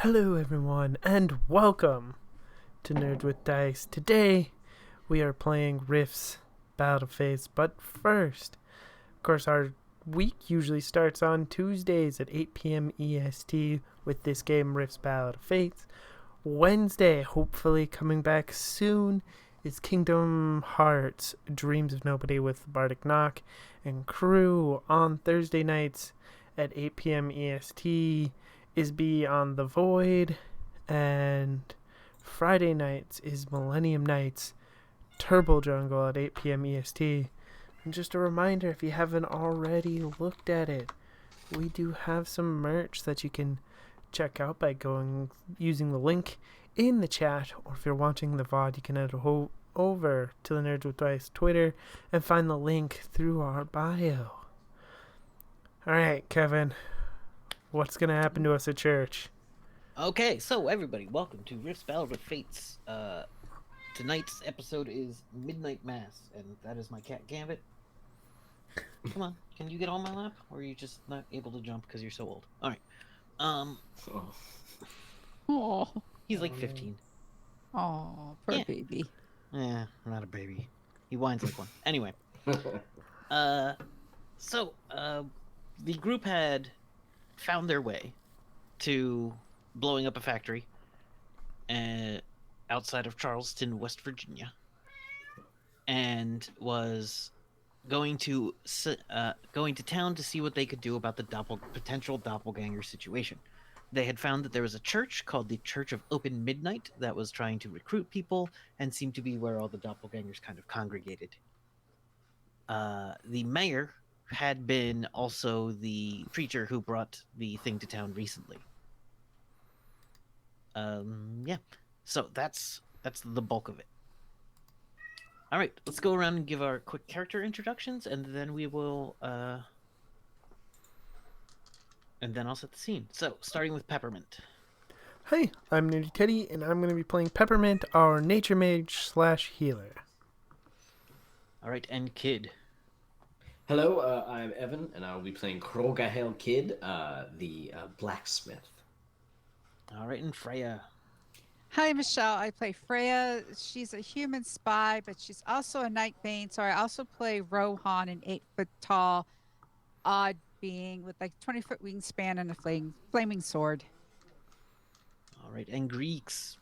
Hello, everyone, and welcome to Nerd with Dice. Today, we are playing Rift's Ballad of Fates, but first, of course, our week usually starts on Tuesdays at 8 p.m. EST with this game, Rift's Ballad of Fates. Wednesday, hopefully coming back soon, is Kingdom Hearts Dreams of Nobody with Bardic Knock and crew. On Thursday nights at 8 p.m. EST is Beyond the Void, and Friday nights is Millennium Nights Turbo Jungle at 8 p.m. EST. And just a reminder, if you haven't already looked at it, we do have some merch that you can check out by using the link in the chat, or if you're watching the VOD, you can head over to the Nerds with Dice Twitter and find the link through our bio. Alright, Kevin, what's going to happen to us at church? Okay, so everybody, welcome to Rift's Ballad of Fates. Tonight's episode is Midnight Mass, and that is my cat Gambit. Come on, can you get on my lap? Or are you just not able to jump because you're so old? Alright. Oh, He's like 15. oh, poor baby. Yeah, not a baby. He whines like one. Anyway. The group had found their way to blowing up a factory outside of Charleston, West Virginia, and was going to town to see what they could do about the potential doppelganger situation. They had found that there was a church called the Church of Open Midnight that was trying to recruit people and seemed to be where all the doppelgangers kind of congregated. The mayor had been also the preacher who brought the thing to town recently. So that's the bulk of it. All right, let's go around and give our quick character introductions, and then we will and then I'll set the scene. So, starting with Peppermint. Hi, I'm Nerdy Teddy, and I'm going to be playing Peppermint, our nature mage / healer. All right, and Kid. Hello, I'm Evan, and I will be playing Krogahel Kid, the blacksmith. All right, and Freya. Hi, Michelle. I play Freya. She's a human spy, but she's also a Night Bane. So I also play Rohan, an 8-foot-tall, odd being with like 20-foot wingspan and a flaming sword. All right, and Greeks.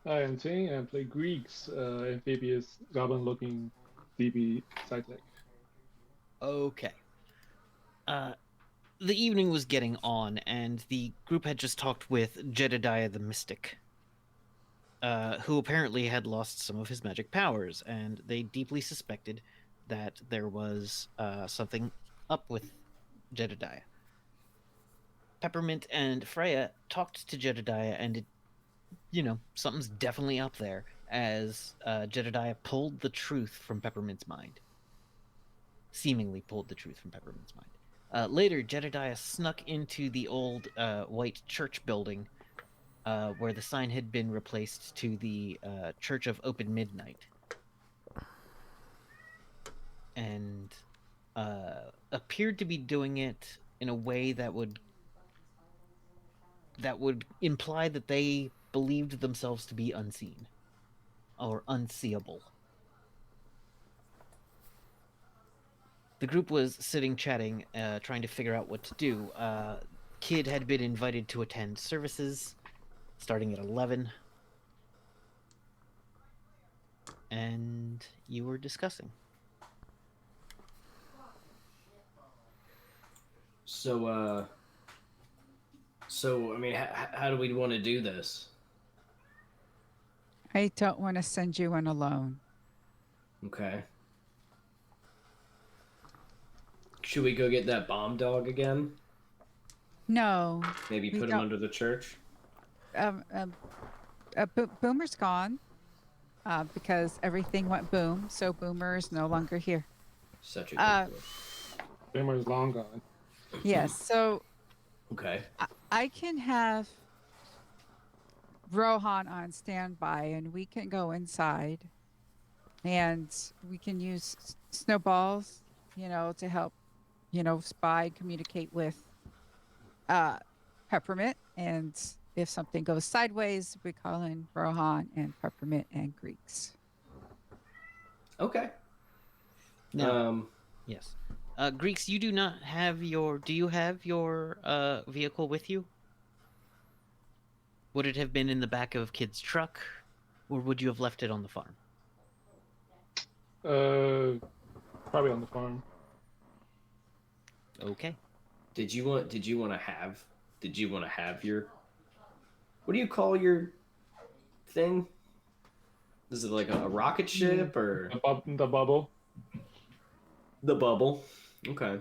Hi, I'm Ting, and I play Greeks, amphibious, goblin-looking DB Cytec. Okay. The evening was getting on, and the group had just talked with Jedediah the Mystic, who apparently had lost some of his magic powers, and they deeply suspected that there was something up with Jedediah. Peppermint and Freya talked to Jedediah, and something's definitely up there, as Jedediah pulled the truth from Peppermint's mind. Seemingly pulled the truth from Peppermint's mind. Later, Jedediah snuck into the old white church building where the sign had been replaced to the Church of Open Midnight. And appeared to be doing it in a way that would imply that they believed themselves to be unseen or unseeable. The group was sitting chatting, trying to figure out what to do. Kid had been invited to attend services starting at 11. And you were discussing. So I mean, how do we want to do this? I don't want to send you in alone. Okay. Should we go get that bomb dog again? No. Maybe put him under the church? Boomer's gone because everything went boom, so Boomer is no longer here. Such a good boy. Boomer's long gone. Yes, so Okay. I can have Rohan on standby, and we can go inside, and we can use snowballs, to help, spy, communicate with Peppermint, And if something goes sideways, we call in Rohan and Peppermint and Greeks. Okay. Now, yes. Greeks, you do not have your... Do you have your vehicle with you? Would it have been in the back of Kid's truck, or would you have left it on the farm? Probably on the farm. Okay. Did you want to have your, what do you call your thing? Is it like a rocket ship or The bubble. the bubble? Okay.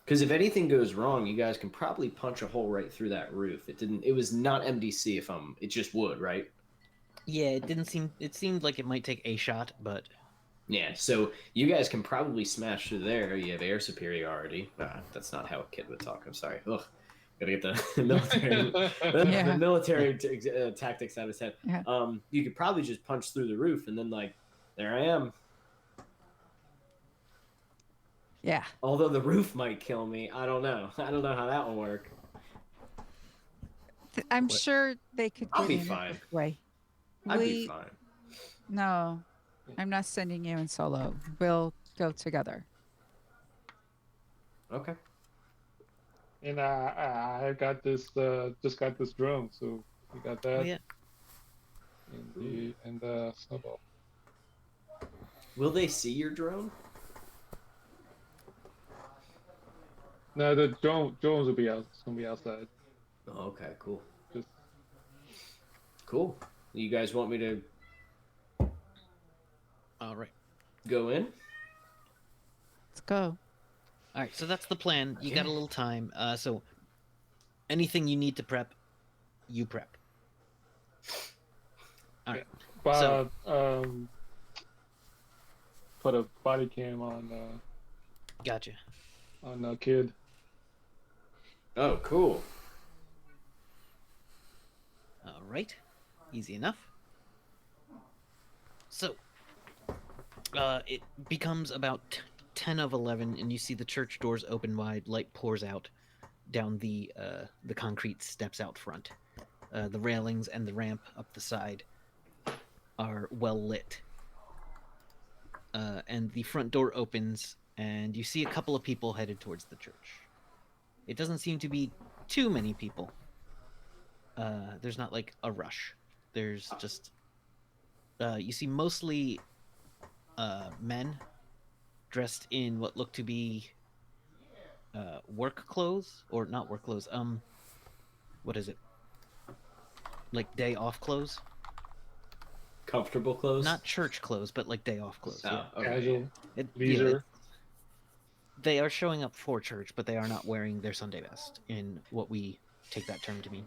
Because if anything goes wrong, you guys can probably punch a hole right through that roof. It was not MDC it just would, right? Yeah, it didn't seem... It seemed like it might take a shot, but... Yeah, so you guys can probably smash through there. You have air superiority. That's not how a kid would talk. I'm sorry. Ugh. Gotta get the military, Yeah. the military tactics out of his head. Yeah. You could probably just punch through the roof and then, like, there I am. Yeah. Although the roof might kill me. I don't know. I don't know how that will work. I'm sure they could get I'll be in a fine. quick way. I'd be fine. No, I'm not sending you in solo. We'll go together. Okay. And I got this just got this drone, so we got that. Oh, yeah. And the snowball. Will they see your drone? No, the drones will be out. It's gonna be outside. Oh, okay, cool. Just Cool. You guys want me to All right. go in? Let's go. All right, so that's the plan. You got a little time. So anything you need to prep, you prep. All right. but put a body cam on Gotcha. Kid. Oh, cool. All right. Easy enough. So, it becomes about 10 of 11, and you see the church doors open wide. Light pours out down the concrete steps out front. The railings and the ramp up the side are well lit. And the front door opens, and you see a couple of people headed towards the church. It doesn't seem to be too many people. There's not like a rush. There's just you see mostly men dressed in what look to be work clothes, or not work clothes. What is it? Like day off clothes? Comfortable clothes? Not church clothes, but like day off clothes. Yeah. Okay. Casual. Yeah, they are showing up for church, but they are not wearing their Sunday best in what we take that term to mean.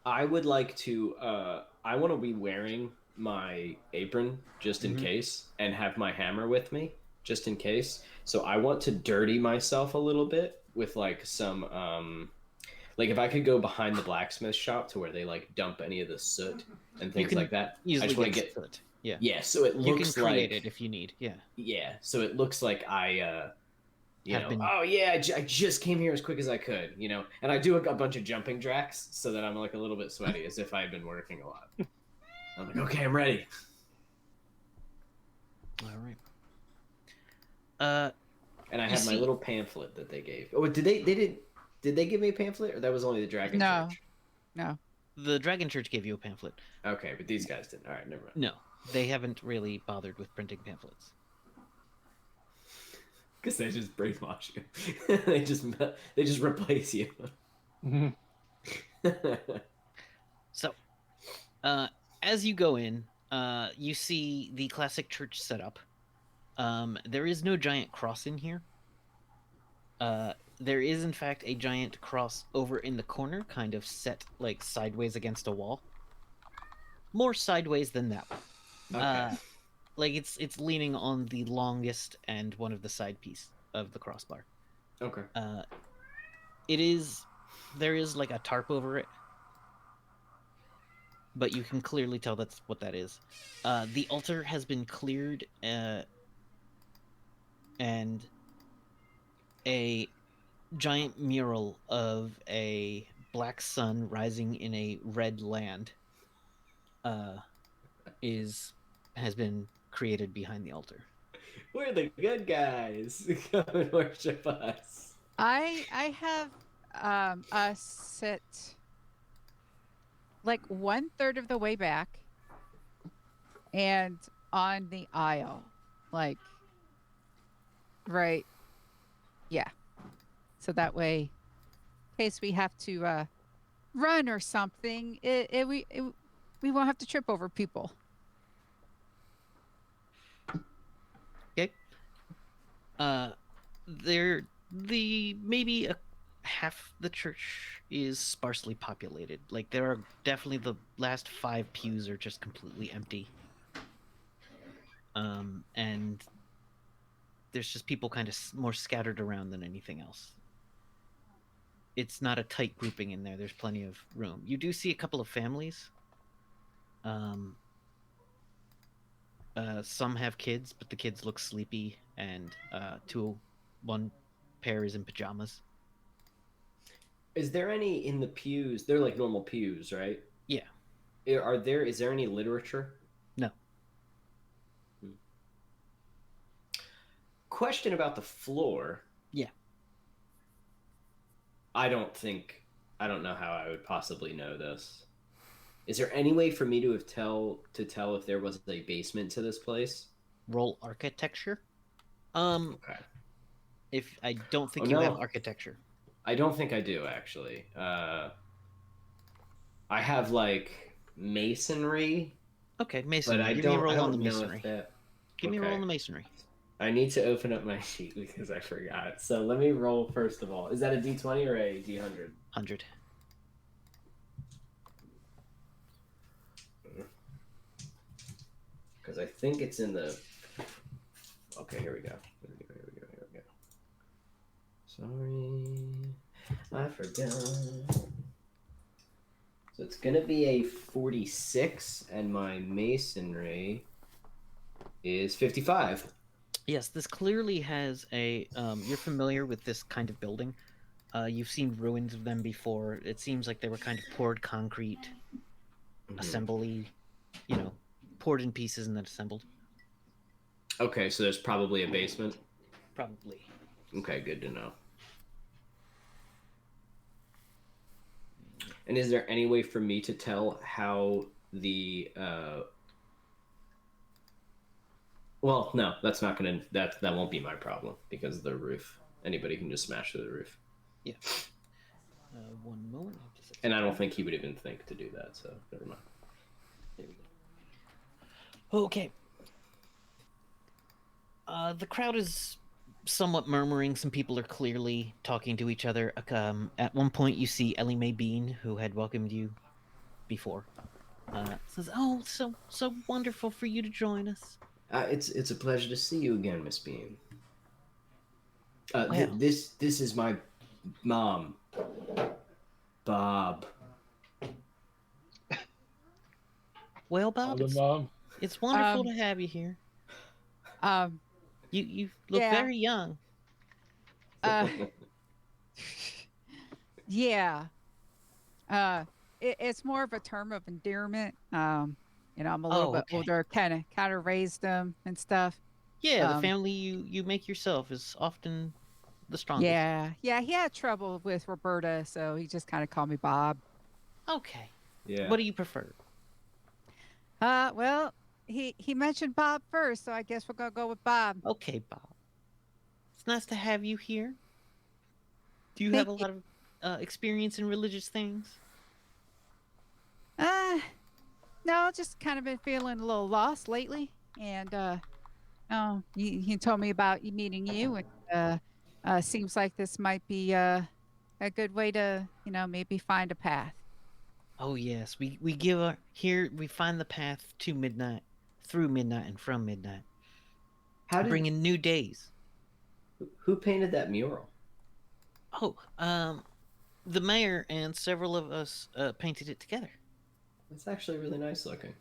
I would like to, I want to be wearing my apron just in case, and have my hammer with me just in case. So I want to dirty myself a little bit with like some, like if I could go behind the blacksmith shop to where they like dump any of the soot and things like that. I just want to get soot. Yeah. Yeah, so it You looks can create like it if you need. Yeah. Yeah, so it looks like I Have been- oh yeah, I just came here as quick as I could, and I do a bunch of jumping jacks so that I'm like a little bit sweaty, as if I had been working a lot. I'm like, okay, I'm ready. All right. And I You had my see- little pamphlet that they gave. Oh, did they give me a pamphlet, or that was only the Dragon No. Church? No. The Dragon Church gave you a pamphlet. Okay, but these guys didn't. All right, never mind. No, they haven't really bothered with printing pamphlets. Because they just brainwash you. they just replace you. So, as you go in, you see the classic church setup. There is no giant cross in here. There is, in fact, a giant cross over in the corner, kind of set like sideways against a wall. More sideways than that one. Okay. Like it's leaning on the longest and one of the side piece of the crossbar. Okay. There is like a tarp over it, but you can clearly tell that's what that is. The altar has been cleared, and a giant mural of a black sun rising in a red land uh, has been created behind the altar. We're the good guys. Come and worship us. I have us sit like 1/3 of the way back and on the aisle. Like right, yeah. So that way, in case we have to run or something, we won't have to trip over people. Okay. There the maybe a half the church is sparsely populated. Like there are definitely the last 5 pews are just completely empty. And there's just people kind of more scattered around than anything else. It's not a tight grouping in there. There's plenty of room. You do see a couple of families. Some have kids, but the kids look sleepy, and one pair is in pajamas. Is there any in the pews? They're like normal pews, right? Yeah. Is there any literature? No. Question about the floor. Yeah. I don't know how I would possibly know this. Is there any way for me to tell if there was a basement to this place? Roll architecture. Okay. If I don't think Oh, you have no. architecture. I don't think I do actually. I have like masonry. Okay, masonry. But I Give me a roll on the don't know masonry. if that. Give me a roll on the masonry. I need to open up my sheet because I forgot. So let me roll first of all. Is that a D20 or a D100? 100. Because I think it's in the. Okay, here we go. Sorry, I forgot. So it's gonna be a 46, and my masonry is 55. Yes, this clearly has a. You're familiar with this kind of building. You've seen ruins of them before. It seems like they were kind of poured concrete, assembly, poured in pieces and then assembled. Okay, so there's probably a basement. Probably. Okay, good to know. And is there any way for me to tell how the well, no, that's not gonna that won't be my problem because of the roof. Anybody can just smash through the roof. Yeah. One moment. And I don't think he would even think to do that, so never mind. There we go. Okay. The crowd is somewhat murmuring. Some people are clearly talking to each other. At one point, you see Ellie Mae Bean, who had welcomed you before. Says, "Oh, so wonderful for you to join us." It's a pleasure to see you again, Miss Bean. Well. This is my mom, Bob. Well, Bob, Mom. it's wonderful to have you here. You look very young. Yeah. It's more of a term of endearment. I'm a little bit older, kind of raised them and stuff. Yeah, the family you make yourself is often the strongest. Yeah. He had trouble with Roberta, so he just kind of called me Bob. Okay. Yeah. What do you prefer? Well, he mentioned Bob first, so I guess we're gonna go with Bob. Okay, Bob. It's nice to have you here. Do you have a lot of experience in religious things? No, just kind of been feeling a little lost lately, and he told me about meeting you, and seems like this might be a good way to maybe find a path. Oh yes, we we find the path to midnight, through midnight, and from midnight. Bring in new days. Who painted that mural? Oh, the mayor and several of us painted it together. It's actually really nice looking.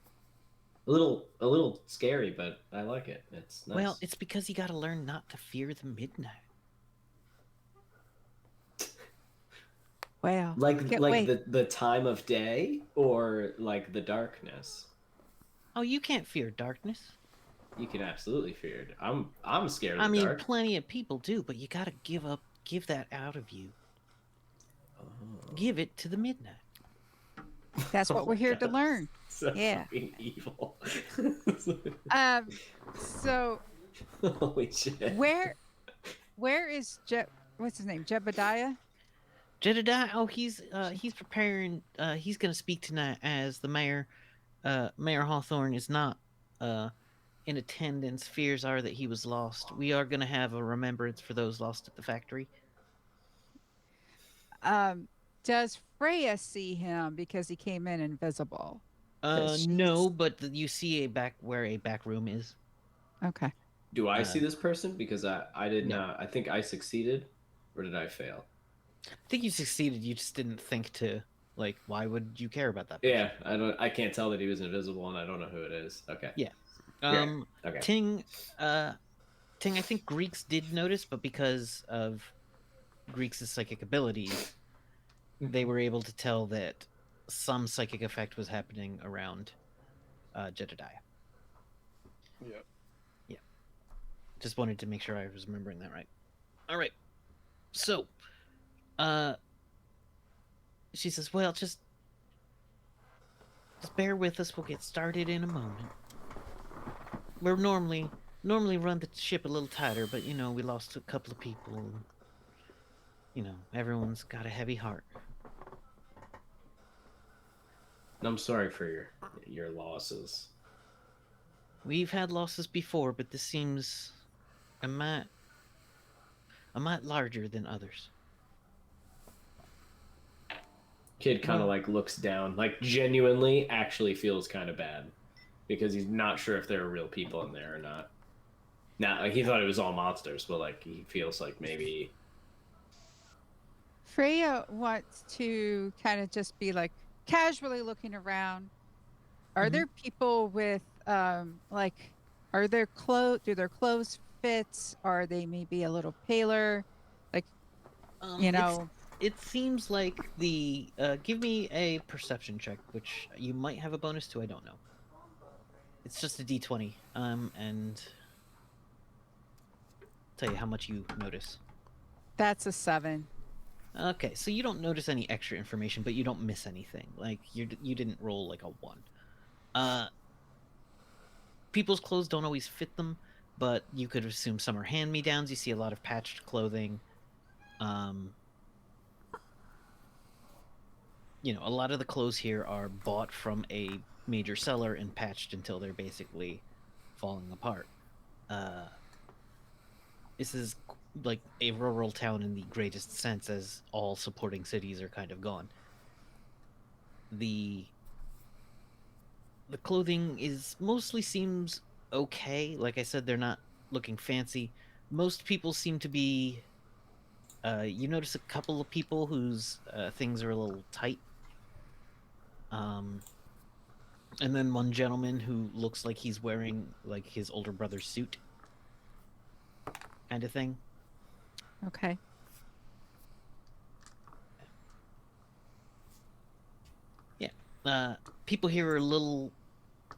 A little scary, but I like it. It's nice. Well, it's because you got to learn not to fear the midnight. Well, Like get like wait. the time of day or like the darkness? Oh, you can't fear darkness. You can absolutely fear it. I'm scared of I the mean, dark. plenty of people do, but you gotta give that out of you. Give it to the midnight. That's what Oh we're my here to God, learn. so Yeah. fucking evil. So Holy shit. where is what's his name? Jebediah? Jedediah, oh, he's preparing. He's gonna speak tonight as the mayor. Mayor Hawthorne is not in attendance. Fears are that he was lost. We are gonna have a remembrance for those lost at the factory. Does Freya see him because he came in invisible? Does she? No, but you see a back where a back room is. Okay. Do I see Uh, this person? Because I did no. not. I think I succeeded, or did I fail? I think you succeeded. You just didn't think to like. Why would you care about that person? Yeah, I don't. I can't tell that he was invisible, and I don't know who it is. Okay. Yeah. Great. Okay. Ting. Ting. I think Greeks did notice, but because of Greeks' psychic abilities, they were able to tell that some psychic effect was happening around Jedediah. Yeah. Yeah. Just wanted to make sure I was remembering that right. All right. So, she says, "Well, just bear with us. We'll get started in a moment. We're normally run the ship a little tighter, but we lost a couple of people. And, everyone's got a heavy heart. I'm sorry for your losses. We've had losses before, but this seems a mite larger than others." Kid kind of Well, like looks down, like genuinely actually feels kind of bad because he's not sure if there are real people in there or not. Now, like, he thought it was all monsters, but like he feels like maybe. Freya wants to kind of just be like casually looking around. Are there people with like are their clothes do their clothes fit? Are they maybe a little paler? Like, you know, it seems like the give me a perception check, which you might have a bonus to. I don't know. It's just a d20. And tell you how much you notice. that's a 7. Okay, so you don't notice any extra information, but you don't miss anything. Like you didn't roll like a 1. People's clothes don't always fit them, but you could assume some are hand-me-downs. You see a lot of patched clothing. A lot of the clothes here are bought from a major seller and patched until they're basically falling apart. This is like a rural town in the greatest sense, as all supporting cities are kind of gone. The clothing mostly seems okay. Like I said, they're not looking fancy. Most people seem to be. You notice a couple of people whose things are a little tight. And then one gentleman who looks like he's wearing like his older brother's suit, kind of thing. Okay. Yeah. People here are a little,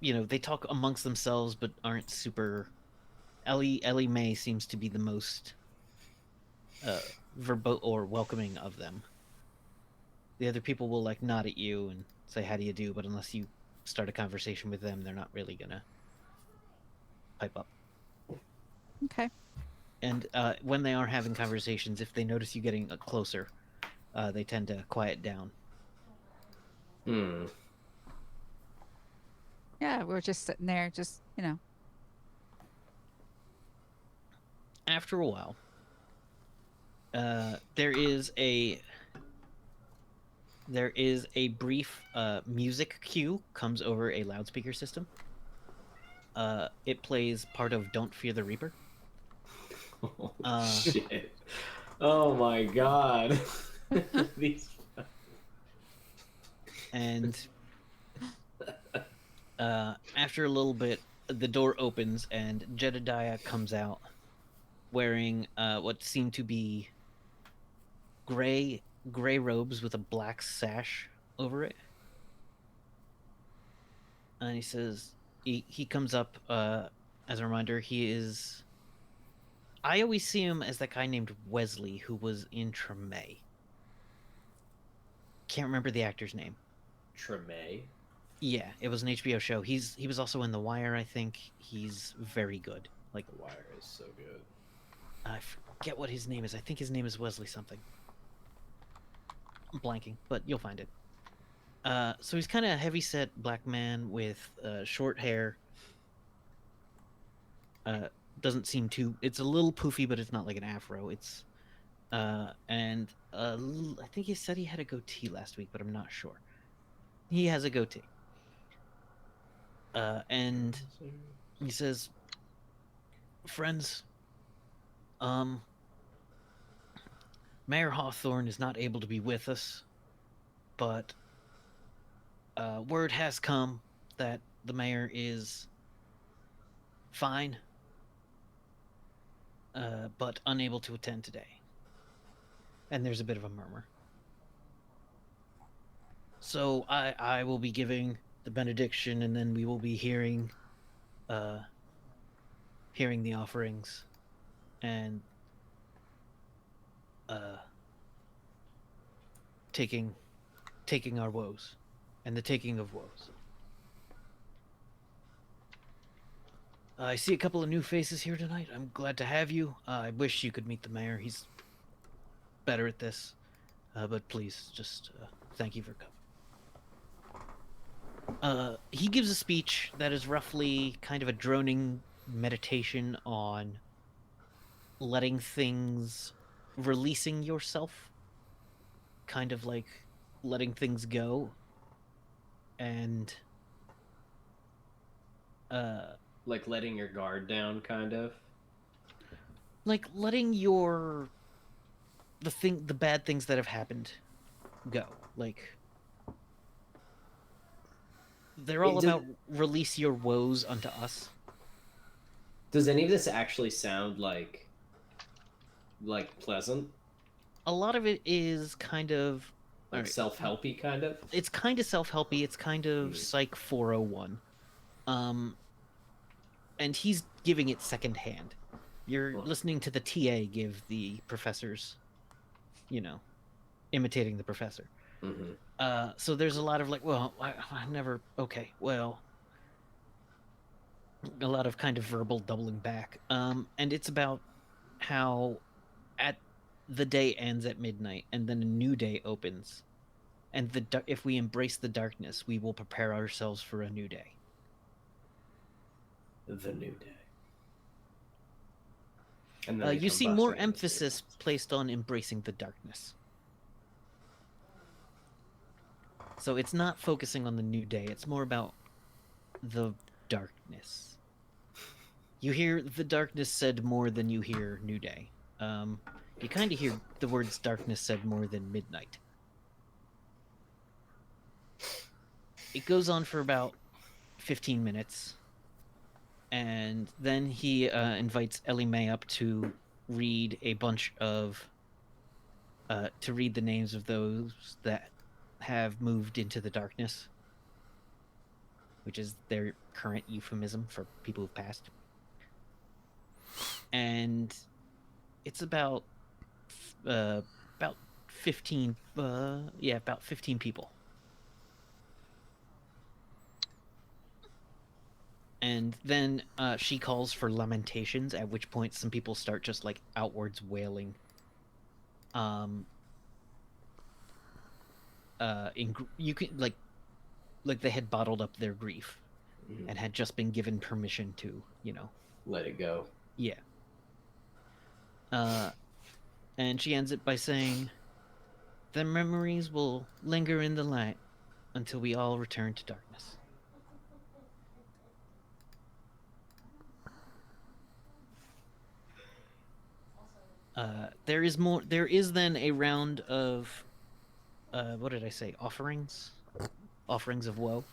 they talk amongst themselves, but aren't super. Ellie Mae seems to be the most verboten or welcoming of them. The other people will like nod at you and say how do you do, but unless you start a conversation with them, they're not really gonna pipe up. Okay. And when they are having conversations, if they notice you getting closer, they tend to quiet down. Yeah, we're just sitting there, just, After a while, there is a brief music cue comes over a loudspeaker system. It plays part of "Don't Fear the Reaper." Oh, shit! Oh my god! These. And after a little bit, the door opens and Jedediah comes out wearing what seemed to be gray gray robes with a black sash over it. And he says, he comes up, as a reminder, he is... I always see him as that guy named Wesley who was in Tremay. Can't remember the actor's name. Tremay. Yeah, it was an HBO show. He was also in The Wire, I think. He's very good. Like, The Wire is so good. I forget what his name is. I think his name is Wesley something. I'm blanking, but you'll find it. So he's kind of a heavy-set black man with short hair. Doesn't seem too... It's a little poofy, but it's not like an afro. It's... and I think he said he had a goatee last week, but I'm not sure. He has a goatee. And he says, friends, Mayor Hawthorne is not able to be with us, but word has come that the mayor is fine, but unable to attend today. And there's a bit of a murmur. So I will be giving the benediction, and then we will be hearing the offerings, and taking our woes, and the taking of woes. I see a couple of new faces here tonight. I'm glad to have you. I wish you could meet the mayor. He's better at this. But please, just thank you for coming. He gives a speech that is roughly kind of a droning meditation on letting things, releasing yourself, kind of like letting things go, and like letting your guard down, kind of. like letting the bad things that have happened go. Like, they're all about release your woes unto us. Does any of this actually sound like pleasant? A lot of it is kind of Like self-helpy, kind of? It's kind of self-helpy. It's kind of Psych 401. And he's giving it secondhand. You're listening to the TA give the professors, imitating the professor. Mm-hmm. So there's a lot of like, well, I never, okay, well, a lot of kind of verbal doubling back. And it's about how the day ends at midnight, and then a new day opens. And if we embrace the darkness, we will prepare ourselves for a new day. The new day. And then you see more emphasis placed on embracing the darkness. So it's not focusing on the new day. It's more about the darkness. You hear the darkness said more than you hear new day. You kind of hear the words darkness said more than midnight. It goes on for about 15 minutes. And then he invites Ellie Mae up to read a bunch of... to read the names of those that have moved into the darkness, which is their current euphemism for people who've passed. And it's about 15 about 15 people. And then she calls for lamentations, at which point some people start just like outwards wailing. You can like they had bottled up their grief and had just been given permission to, let it go. Yeah. And she ends it by saying, "The memories will linger in the light until we all return to darkness." There is then a round of, what did I say? Offerings of woe.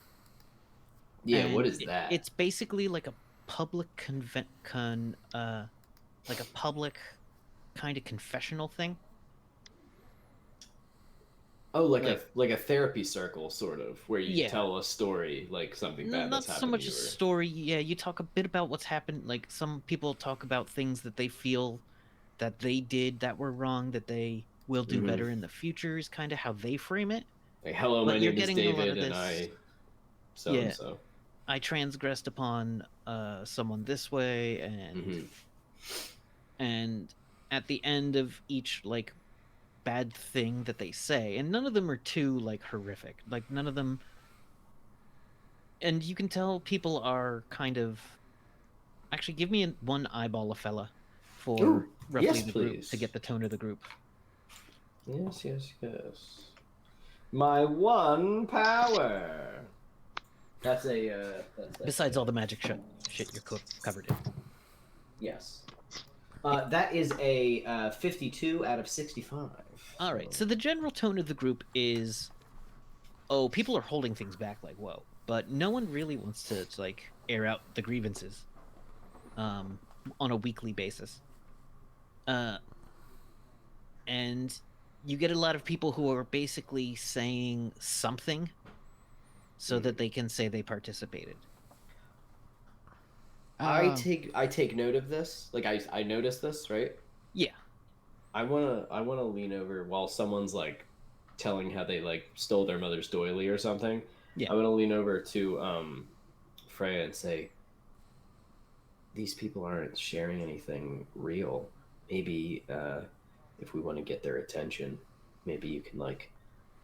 Yeah, and what is that? It's basically like a public like a public kind of confessional thing. Oh, Like, like a therapy circle, sort of, where you yeah, tell a story, like something bad not that's so happened to much a you, or story. Yeah, you talk a bit about what's happened. Like some people talk about things that they feel that they did that were wrong, that they will do hmm better in the future, is kind of how they frame it. like, hello, my But you're name is getting a lot David, of and this. I so and Yeah, so. I transgressed upon someone this way, Hmm and at the end of each like bad thing that they say, and none of them are too like horrific. Like none of them, and you can tell people are kind of actually give me one eyeball a fella Ooh, for roughly yes, the group to please. get the tone of the group. Yes, yes, yes. My one power. That's a that's Besides a all the magic shit you're covered in. yes. That is a 52 out of 65. All So right, so the general tone of the group is, oh, people are holding things back like whoa, but no one really wants to like air out the grievances um on a weekly basis. Uh and you get a lot of people who are basically saying something so that they can say they participated. Oh, I take note of this. Like I notice this, right? Yeah. I wanna lean over while someone's like telling how they like stole their mother's doily or something. Yeah. I wanna lean over to Freya and say, these people aren't sharing anything real. Maybe if we want to get their attention, maybe you can like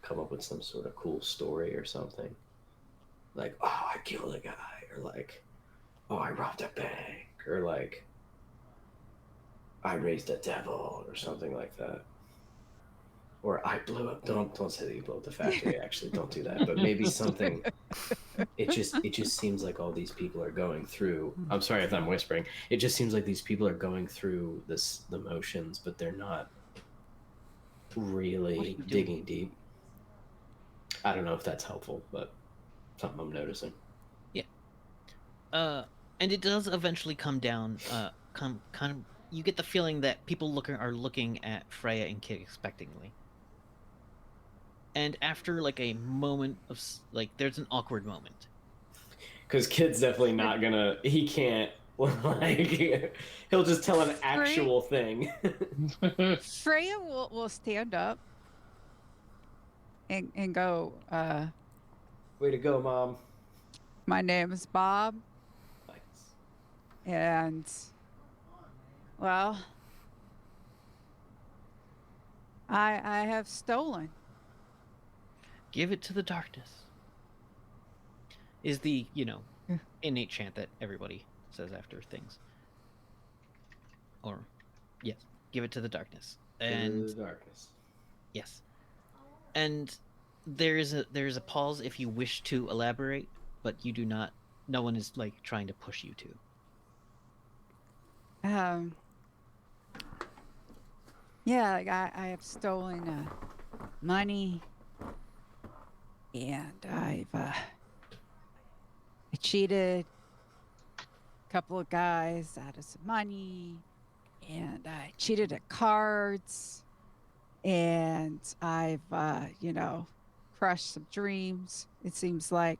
come up with some sort of cool story or something. Like, oh, I killed a guy, or like, oh, I robbed a bank, or like, I raised a devil, or something like that. Or I blew up. Don't say that you blew up the factory. Actually, don't do that. But maybe something. It just seems like all these people are going through. I'm sorry if I'm whispering. It just seems like these people are going through the motions, but they're not What are really you doing? digging deep. I don't know if that's helpful, but something I'm noticing. Yeah. Uh and it does eventually come down come kind of you get the feeling that people are looking at Freya and Kit expectingly. And after like a moment of like there's an awkward moment. Because Kid's definitely Fre- not gonna. He can't. Like, he'll just tell an Fre- actual thing. Freya will stand up and go, Way to go, mom. my name is Bob, Nice. and well, I have stolen. Give it to the darkness. Is the, innate chant that everybody says after things. Or yes, give it to the darkness. And To the darkness. yes. And there is a pause if you wish to elaborate, but you do not. No one is like trying to push you to. Um, yeah, like I have stolen money, and I cheated a couple of guys out of some money, and I cheated at cards, and I've crushed some dreams. It seems like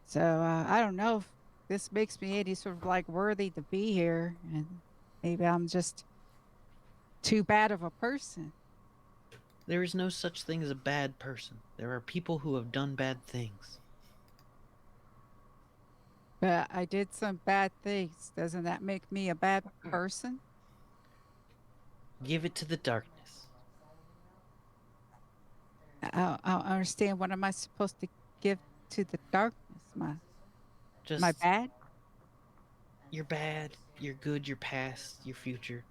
so. I don't know if this makes me any sort of like worthy to be here, and maybe I'm just too bad of a person. There is no such thing as a bad person. There are people who have done bad things. But I did some bad things. Doesn't that make me a bad person? Give it to the darkness. I don't understand. What am I supposed to give to the darkness? My Just bad? you're bad, you're good, your past, your future.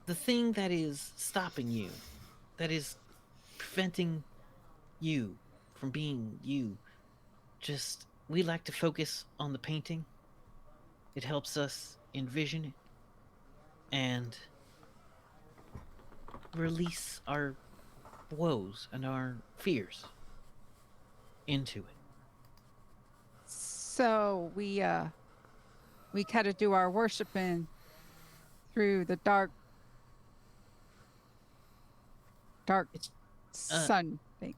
The thing that is stopping you, that is preventing you from being you. Just we like to focus on the painting. It helps us envision it and release our woes and our fears into it. So we kind of do our worshiping through the dark It's sun thing.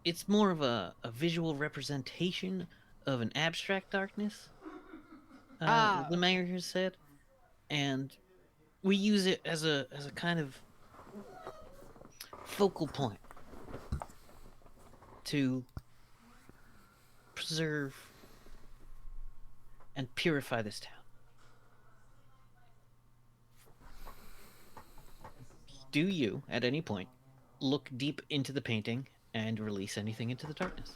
It's more of a visual representation of an abstract darkness, the mayor has said. And we use it as a kind of focal point to preserve and purify this town. Do you, at any point, look deep into the painting and release anything into the darkness?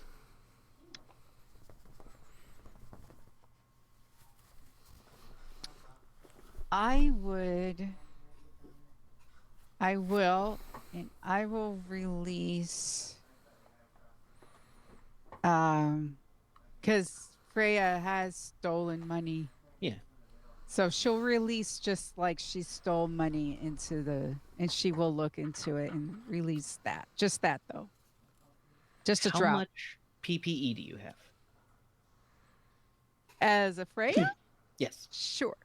I will, and I will release. Because Freya has stolen money. Yeah. So she'll release just like she stole money into and she will look into it and release that. Just that though. Just a How drop. much PPE do you have? As a Freya? Yes. Sure.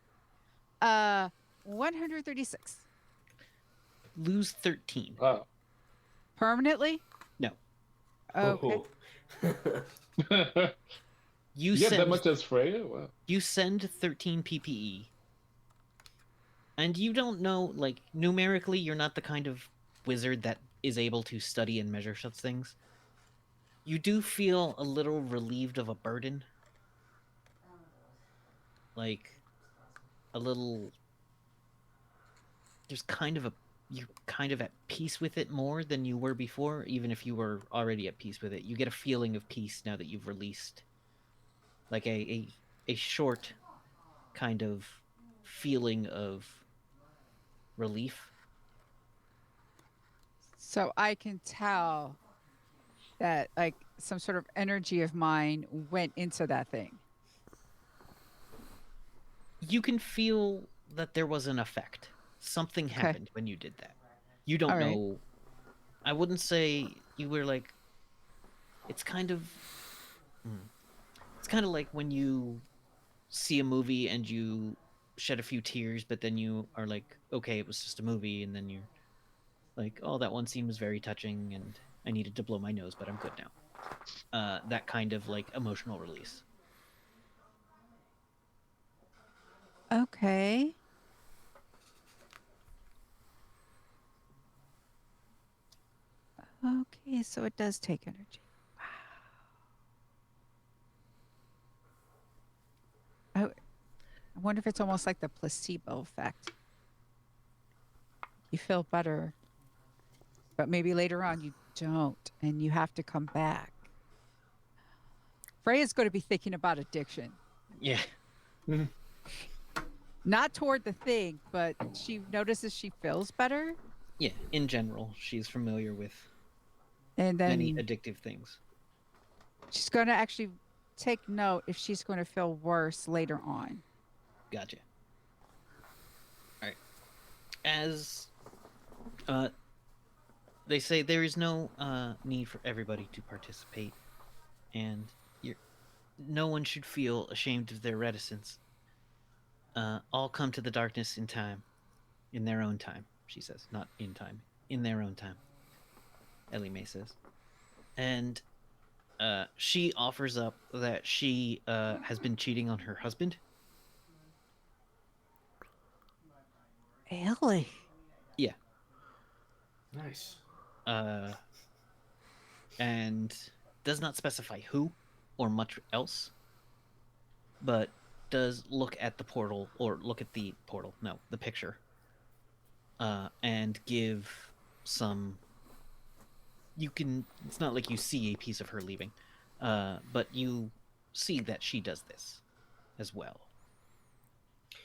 136. Lose 13. Wow. Permanently? No. Okay. You You get that send much as Freya? Wow. you send 13 PPE. And you don't know, like, numerically, you're not the kind of wizard that is able to study and measure such things. You do feel a little relieved of a burden. Like, a little... There's kind of a... You're kind of at peace with it more than you were before, even if you were already at peace with it. You get a feeling of peace now that you've released. Like a short kind of feeling of relief. So I can tell that like some sort of energy of mine went into that thing. You can feel that there was an effect. Something Okay. happened when you did that. You don't All right. know. I wouldn't say you were like. It's kind of. It's kind of like when you see a movie and you shed a few tears, but then you are like, okay, it was just a movie, and then you're like, oh, that one scene was very touching, and I needed to blow my nose, but I'm good now. That kind of like emotional release. Okay. Okay, so it does take energy. Wow. Oh, I wonder if it's almost like the placebo effect. You feel better, but maybe later on you don't, and you have to come back. Freya's going to be thinking about addiction. Yeah. Not toward the thing, but she notices she feels better. Yeah, in general, she's familiar with And then many addictive things. she's going to actually take note if she's going to feel worse later on. Gotcha. All right. As they say, there is no need for everybody to participate, and no one should feel ashamed of their reticence. All come to the darkness in time, in their own time, she says. Not in time, in their own time, Ellie Mae says. And she offers up that she has been cheating on her husband. Ellie. Yeah. Nice. And does not specify who or much else, but does look at the portal, or look at the portal, no, the picture, and give some... You can... It's not like you see a piece of her leaving, but you see that she does this as well.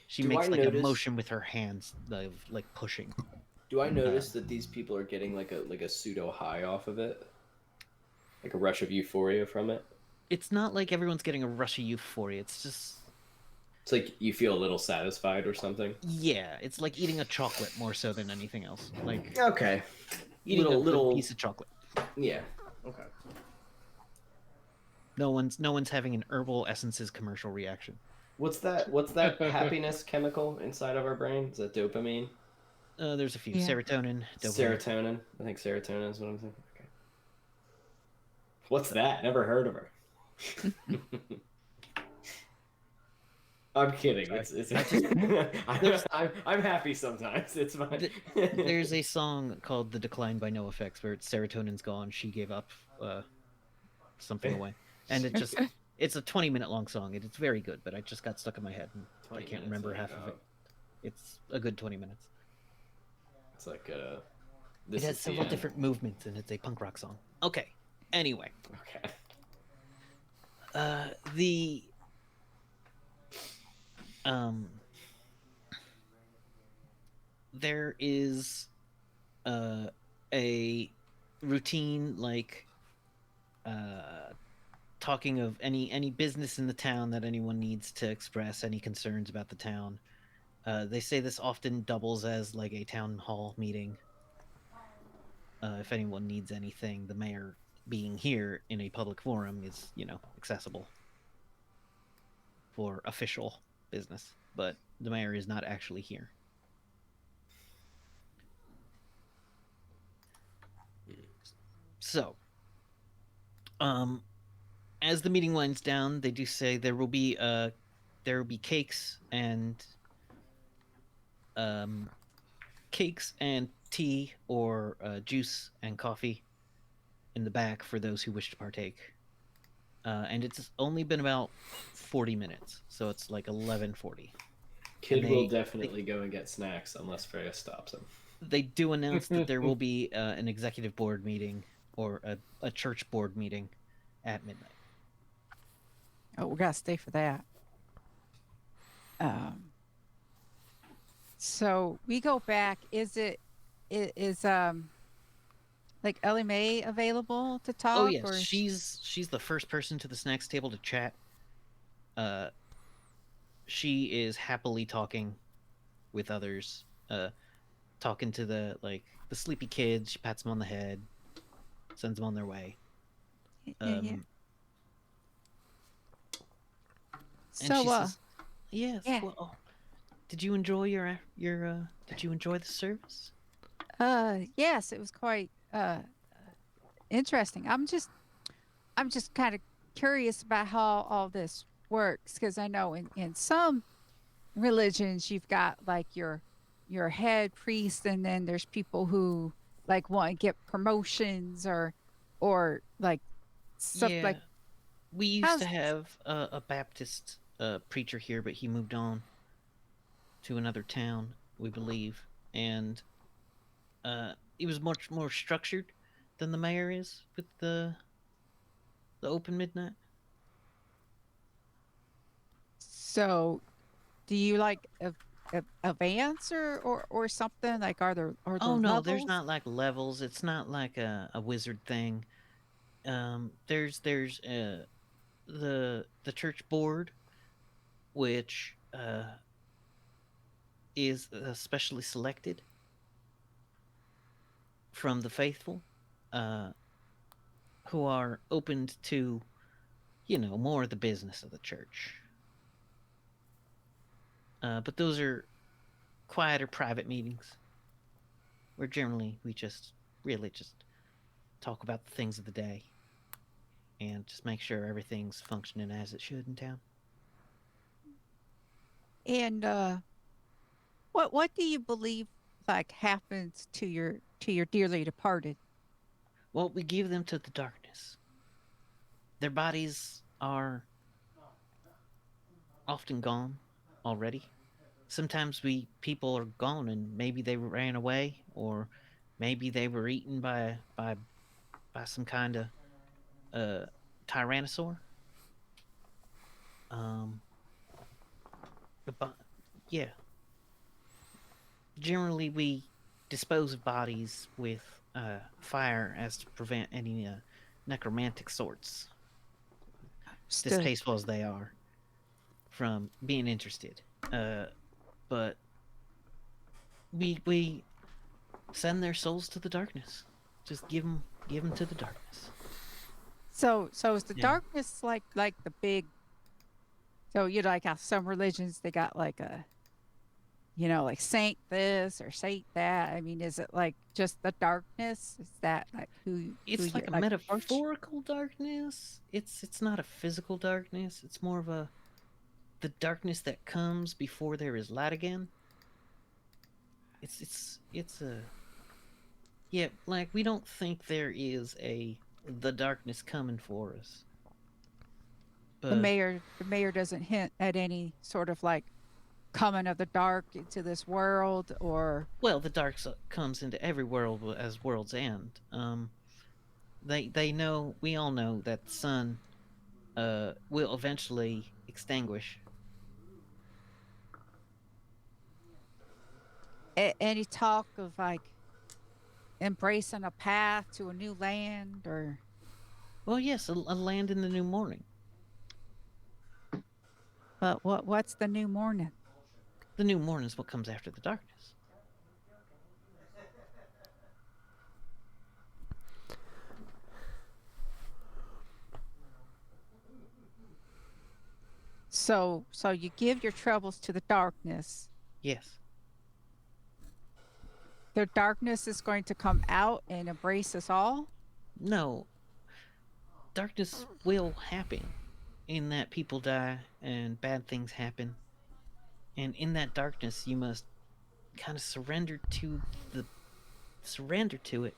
She Do makes I like a notice- motion with her hands, of like pushing. Do I notice that these people are getting like a pseudo high off of it? Like a rush of euphoria from it? It's not like everyone's getting a rush of euphoria. It's just... It's like you feel a little satisfied or something? Yeah, it's like eating a chocolate more so than anything else. Like Okay. eating a little piece of chocolate. Yeah. Okay. No one's having an herbal essences commercial reaction. What's that happiness chemical inside of our brain? Is that dopamine? There's a few. Yeah. Serotonin, dopamine. Serotonin. I think serotonin is what I'm thinking. Okay. What's that? Never heard of her. I'm kidding. It's I'm happy sometimes. It's fine. There's a song called "The Decline" by NoFX where it's serotonin's gone. She gave up something away, and it's a 20-minute long song. It's very good, but I just got stuck in my head, and I can't remember half of it. It's a good 20 minutes. It's like it has several different movements, and it's a punk rock song. Okay. Anyway. Okay. There is a routine, like talking of any business in the town that anyone needs to express any concerns about the town. They say this often doubles as like a town hall meeting. If anyone needs anything, the mayor being here in a public forum is, accessible for official business, but the mayor is not actually here. So, as the meeting winds down, they do say there will be cakes and tea or juice and coffee in the back for those who wish to partake. And it's only been about 40 minutes, so it's like 11:40. Kid will definitely go and get snacks unless Freya stops him. They do announce that there will be an executive board meeting or a church board meeting at midnight. Oh, we gotta stay for that. So we go back. Is like Ellie Mae available to talk? Oh yes, or she's the first person to the snacks table to chat. She is happily talking with others, talking to the sleepy kids. She pats them on the head, sends them on their way. Yeah. And she says, yes. Yeah. Well, did you enjoy your did you enjoy the service? Yes, it was quite interesting. I'm just kind of curious about how all this works, because I know in some religions you've got like your head priest, and then there's people who like want to get promotions or like stuff like. We used to have a Baptist preacher here, but he moved on to another town, we believe, and he was much more structured than the mayor is with the open midnight. So, do you like advance or something? Like, are there Oh no, levels? there's not like levels. It's not like a wizard thing. There's the church board, which is specially selected from the faithful, who are opened to, more of the business of the church. But those are quieter private meetings where generally we just talk about the things of the day and just make sure everything's functioning as it should in town. And what do you believe like happens to your dearly departed? Well, we give them to the darkness. Their bodies are often gone already. Sometimes people are gone and maybe they ran away, or maybe they were eaten by some kind of tyrannosaur. Yeah. Generally, we dispose of bodies with fire as to prevent any necromantic sorts, distasteful as they are, from being interested. But we send their souls to the darkness. Just give them to the darkness. So is the darkness like the big? So like how some religions they got like like saint this or saint that? I mean, is it like just the darkness? Is that like who It's you like a like approach? metaphorical darkness. It's not a physical darkness. It's more of a the darkness that comes before there is light again. It's a yeah, like we don't think there is a the darkness coming for us. But The mayor doesn't hint at any sort of like coming of the dark into this world, or well, the dark comes into every world as worlds end. They know, we all know that the sun will eventually extinguish. any talk of like embracing a path to a new land, or Well, yes, a land in the new morning. but what's the new morning? The new morning is what comes after the darkness. So you give your troubles to the darkness. Yes. The darkness is going to come out and embrace us all. No, darkness will happen in that people die and bad things happen. And in that darkness, you must kind of surrender to it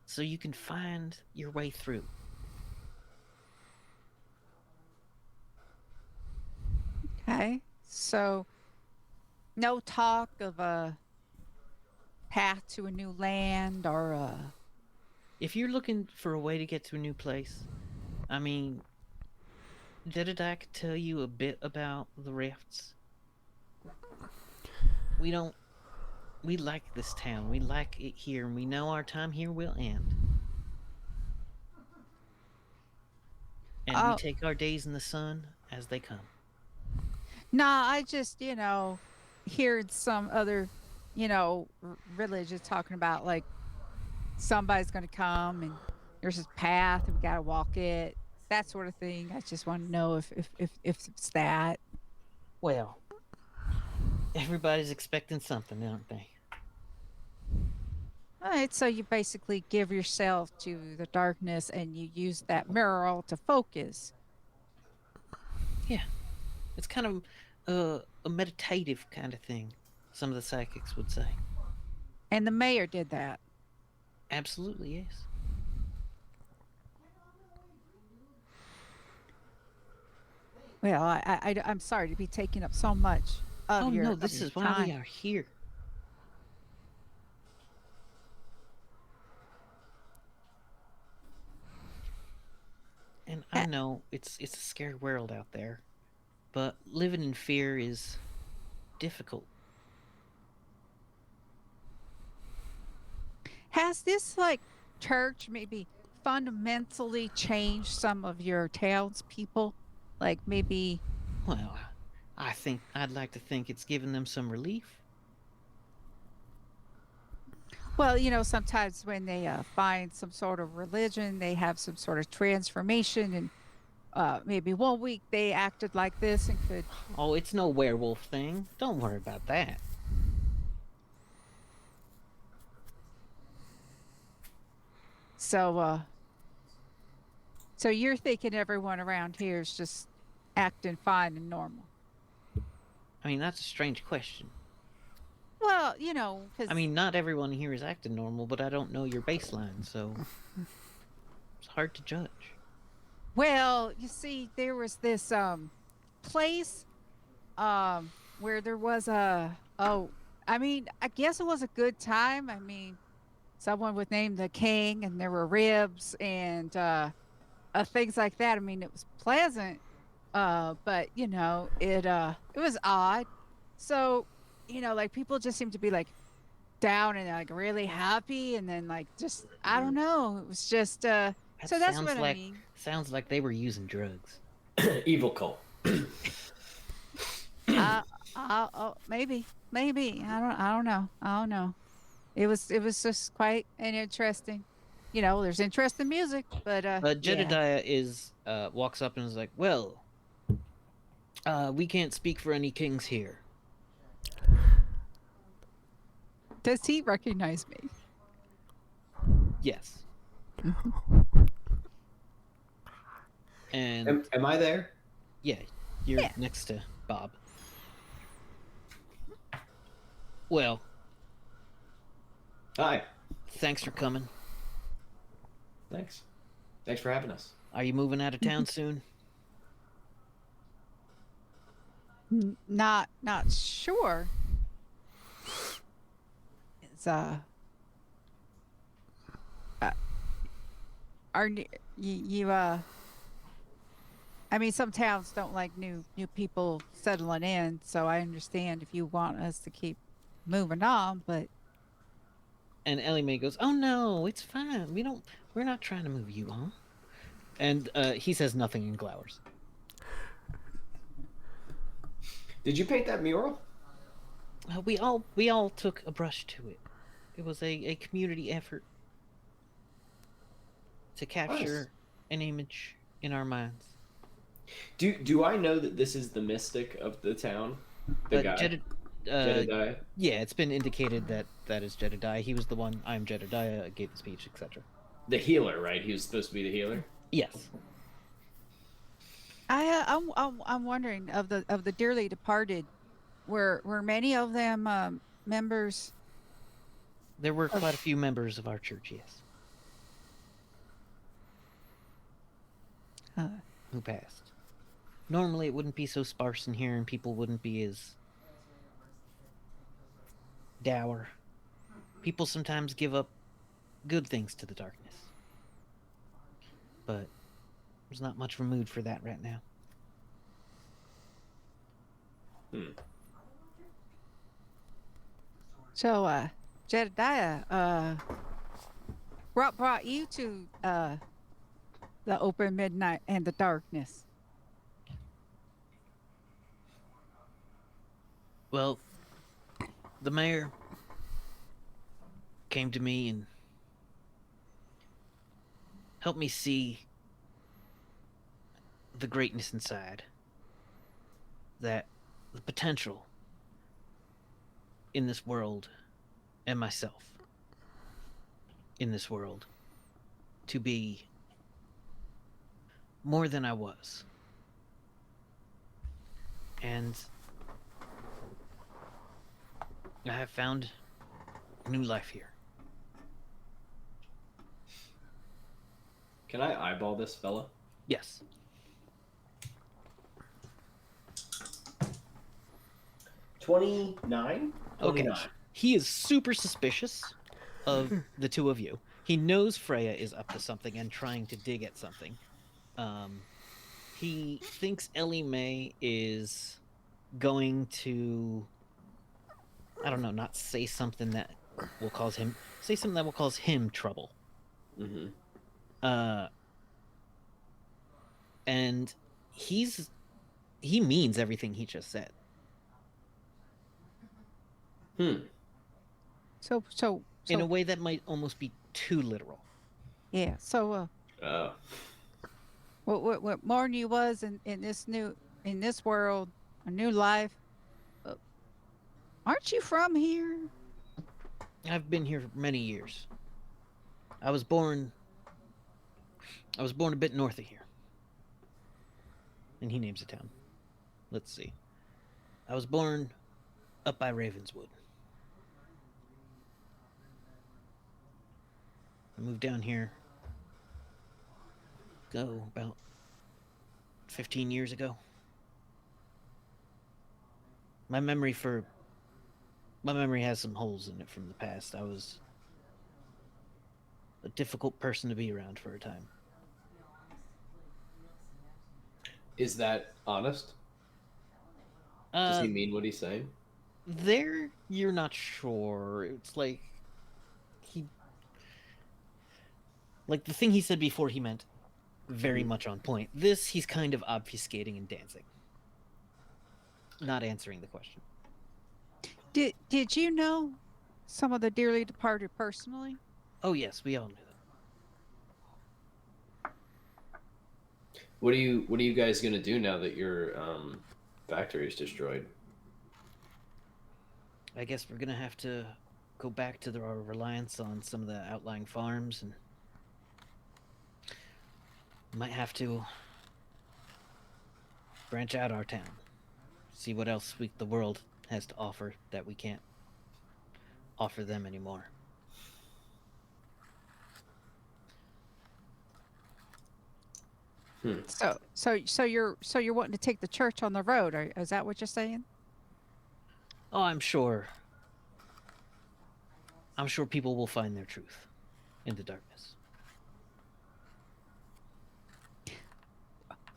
so you can find your way through. Okay. So no talk of a path to a new land or a If you're looking for a way to get to a new place, I mean, Jedediah could tell you a bit about the rifts. We don't. We like this town. We like it here, and we know our time here will end. And we oh take our days in the sun as they come. nah, I just, heard some other, religions talking about like somebody's gonna come and there's this path and we gotta walk it. That sort of thing. I just want to know if it's that. Well, everybody's expecting something, aren't they? All right, so you basically give yourself to the darkness and you use that mirror to focus. Yeah, it's kind of a meditative kind of thing. Some of the psychics would say. And the mayor did that. Absolutely, yes. Well, I'm sorry to be taking up so much of Oh your no, this is why we time. are here. And I Ha- know it's a scary world out there, but living in fear is difficult. Has this like church maybe fundamentally changed some of your townspeople? Like maybe, Well, I think I'd like to think it's given them some relief. well, sometimes when they find some sort of religion, they have some sort of transformation, and maybe one week they acted like this and could. Oh, it's no werewolf thing. Don't worry about that. So, so you're thinking everyone around here is just acting fine and normal. I mean, that's a strange question. Well, because I mean, not everyone here is acting normal, but I don't know your baseline, so it's hard to judge. well, you see, there was this place where there was a oh, I mean, I guess it was a good time. I mean, someone was named the king, and there were ribs and things like that. I mean, it was pleasant, but it was odd. So, like people just seemed to be like down and like really happy, and then like just I don't know. It was just That so that's what I mean. sounds like they were using drugs. Evil cult. Uh, maybe, I don't know. I don't know. It was just quite an interesting. There's interesting music, but But yeah. Jedediah is walks up and is like, "Well, we can't speak for any kings here." Does he recognize me? Yes. And Am I there? yeah, you're Yeah. next to Bob. Well, Hi. thanks for coming. Thanks. Thanks for having us. Are you moving out of town soon? Not sure. It's are you I mean, some towns don't like new people settling in, so I understand if you want us to keep moving on, but And Ellie Mae goes, "Oh no, it's fine. We're not trying to move you on." And he says nothing and glowers. Did you paint that mural? We all took a brush to it. It was a community effort to capture an image in our minds. Do I know that this is the mystic of the town? The guy? Jedediah? Yeah, it's been indicated that is Jedediah. He was the one. I'm Jedediah. Gave the speech, etc. The healer, right? He was supposed to be the healer. Yes. I'm wondering of the dearly departed, were many of them members? There were quite a few members of our church, yes, who passed. Normally, it wouldn't be so sparse in here, and people wouldn't be as dour. People sometimes give up good things to the darkness, but there's not much of a mood for that right now. So, Jedediah, what brought you to the open midnight and the darkness? Well, the mayor came to me and helped me see the greatness inside, that the potential in this world and myself in this world to be more than I was. And I have found new life here. Can I eyeball this fella? Yes. 29? Okay. 29. He is super suspicious of the two of you. He knows Freya is up to something and trying to dig at something. He thinks Ellie Mae is going to, I don't know, not say something that will cause him trouble. Mm-hmm. And he means everything he just said. So In a way that might almost be too literal. yeah. So Oh. what Marnie was in this world, a new life. Aren't you from here? I've been here for many years. I was born a bit north of here. And he names a town. Let's see. I was born up by Ravenswood. I moved down here about 15 years ago. My memory has some holes in it from the past. I was a difficult person to be around for a time. Is that honest? Does he mean what he's saying? There, you're not sure. It's like the thing he said before he meant very much on point. This, he's kind of obfuscating and dancing. Not answering the question. Did you know some of the dearly departed personally? Oh yes, we all knew that. What are you guys gonna do now that your factory is destroyed? I guess we're gonna have to go back to our reliance on some of the outlying farms, and might have to branch out our town, see what else the world has to offer that we can't offer them anymore. So you're wanting to take the church on the road? Is that what you're saying? Oh, I'm sure. I'm sure people will find their truth in the darkness.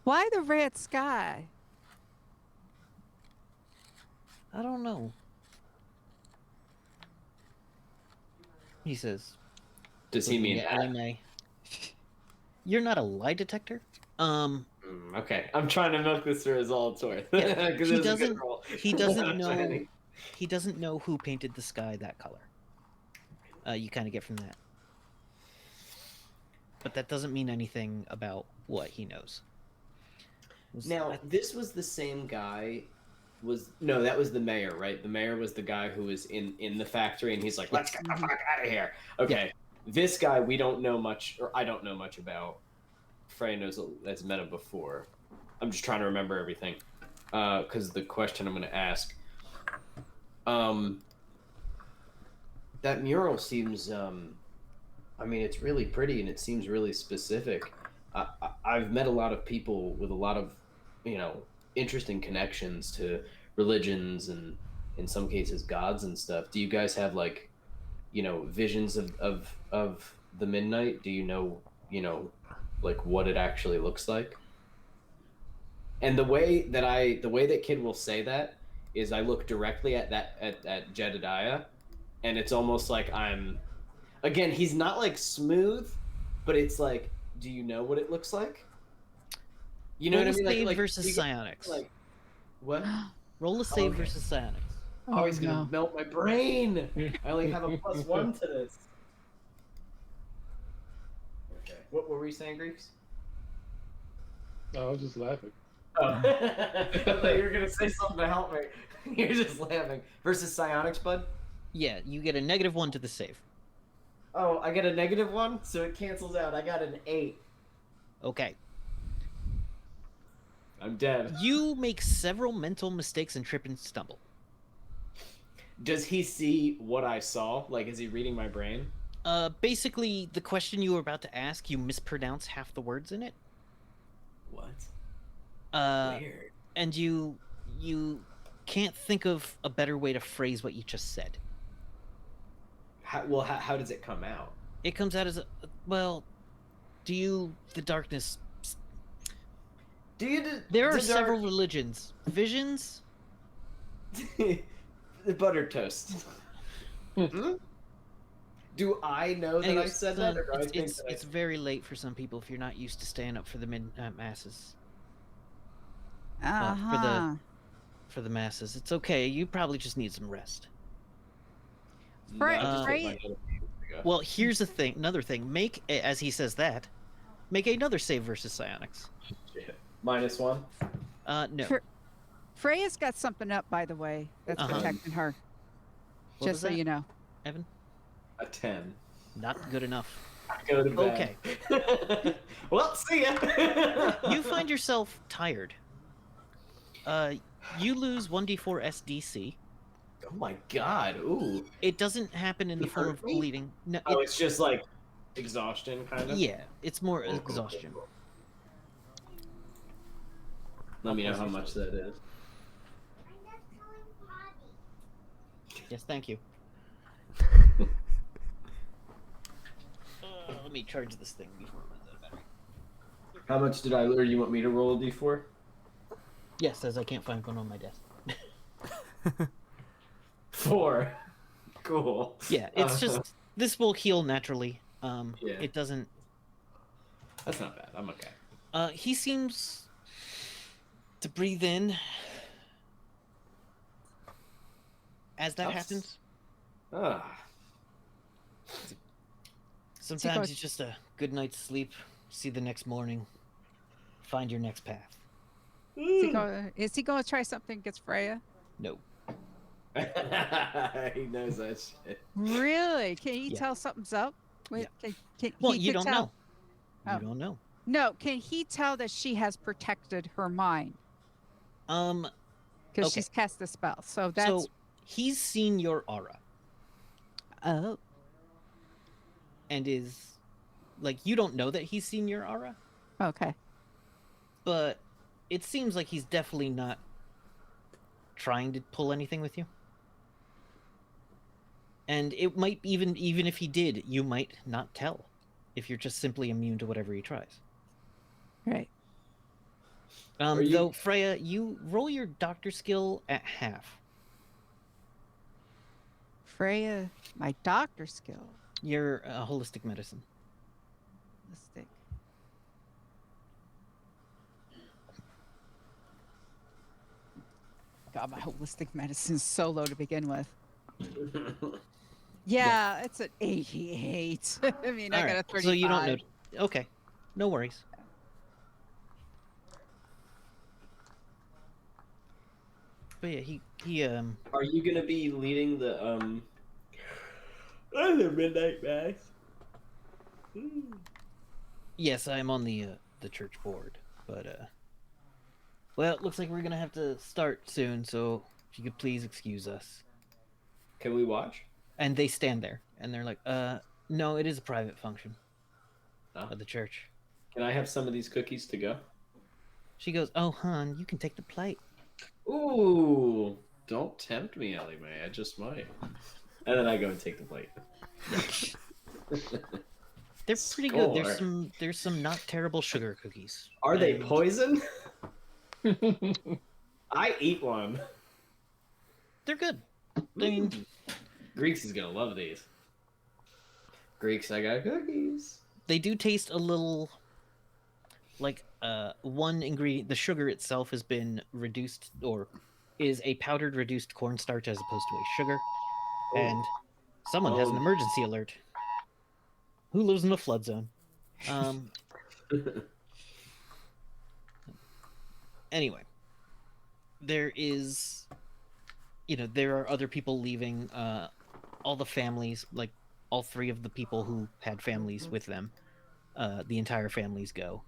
Why the red sky? I don't know. He says. Does he looking mean at that? Ellie Mae. You're not a lie detector. Okay, I'm trying to milk this for his all it's worth. Yeah, 'Cause he it was a good doesn't. roll. He doesn't know. Shining. He doesn't know who painted the sky that color. You kind of get from that, but that doesn't mean anything about what he knows. Now, this was the same guy. No, that was the mayor, right? The mayor was the guy who was in the factory, and he's like, "Let's get the fuck out of here." Okay, this guy we don't know much, or I don't know much about. Frey knows has met him before. I'm just trying to remember everything, because the question I'm going to ask. That mural seems. I mean, it's really pretty, and it seems really specific. I've met a lot of people with a lot of, interesting connections to religions and, in some cases, gods and stuff. Do you guys have like, visions of the midnight? Do you know, like what it actually looks like? And the way that kid will say that is I look directly at Jedediah, and it's almost like I'm again, he's not like smooth, but it's like, do you know what it looks like? You know Roll what I a mean? save Like versus you get, psionics. like what? Roll a save Okay. versus psionics. Oh, he's gonna no. melt my brain. I only have a +1 to this. Okay. What were we saying, Greeks? I was just laughing. Oh. I thought you were gonna say something to help me. You're just laughing. Versus psionics, bud? Yeah, you get a -1 to the save. Oh, I get a -1, so it cancels out. I got an 8. Okay. I'm dead. You make several mental mistakes and trip and stumble. Does he see what I saw? Like, is he reading my brain? Basically, the question you were about to ask, you mispronounce half the words in it. What? Weird. And you can't think of a better way to phrase what you just said. How does it come out? It comes out as the darkness. There are several religions. Visions? The butter toast. Do I know that I said that, or do I think that it's very late for some people if you're not used to staying up for the midnight masses. For the masses. It's okay. You probably just need some rest. Well, here's the thing. Another thing. As he says that, make another save versus psionics. Shit. -1? No. Freya's got something up, by the way, that's protecting her. What Just so you know. Evan? A 10. Not good enough. Go to bed. Okay. Well, see ya. You find yourself tired. You lose 1d4 SDC. Oh my god. Ooh. It doesn't happen in the form of bleeding. No, Oh, it's just like exhaustion, kind of? Yeah, it's more exhaustion. Let me know how much that is. Yes, thank you. Let me charge this thing before it runs out of battery. How much did or you want me to roll a d4? Yes, as I can't find one on my desk. 4. Cool. Yeah, it's just this will heal naturally. Yeah. It doesn't. That's not bad. I'm okay. He seems to breathe in as that happens. Sometimes it's just a good night's sleep. See the next morning. Find your next path. Is he going to try something against Freya? No. He knows that shit. Really? Can he Yeah. tell something's up? Wait, can Well, he you could don't tell? know. You Oh. don't know. No, can he tell that she has protected her mind because Okay. she's cast a spell? So that's So he's seen your aura oh, and is like, you don't know that he's seen your aura, okay. but it seems like he's definitely not trying to pull anything with you. And it might even if he did, you might not tell if you're just simply immune to whatever he tries. Right. Are you- Though Freya, you roll your doctor skill at half. Freya, my doctor skill. Your holistic medicine. Holistic. God, my holistic medicine is so low to begin with. Yeah, it's an 88. I mean, I All got right, a 35. so you don't know. Okay, no worries. But yeah, he Are you gonna be leading the midnight mass? yes, I'm on the church board, but well, it looks like we're gonna have to start soon. So if you could please excuse us. Can we watch? And they stand there, and they're like, no, it is a private function Oh. of the church. Can I have some of these cookies to go? She goes, oh, hon, you can take the plate. Ooh, don't tempt me, Ellie Mae. I just might. And then I go and take the plate. They're pretty good. Score. There's some not terrible sugar cookies. Are they And poison? I eat one. they're good. I mean, Greeks is gonna love these. Greeks, I got cookies. they do taste a little like one ingredient. The sugar itself has been reduced, or is a powdered reduced cornstarch as opposed to a sugar. And someone has an Oh. emergency alert. Who lives in a flood zone? Anyway, there is, there are other people leaving. All the families, like all three of the people who had families with them, the entire families go.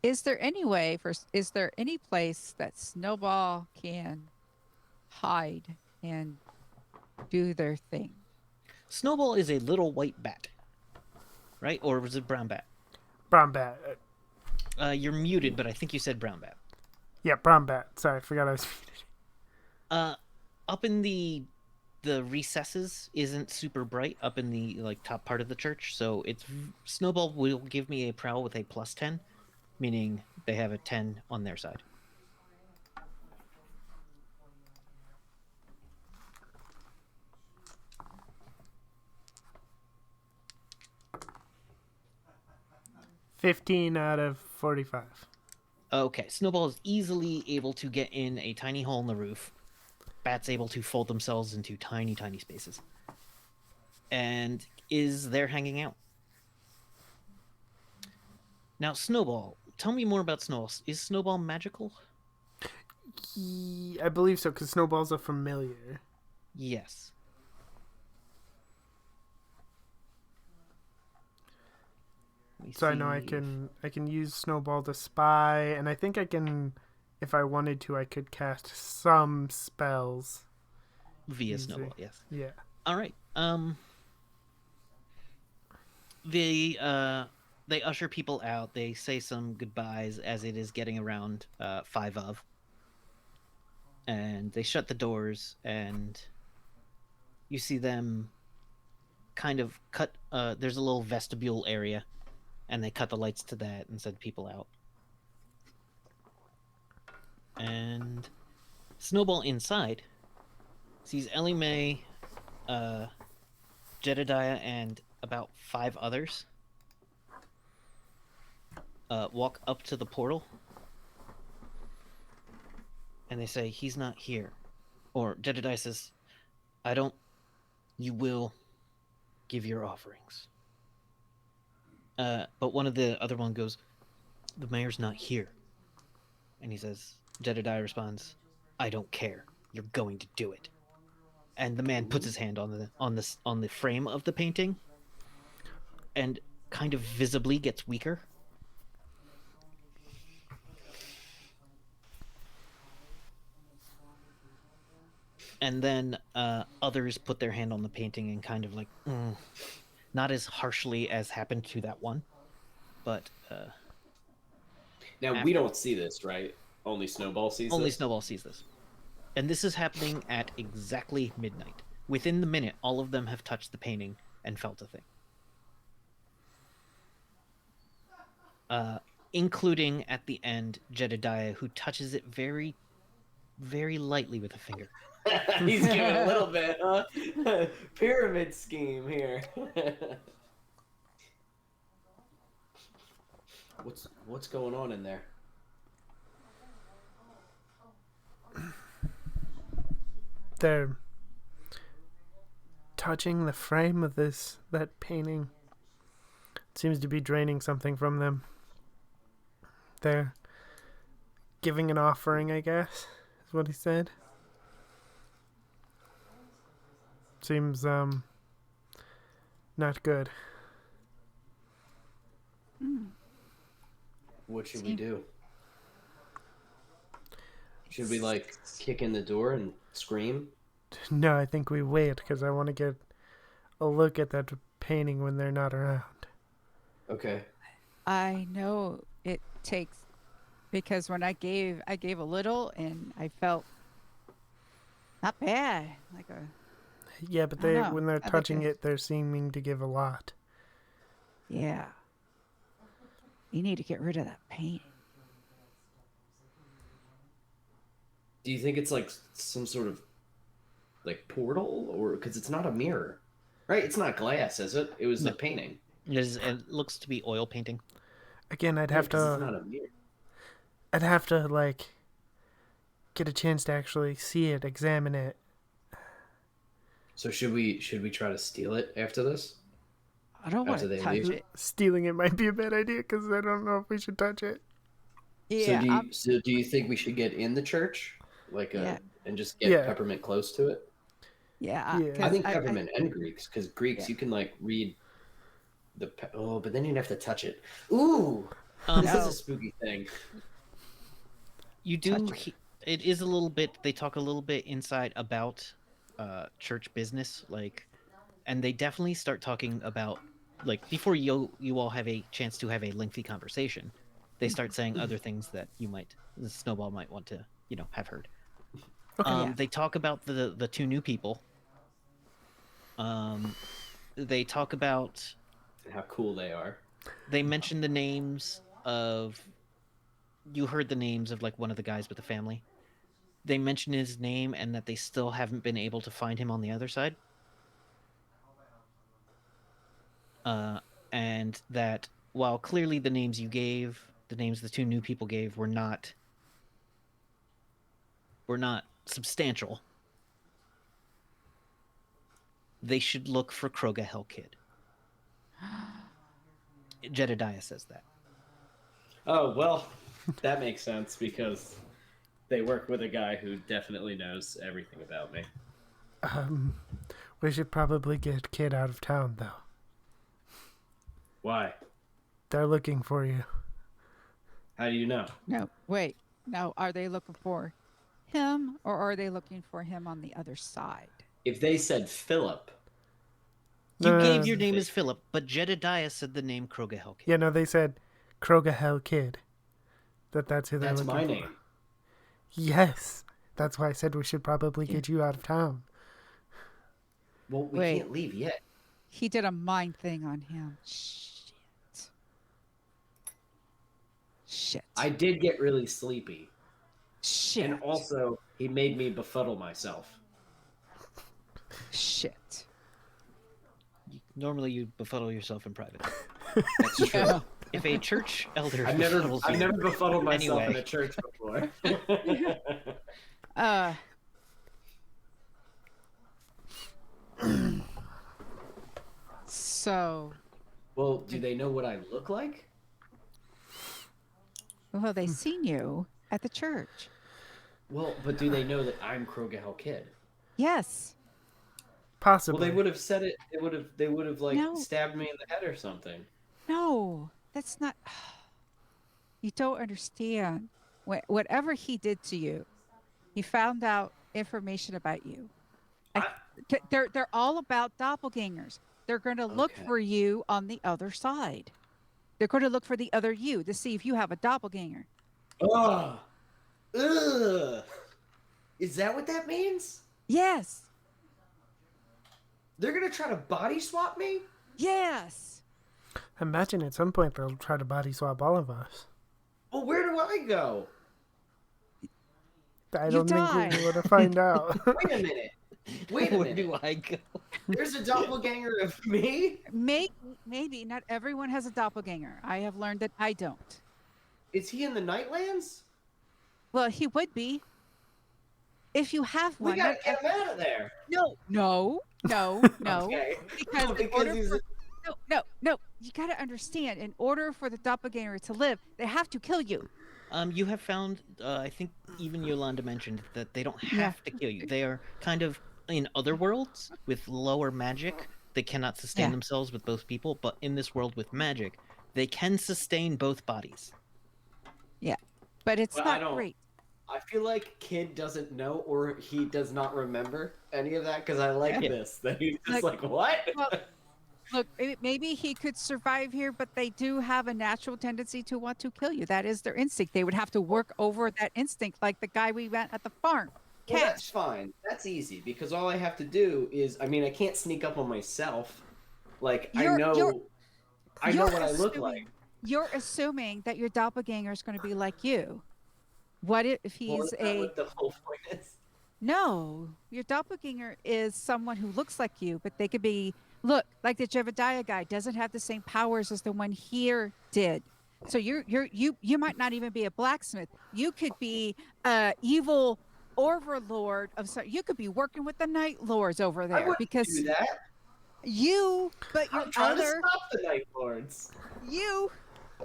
Is there any way is there any place that Snowball can hide and do their thing? Snowball is a little white bat, right? Or was it brown bat? Brown bat. You're muted, but I think you said brown bat. Yeah, brown bat. Sorry, I forgot I was muted. Up in the recesses isn't super bright up in the top part of the church, so it's Snowball will give me a prowl with a +10, meaning they have a 10 on their side. $15 out of 45. Okay, Snowball is easily able to get in a tiny hole in the roof. Bat's able to fold themselves into tiny, tiny spaces. And is there hanging out. Now, Snowball, tell me more about Snowball. Is Snowball magical? I believe so, because Snowball's a familiar. Yes. So I know I can use Snowball to spy, and I think I can, if I wanted to, I could cast some spells Via Easy. Snowball, yes. Yeah. All right. They usher people out. They say some goodbyes as it is getting around 5 of. And they shut the doors, and you see them kind of cut. There's a little vestibule area, and they cut the lights to that and send people out. And Snowball inside sees Ellie Mae, Jedediah, and about 5 others walk up to the portal, and they say, he's not here. Or Jedediah says, you will give your offerings. But one of the other one goes, the mayor's not here. And he says, Jedediah responds, I don't care. You're going to do it. And the man puts his hand on the frame of the painting, and kind of visibly gets weaker. And then others put their hand on the painting and kind of like, not as harshly as happened to that one, but Now, we don't see this, right? Only Snowball sees only this? Snowball sees this. And this is happening at exactly midnight. Within the minute, all of them have touched the painting and felt a thing. Including at the end, Jedediah, who touches it very, very lightly with a finger. He's giving a little bit, huh? Pyramid scheme here. What's going on in there? They're touching the frame of that painting. It seems to be draining something from them. They're giving an offering, I guess, is what he said. Seems not good. What should we do? Should we, like, kick in the door and scream? No, I think we wait because I want to get a look at that painting when they're not around. Okay. I know it takes, because when I gave a little and I felt not bad, like a. Yeah, but I don't know. when they're I'd like touching to- it, they're seeming to give a lot. Yeah. You need to get rid of that paint. Do you think it's like some sort of like portal, or because it's not a mirror, right? It's not glass, is it? It was the painting. It looks to be oil painting. Again, I'd Yeah, have 'cause it's to not a mirror. like get a chance to actually see it, examine it. So should we try to steal it after this? I don't want After to they touch leave? it. Stealing it might be a bad idea because I don't know if we should touch it. Yeah. So do you think we should get in the church, like Yeah. and just get Yeah. Peppermint close to it? Yeah. Yeah. I 'cause think Peppermint and Greeks, because Greeks Yeah. you can like read but then you'd have to touch it. Ooh, this is No. a spooky thing. You do. Touch It is a little bit. They talk a little bit inside about church business, like, and they definitely start talking about, like, before you all have a chance to have a lengthy conversation. They start saying other things that the Snowball might want to have heard. Okay. Yeah. They talk about the two new people. They talk about. How cool they are. They mention the names of. You heard the names of like one of the guys with the family. They mention his name and that they still haven't been able to find him on the other side. And that while clearly the names you gave, the names the two new people gave, were not substantial, they should look for Kroga Hell Kid. Jedediah says that. Oh well, that makes sense because they work with a guy who definitely knows everything about me. We should probably get Kid out of town though. Why? They're looking for you. How do you know? No, wait. No, are they looking for him or are they looking for him on the other side? If they said Philip, You No, gave no, your name as Philip, but Jedediah said the name Kroga Hell Kid. Yeah, no, they said Kroga Hell Kid. That's who they're that's looking my for. name. Yes. That's why I said we should probably get you out of town. Well, we Wait. can't leave yet. He did a mind thing on him. Shit. I did get really sleepy, Shit. and also he made me befuddle myself. Shit. Normally you befuddle yourself in private. That's true. Yeah. If a church elder I've befuddles you, never befuddled myself Anyway. in a church before. So, Well, do they know what I look like? well, they seen you at the church. Well, but do they know that I'm Krogahel Kid? Yes. Possibly. Well, they would have said it. They would have like No. stabbed me in the head or something. No, that's not. You don't understand. Whatever he did to you, he found out information about you. They're all about doppelgangers. They're going to look Okay. for you on the other side. They're going to look for the other you to see if you have a doppelganger. Ugh. Ugh. Is that what that means? Yes. They're gonna try to body swap me? Yes. Imagine at some point they'll try to body swap all of us. Well, where do I go? I You don't think die. we're able to find out. Wait a minute. Wait a Where minute. do I go? There's a doppelganger of me? Maybe not everyone has a doppelganger. I have learned that I don't. Is he in the Nightlands? Well, he would be. If you have We one. gotta not get him out of there. No. Okay. Because, No, in order he's for, no. You got to understand. In order for the doppelganger to live, they have to kill you. You have found, I think even Yolanda mentioned that they don't Yeah. have to kill you. They are kind of in other worlds with lower magic. They cannot sustain Yeah. themselves with both people, but in this world with magic, they can sustain both bodies. But it's Well, I not don't- great. I feel like Kid doesn't know or he does not remember any of that because I like Yeah. this. That he's just Like- like, what? Well, look, maybe he could survive here, but they do have a natural tendency to want to kill you. That is their instinct. They would have to work over that instinct, like the guy we met at the farm. Well, that's Cash. fine. That's easy because all I have to do is, I mean, I can't sneak up on myself. Like, I You're- know what I look assuming- like. You're assuming that your doppelganger is going to be like you. What if Well, he's isn't that what the whole point is? No, your doppelganger is someone who looks like you, but they could be, look, like the Jebediah guy doesn't have the same powers as the one here did. So you might not even be a blacksmith. You could be evil overlord of some. You could be working with the Night Lords over I there wouldn't because do that. but your I'm trying to other stop the Night Lords.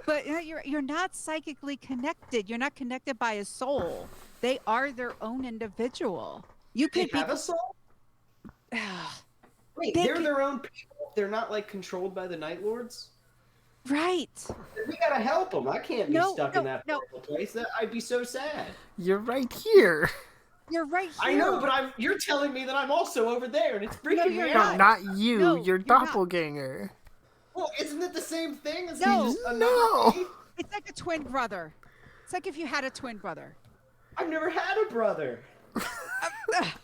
but you're not psychically connected. You're not connected by a soul. They are their own individual. You They could be. have a soul? Wait, They they're could- their own people. They're not like controlled by the Night Lords. Right. We gotta help them. I can't be No, stuck no, in that no. horrible place. I'd be so sad. You're right here. You're right here. I know, but you're telling me that I'm also over there, and it's freaking you're me No, out. not you. No, your you're not. doppelganger. Well, isn't it the same thing as No. he's another No. me? It's like a twin brother. It's like if you had a twin brother. I've never had a brother. That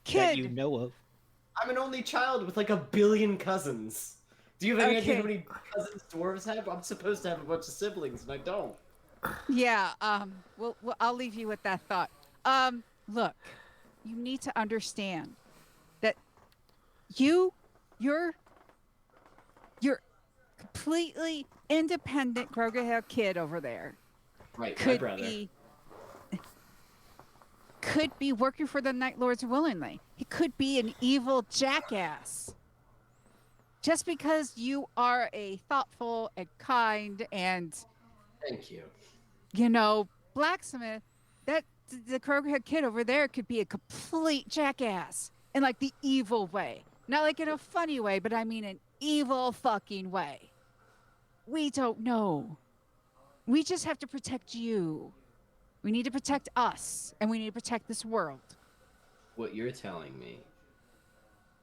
Kid. you know of. I'm an only child with like 1 billion cousins. Do you have any idea how Okay. many cousins dwarves have? I'm supposed to have a bunch of siblings, and I don't. Yeah. Well, I'll leave you with that thought. Look, you need to understand that you're completely independent Krogahel kid over there. Right, my Could brother. be working for the Night Lords willingly. He could be an evil jackass. Just because you are a thoughtful and kind and Thank you. blacksmith, that the Krogahel kid over there could be a complete jackass in like the evil way. Not like in a funny way, but I mean an evil fucking way. We don't know. We just have to protect you. We need to protect us, and we need to protect this world. What you're telling me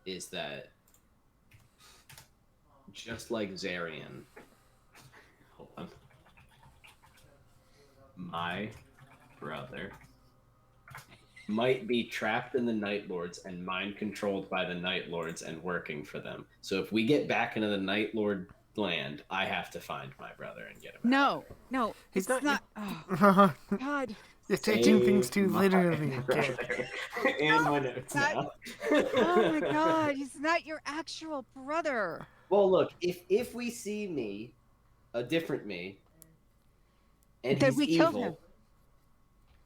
is that just like Zarian, hold on, my brother might be trapped in the Night Lords and mind controlled by the Night Lords and working for them. So if we get back into the Night Lord land, I have to find my brother and get him. No, He's it's not- not. Oh, God. You're taking things Save too my literally. brother. Kid. And my notes Not- now. Oh my God, he's not your actual brother. Well, look, if we see me, a different me, and Then he's we kill evil, him.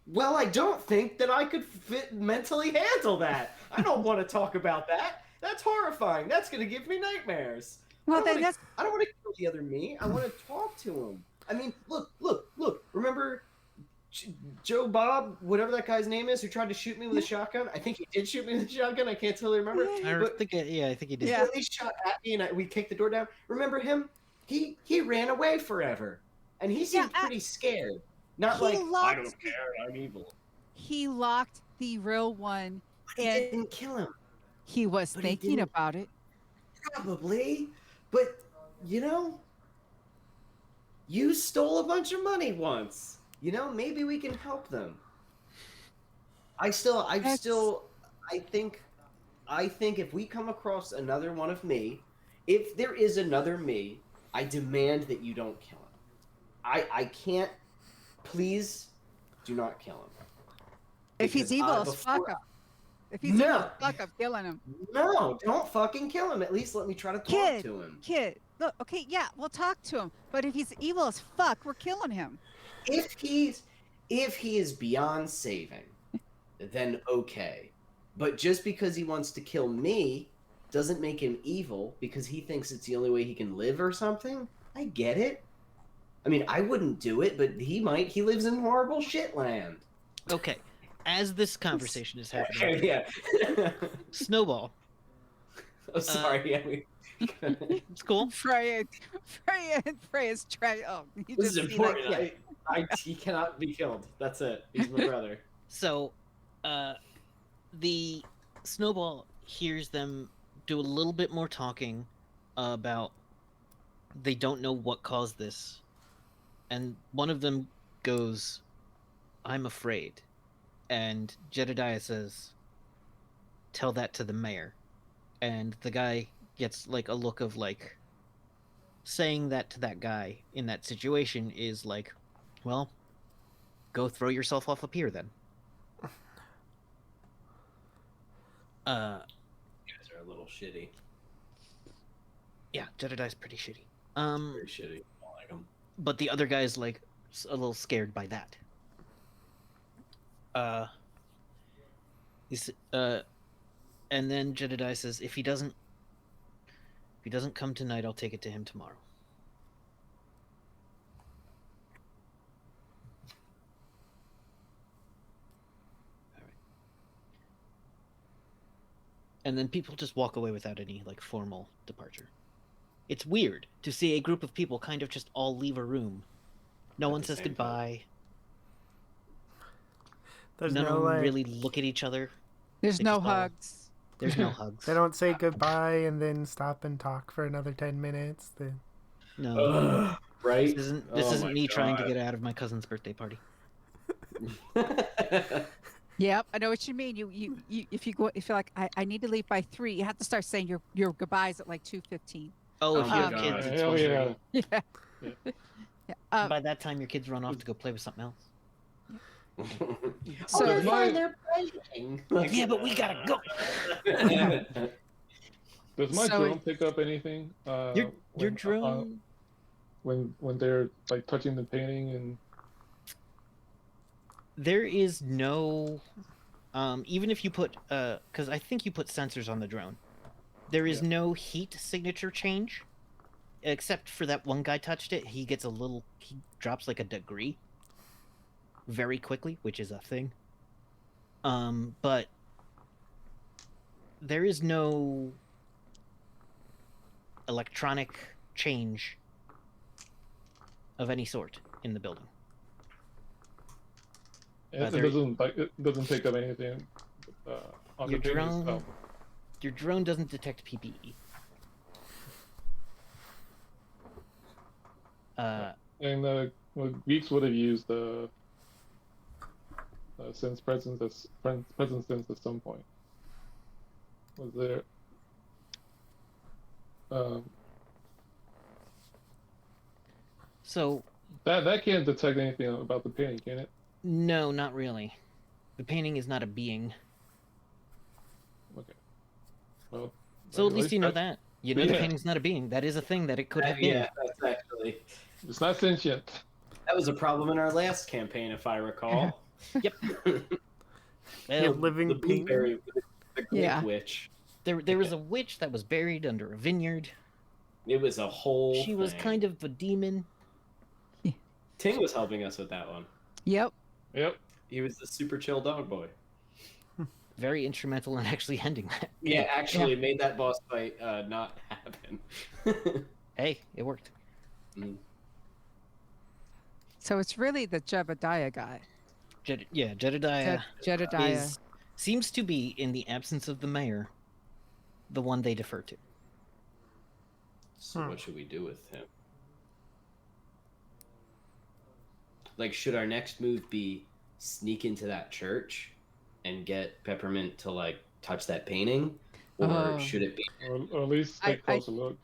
well, I don't think that I could mentally handle that. I don't want to talk about that. That's horrifying. That's going to give me nightmares. Well, then that's I don't want to kill the other me. I want to talk to him. I mean, look. Remember Joe Bob, whatever that guy's name is, who tried to shoot me with a shotgun. I think he did shoot me with a shotgun. I can't totally remember. I think I think he did. Yeah. He shot at me, and we kicked the door down. Remember him? He ran away forever, and he seemed pretty scared. Not He like I locked- don't care, I'm evil. He locked the real one, He and didn't kill him. he was But he thinking didn't. about it. Probably, but you stole a bunch of money once. Maybe we can help them. I think if we come across another one of me, if there is another me, I demand that you don't kill him. I can't. Please, do not kill him. If he's Because evil as before- fuck, if he's evil as fuck, I'm killing him. No, don't fucking kill him. At least let me try to talk Kid, to him. kid, look, okay, yeah, we'll talk to him. But if he's evil as fuck, we're killing him. If he is beyond saving, then okay. But just because he wants to kill me doesn't make him evil because he thinks it's the only way he can live or something. I get it. I mean, I wouldn't do it, but he might. He lives in horrible shitland. Okay, as this conversation is happening, Yeah. Snowball. Oh, sorry. It's cool. Freya's trying. Oh, you This is just see that important. kid. He cannot be killed. That's it. He's my brother. So, the Snowball hears them do a little bit more talking about they don't know what caused this, and one of them goes, "I'm afraid," and Jedediah says, "Tell that to the mayor," and the guy gets like a look of like saying that to that guy in that situation is like, well, go throw yourself off a pier then. You guys are a little shitty. Yeah, Jedediah's pretty shitty. Very shitty. I don't like him. But the other guy's like a little scared by that. And then Jedediah says, if he doesn't come tonight, I'll take it to him tomorrow. All right. And then people just walk away without any like formal departure. It's weird to see a group of people kind of just all leave a room. No At one the says same goodbye. There's None no of them like really look at each other. There's They no just all- hugs. There's no hugs. they don't say goodbye and then stop and talk for another 10 minutes. No. Ugh, right? This isn't Oh my me trying to God. get out of my cousin's birthday party. Yep, I know what you mean. You if you're like I need to leave by 3, you have to start saying your goodbyes at like 2:15. Oh, if Oh you my have God. kids, it's Hell supposed to yeah. be- Yeah. Yeah. by that time your kids run off to go play with something else. So- they're my- fine, they're playing. Yeah, but we gotta go. Does my So- drone pick up anything? Your when, drone. when they're like touching the painting and There is no. Even if you put, because I think you put sensors on the drone, there is Yeah. no heat signature change, except for that one guy touched it. He gets he drops like a degree very quickly, which is a thing. But there is no electronic change of any sort in the building. it there- doesn't pick up anything on Your the painting drone- itself. Your drone doesn't detect PPE. And well, Weeks would have used the sense presence sense at some point. Was there? So That can't detect anything about the painting, can it? no, not really. The painting is not a being. Okay. Well. So at least you know that. that. You know the Yeah. painting's not a being. That is a thing that it could have been. Yeah, that's actually It's not sentient. that was a problem in our last campaign, if I recall. Yep. A Well, living The painting. blueberry, the Greek Yeah. witch. there was a witch that was buried under a vineyard. It was a whole. She was kind of a demon. Ting was helping us with that one. Yep. Yep. He was the super chill dog boy. Very instrumental in actually ending that. Yeah, actually made that boss fight not happen. Hey, it worked. Mm. So it's really the Jebediah guy. Jedediah Jedediah. seems to be, in the absence of the mayor, the one they defer to. So what should we do with him? Like, should our next move be sneak into that church and get Peppermint to like touch that painting, or should it be, Or at least take a closer look.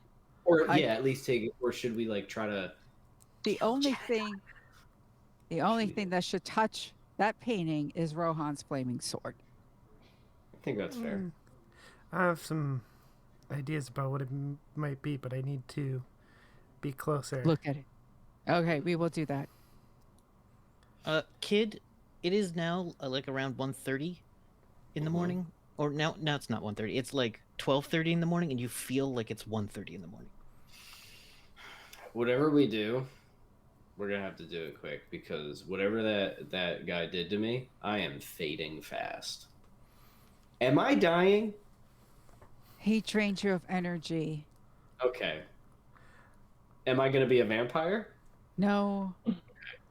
or at least take it, or should we like try to? The only thing that should touch that painting is Rohan's flaming sword. I think that's fair. I have some ideas about what it might be, but I need to be closer. Look at it. Okay, we will do that. Kid, it is now like around 1:30 in the morning, or now it's not 1:30. It's like 12:30 in the morning, and you feel like it's 1:30 in the morning. Whatever we do, we're gonna have to do it quick, because whatever that guy did to me, I am fading fast. Am I dying? He drained you of energy. Okay. Am I gonna be a vampire? No.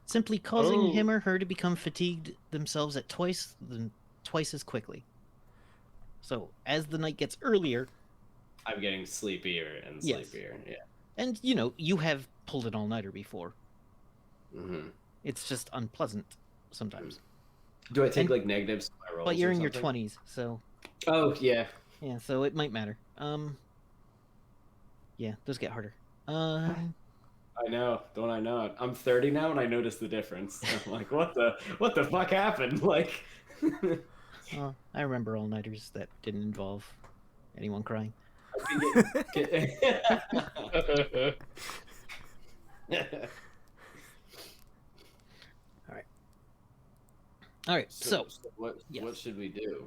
Simply causing him or her to become fatigued themselves at twice as quickly. So as the night gets earlier, I'm getting sleepier and sleepier. Yeah. And you have pulled an all-nighter before. Mm-hmm. It's just unpleasant sometimes. Do I take like negatives to my rolls? But you're or in your something? 20s, so Oh yeah. yeah, so it might matter. Yeah, those get harder. I know, don't I know it? I'm 30 now, and I noticed the difference. I'm like, what the fuck happened? Like, I remember all-nighters that didn't involve anyone crying. All right. So what should we do?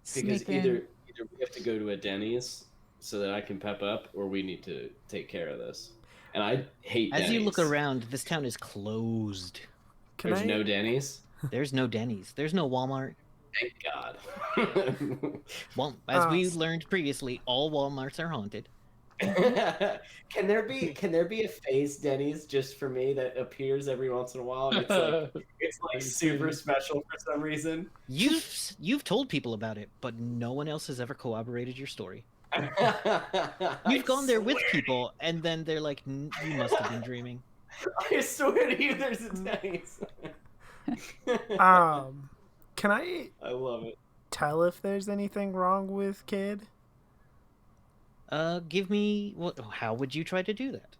Sneak Because in. either we have to go to a Denny's so that I can pep up, or we need to take care of this. And I hate as Denny's. you look around, this town is closed. There's no Denny's? There's no Denny's. There's no Walmart. Thank God. Well, as we learned previously, all Walmarts are haunted. Can there be a phase Denny's just for me that appears every once in a while, and it's like super special for some reason? You've told people about it, but no one else has ever corroborated your story. You've gone there with people, and then they're like, "You must have been dreaming." I swear to you, there's a Denny's. Can I love it. tell if there's anything wrong with Kid? Give me how would you try to do that?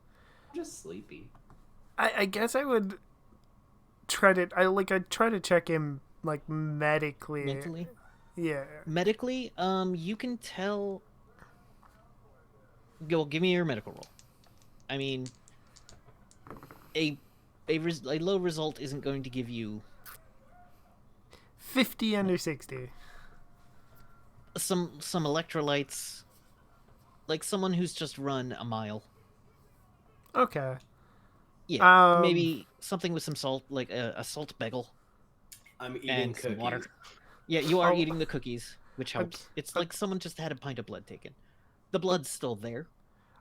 I'm just sleepy. I guess I would try to I'd try to check him like medically. Mentally? Yeah. Medically, you can tell. Go, give me your medical roll. I mean, a low result isn't going to give you 50 under 60. some electrolytes, like someone who's just run a mile. Okay. Yeah, maybe something with some salt, like a salt bagel. I'm eating and cookies. some water. Yeah, you are eating the cookies, which helps. It's I'd- like someone just had a pint of blood taken. The blood's still there.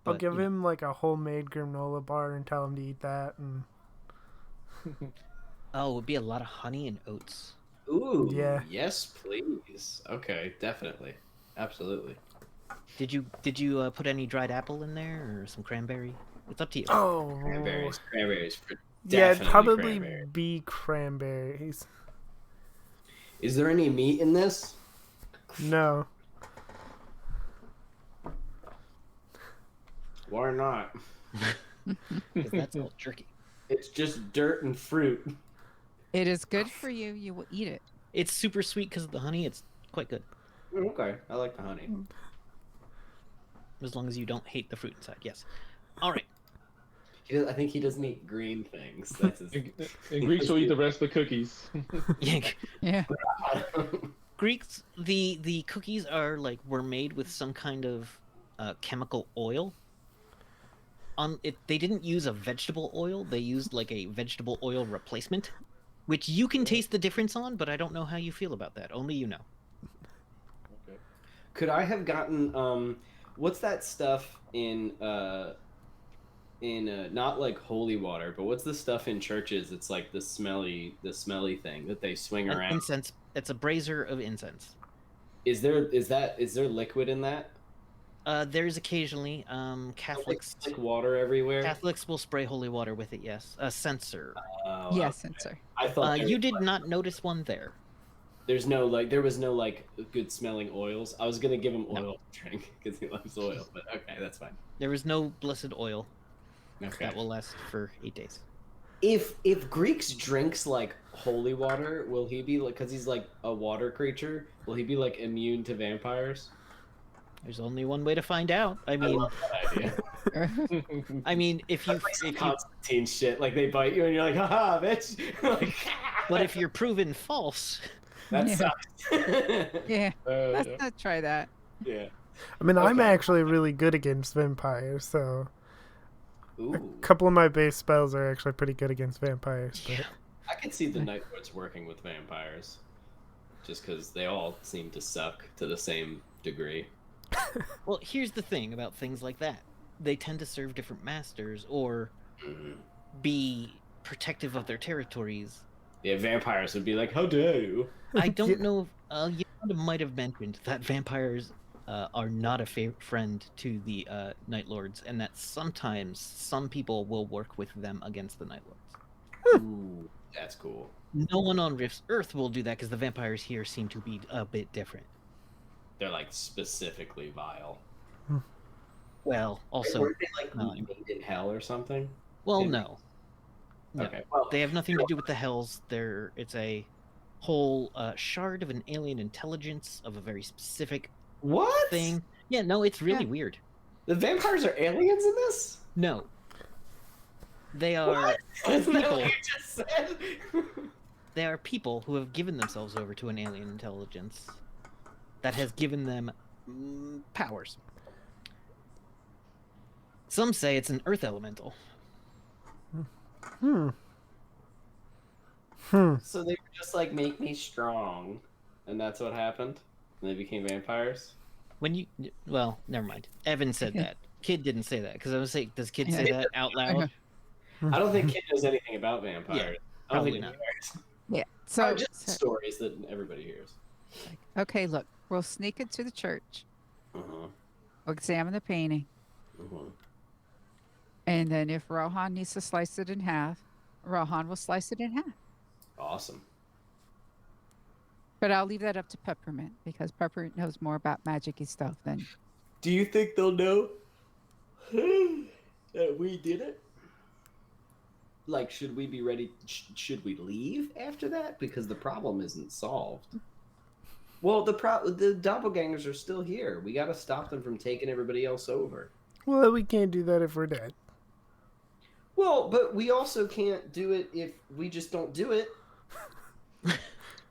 I'll but, give you know. him like a homemade granola bar and tell him to eat that. And Oh, it would be a lot of honey and oats. Ooh, Yeah. yes, please. Okay, definitely. Absolutely. Did you put any dried apple in there or some cranberry? It's up to you. oh, Cranberries. yeah, it'd Definitely probably cranberry. be cranberries. Is there any meat in this? No. Why not? 'Cause that's all jerky. It's just dirt and fruit. It is good for you. You will eat it. It's super sweet because of the honey. It's quite good. Okay, I like the honey. As long as you don't hate the fruit inside. Yes. All right. I think he doesn't eat green things. That's his... And Greeks will eat the rest of the cookies. Yeah. Greeks, the cookies were made with some kind of chemical oil. on it. They didn't use a vegetable oil. They used like a vegetable oil replacement, which you can taste the difference on, but I don't know how you feel about that. Only you know. Okay. Could I have gotten what's that stuff in not like holy water, but what's the stuff in churches? It's like the smelly thing that they swing An around. incense. It's a brazier of incense. Is there liquid in that? There's occasionally Like, Catholics. like water everywhere. Catholics will spray holy water with it. Yes, a censer. Oh, Yes, okay. sensor. I thought You did not notice one there. there was no like good smelling oils. I was gonna give him oil to drink because he loves oil, but okay, that's fine. There was no blessed oil Okay. that will last for 8 days. If Greeks drinks like holy water, will he be like, because he's like a water creature, will he be like immune to vampires? There's only one way to find out. I I mean, love that idea. if you, That's like some if you, Constantine shit. Like they bite you and you're like, haha, bitch. Like, but if you're proven false, that Yeah. sucks. Yeah, let's Yeah. not try that. Yeah. I mean, I'm Okay. actually really good against vampires, so a Ooh. couple of my base spells are actually pretty good against vampires. But I could see the Night Lords working with vampires, just because they all seem to suck to the same degree. well, here's the thing about things like that. They tend to serve different masters or Mhm. be protective of their territories. Yeah, vampires would be like, how dare you? I don't Yeah. know. You might have mentioned that vampires are not a friend to the Night Lords, and that sometimes some people will work with them against the Night Lords. Ooh, that's cool. No one on Rift's Earth will do that because the vampires here seem to be a bit different. They're like specifically vile. Well, also, Weren't they like no. made in hell or something? well, in- no. No. Okay. Well, They have nothing to do with the Hells. It's a whole shard of an alien intelligence of a very specific what thing. Yeah, no, it's really Yeah. weird. The vampires are aliens in this? No. They are What? Isn't that what people. you just said? They are people who have given themselves over to an alien intelligence that has given them powers. Some say it's an earth elemental. hmm. So they were just like, make me strong, and that's what happened. And they became vampires. Well, never mind. Evan said that. Kid didn't say that because I was saying, does Kid say that out loud? I don't think Kid knows anything about vampires. I don't probably think not. he cares. Yeah. Probably So, just stories that everybody hears. okay, look, we'll sneak into the church. Uh-huh. We'll examine the painting, Uh-huh. and then if Rohan needs to slice it in half, Rohan will slice it in half. Awesome. But I'll leave that up to Peppermint because Peppermint knows more about magic-y stuff than. Do you think they'll know that we did it? Like, should we be ready? Should we leave after that? Because the problem isn't solved. Well, the doppelgangers are still here. We got to stop them from taking everybody else over. Well, we can't do that if we're dead. Well, but we also can't do it if we just don't do it.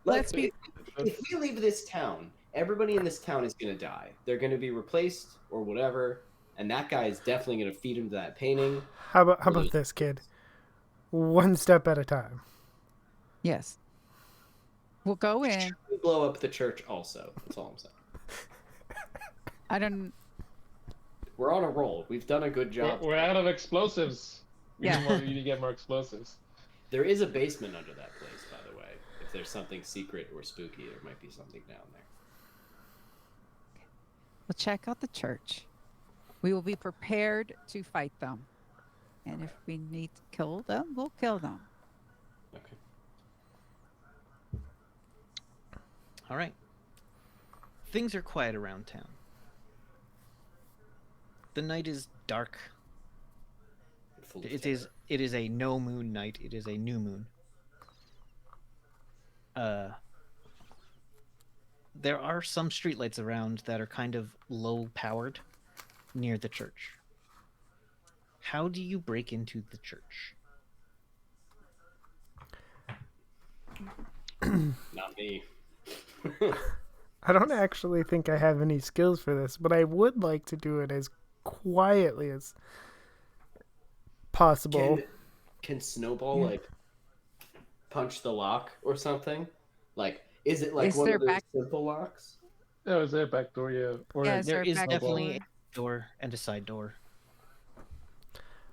Let's be- If we leave this town, everybody in this town is going to die. They're going to be replaced or whatever, and that guy is definitely going to feed him to that painting. How about this, kid? One step at a time. Yes. We'll go in. We blow up the church also. That's all I'm saying. I don't. We're on a roll. We've done a good job. We're out of explosives. Yeah. We need to get more explosives. There is a basement under that place, by the way. If there's something secret or spooky, there might be something down there. We'll check out the church. We will be prepared to fight them. And if we need to kill them, we'll kill them. Okay. All right. Things are quiet around town. The night is dark. Full of It terror. is a no moon night. It is a new moon. There are some streetlights around that are kind of low powered near the church. How do you break into the church? Not me. I don't actually think I have any skills for this, but I would like to do it as quietly as possible. Can Snowball Yeah. like punch the lock or something? Like, is it like Is one there of those back- simple locks? Oh, is there a back door? Yeah. Or Yeah, a- is There there a is back definitely door? a door and a side door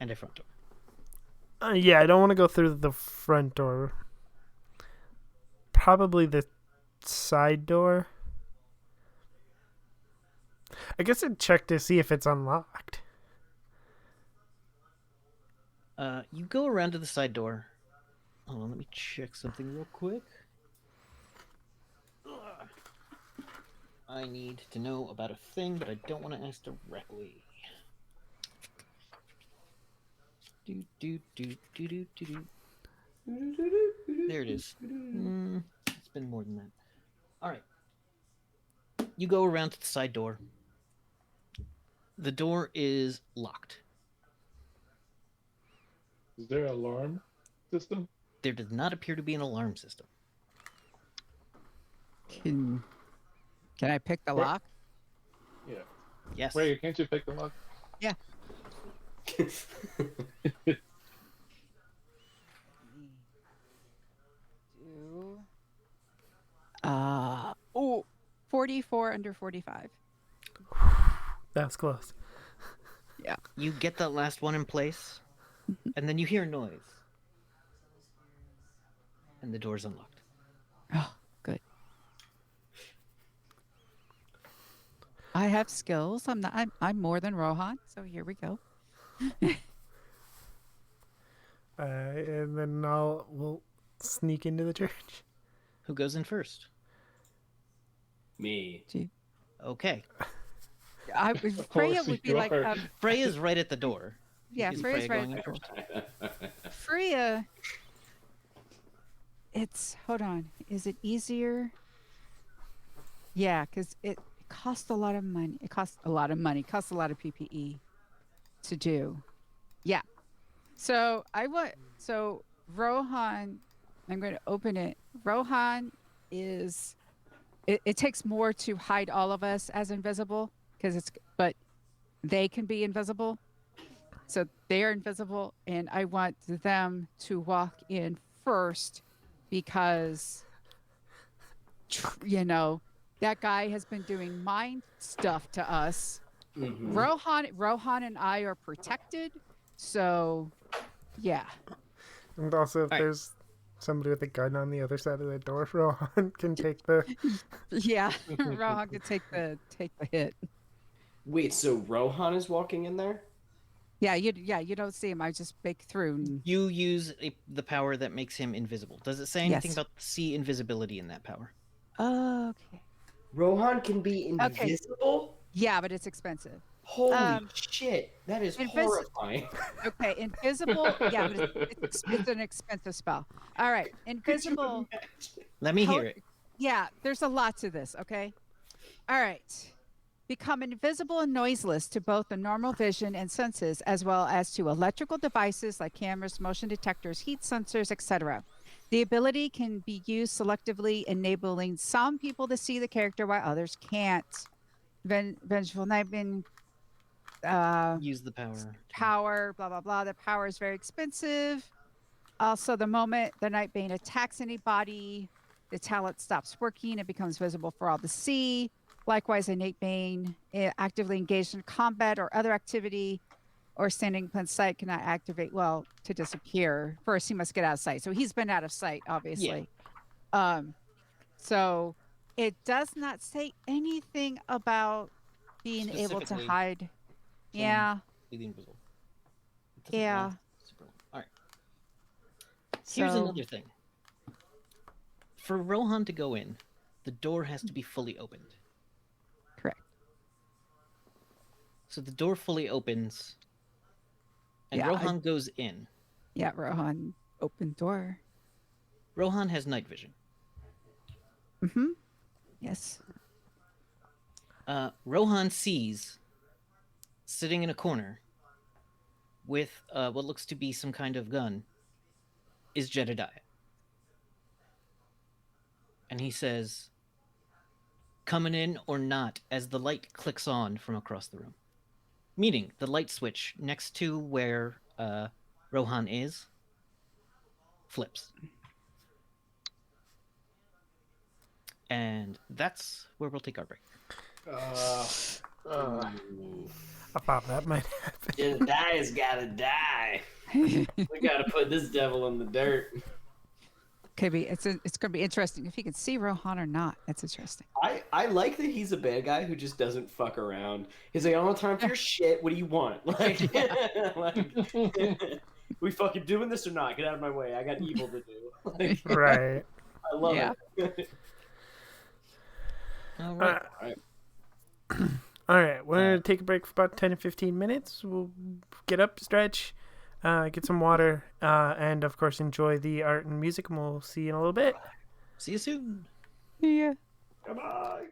and a front door. Yeah, I don't want to go through the front door. Probably the side door. I guess I'd check to see if it's unlocked. You go around to the side door. Hold on, let me check something real quick. Ugh. I need to know about a thing, but I don't want to ask directly. Do. There it is. It's been more than that. All right. You go around to the side door. The door is locked. Is there an alarm system? There does not appear to be an alarm system. Can I pick the Where- lock? Yeah. Yes. Wait, can't you pick the lock? Yeah. Do 44 under 45. That's close. You get that last one in place, and then you hear a noise. And the door's unlocked. Oh, good. I have skills. I'm more than Rohan, so here we go. And then we'll sneak into the church. Who goes in first? Me. Okay. Freya course would be you like, are. Freya's right at the door. yeah, Is Freya's Freya right. going in first? Freya, hold on. Is it easier? Yeah, because it costs a lot of money. It costs a lot of money. Costs a lot of PPE to do. Yeah. So Rohan, I'm going to open it. Rohan is, it takes more to hide all of us as invisible but they can be invisible. So they're invisible, and I want them to walk in first because, that guy has been doing mind stuff to us. Mhm. Rohan and I are protected. So, yeah. And also, if Alright. there's somebody with a gun on the other side of the door, Rohan can take the. Yeah. Rohan could take the hit. Wait, so Rohan is walking in there? Yeah, you don't see him. I just break through. And, You use the power that makes him invisible. Does it say anything Yes. about see invisibility in that power? okay. Rohan can be Okay. invisible? Yeah, but it's expensive. Holy shit, that is horrifying. Okay, invisible. Yeah, but it's an expensive spell. All right, invisible. Let me hear How- it. Yeah, there's a lot to this. Okay. All right. Become invisible and noiseless to both the normal vision and senses, as well as to electrical devices like cameras, motion detectors, heat sensors, etc. The ability can be used selectively, enabling some people to see the character while others can't. Vengeful Nightmare. Use the power. Power, blah, blah, blah. The power is very expensive. Also, the moment the Nightbane attacks anybody, the talent stops working. It becomes visible for all to see. Likewise, a Nightbane actively engaged in combat or other activity or standing in plain sight cannot activate, to disappear. First, he must get out of sight. So he's been out of sight, obviously. So it does not say anything about being able to Specifically, hide. Yeah. Completely invisible. It doesn't Yeah. last super long. All right. Here's So- another thing. For Rohan to go in, the door has to be fully opened. Correct. So the door fully opens, and Yeah, Rohan goes in. Yeah, Rohan, open door. Rohan has night vision. Mm-hmm. Yes. Rohan sees, sitting in a corner, with what looks to be some kind of gun, is Jedediah. And he says, coming in or not, as the light clicks on from across the room. Meaning, the light switch next to where Rohan is flips. And that's where we'll take our break. Ooh. I thought that might happen. Jedediah's gotta die. We gotta put this devil in the dirt. Could be. It's going to be interesting if he can see Rohan or not. That's interesting. I like that he's a bad guy who just doesn't fuck around. He's like, I don't have time for your shit. What do you want? Like, we fucking doing this or not? Get out of my way. I got evil to do. Like, Right. I love Yeah. it. All right. All right, we're going to take a break for about 10 to 15 minutes. We'll get up, stretch, get some water, and, of course, enjoy the art and music, and we'll see you in a little bit. See you soon. Yeah. Goodbye.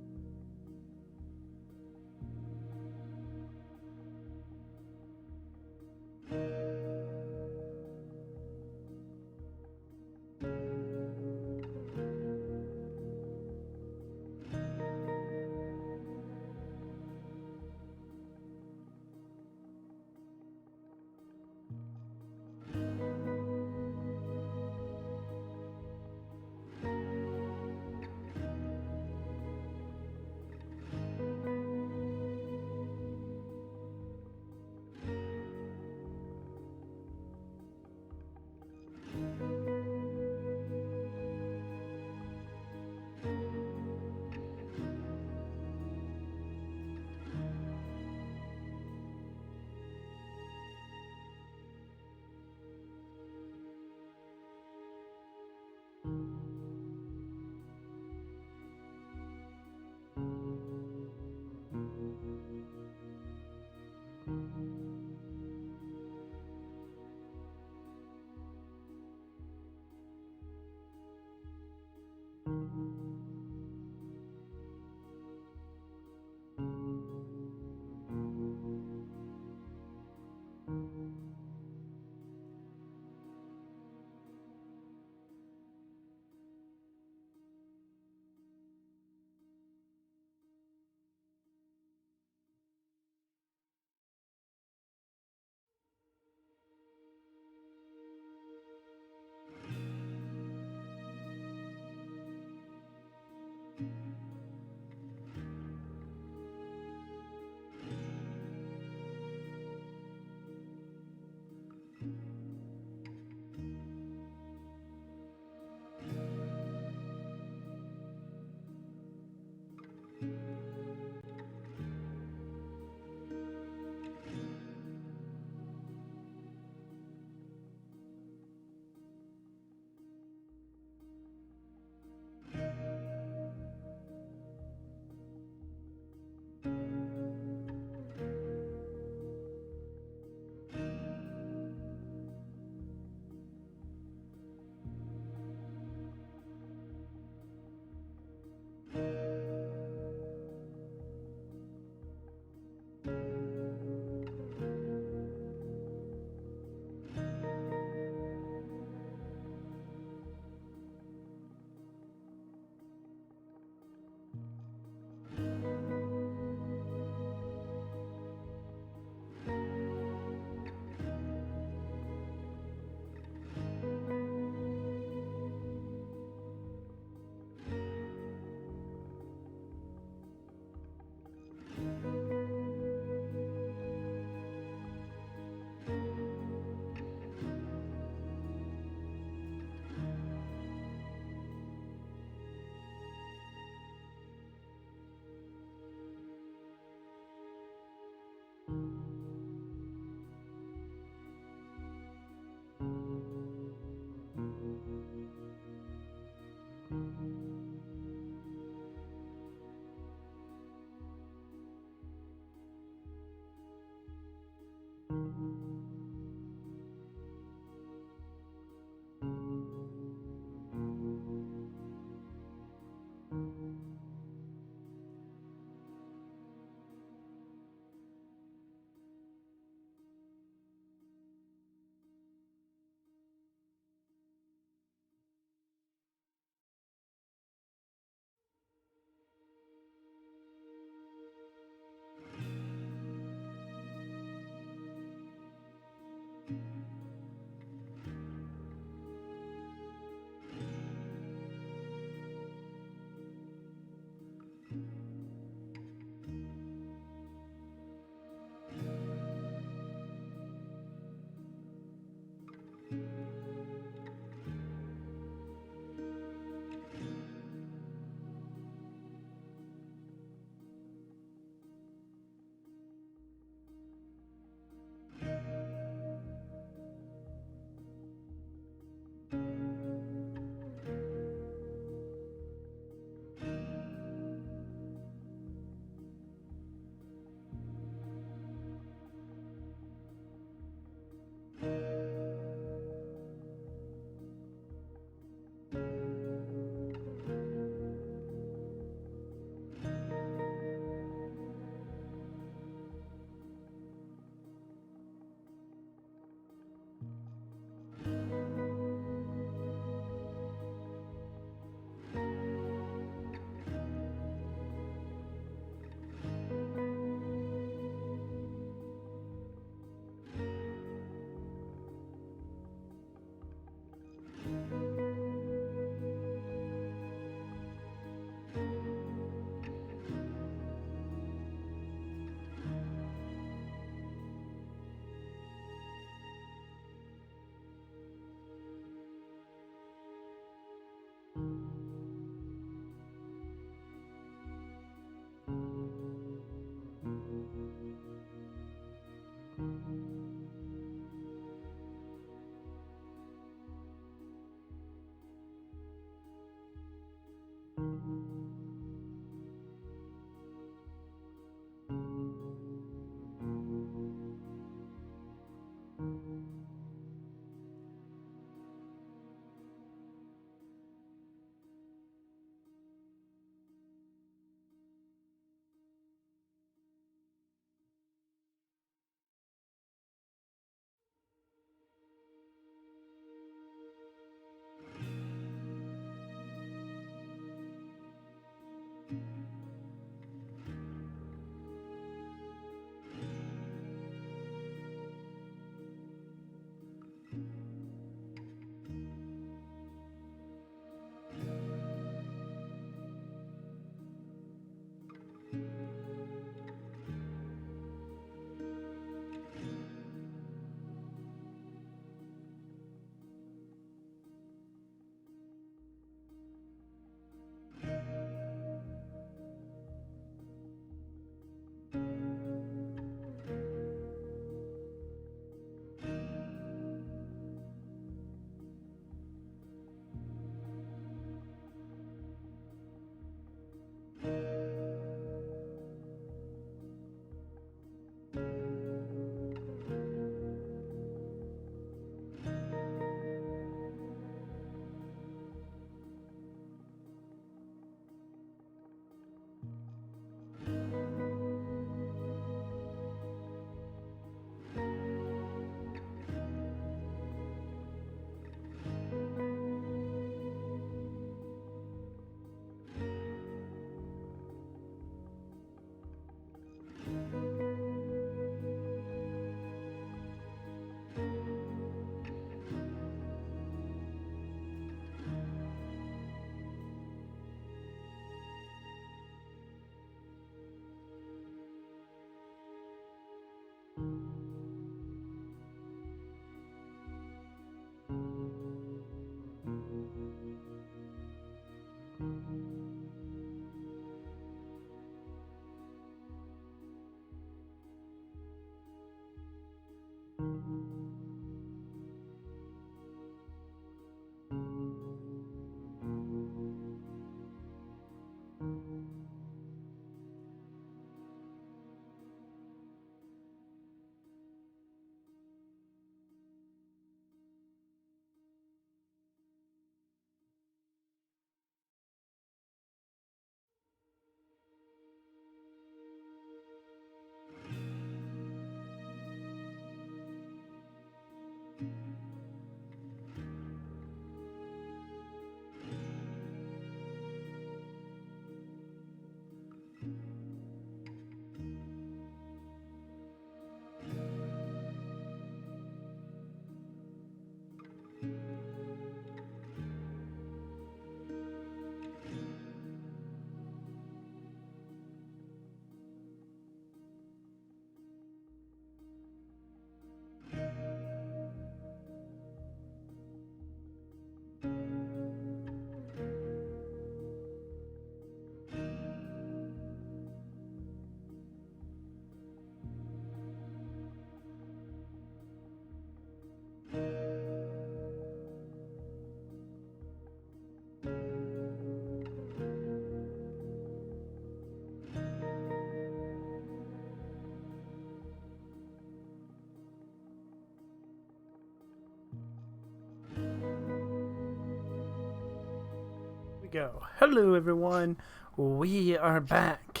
go. Hello, everyone. We are back.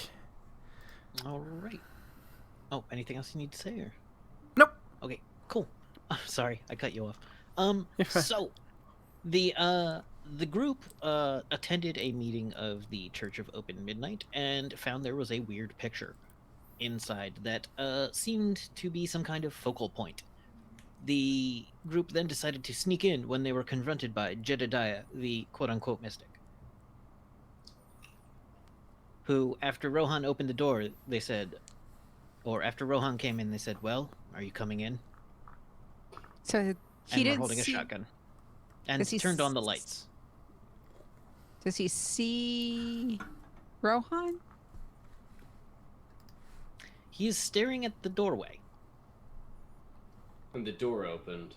All right. Oh, anything else you need to say? Or? Nope. Okay, cool. Sorry, I cut you off. You're fine. So the group attended a meeting of the Church of Open Midnight and found there was a weird picture inside that seemed to be some kind of focal point. The group then decided to sneak in when they were confronted by Jedediah, the quote-unquote mystic, who, after Rohan opened the door, they said, or after Rohan came in, they said, "Well, are you coming in?" So And he we're didn't holding a see. shotgun. And Does he turned on the s- lights. Does he see Rohan? He is staring at the doorway. And the door opened.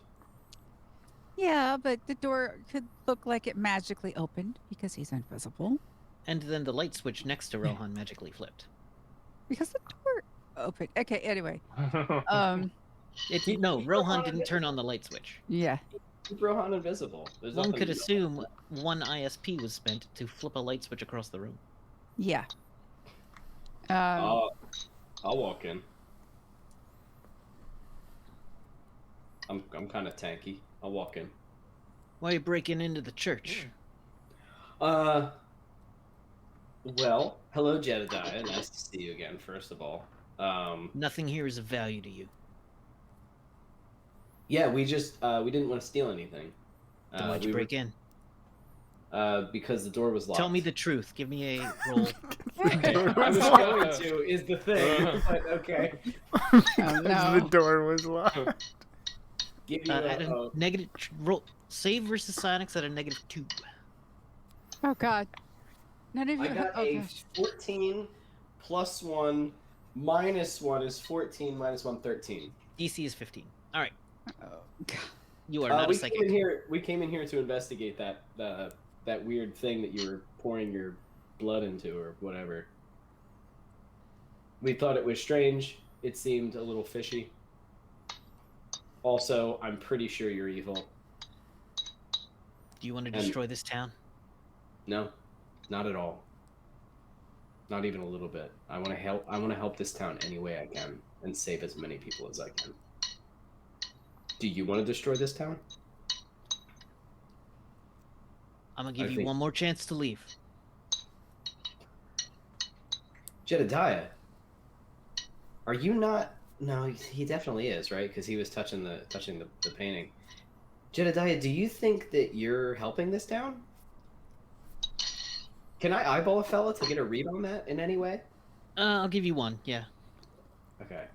Yeah, but the door could look like it magically opened because he's invisible. And then the light switch next to Rohan magically flipped. Because the door opened. Okay, anyway. Keep Rohan Rohan didn't invisible. turn on the light switch. Yeah. Keep Rohan invisible. There's One nothing could to- assume one ISP was spent to flip a light switch across the room. Yeah. I'll walk in. I'm kind of tanky. I'll walk in. Why are you breaking into the church? Well, hello, Jedediah. Nice to see you again, first of all. Nothing here is of value to you. Yeah, we didn't want to steal anything. Then why'd you break in? Because the door was locked. Tell me the truth. Give me a roll. I was going to, is the thing, but okay. Oh, The no. door was locked. Give you At a negative roll. Save versus Sonics at a -2. Oh, God. None of you. I got Oh, a gosh. 14 plus 1 minus 1 is 14 minus 1, 13. DC is 15. All right. Oh, God. You are not a we psychic. came in here to investigate that weird thing that you were pouring your blood into or whatever. We thought it was strange. It seemed a little fishy. Also, I'm pretty sure you're evil. Do you want to And- destroy this town? No, not at all. Not even a little bit. I want to help. I want to help this town any way I can and save as many people as I can. Do you want to destroy this town? I'm gonna give I you think- one more chance to leave. Jedediah, are you not? No, he definitely is, right? Because he was touching the painting. Jedediah, do you think that you're helping this town? Can I eyeball a fella to get a read on that in any way? I'll give you one. Yeah. Okay.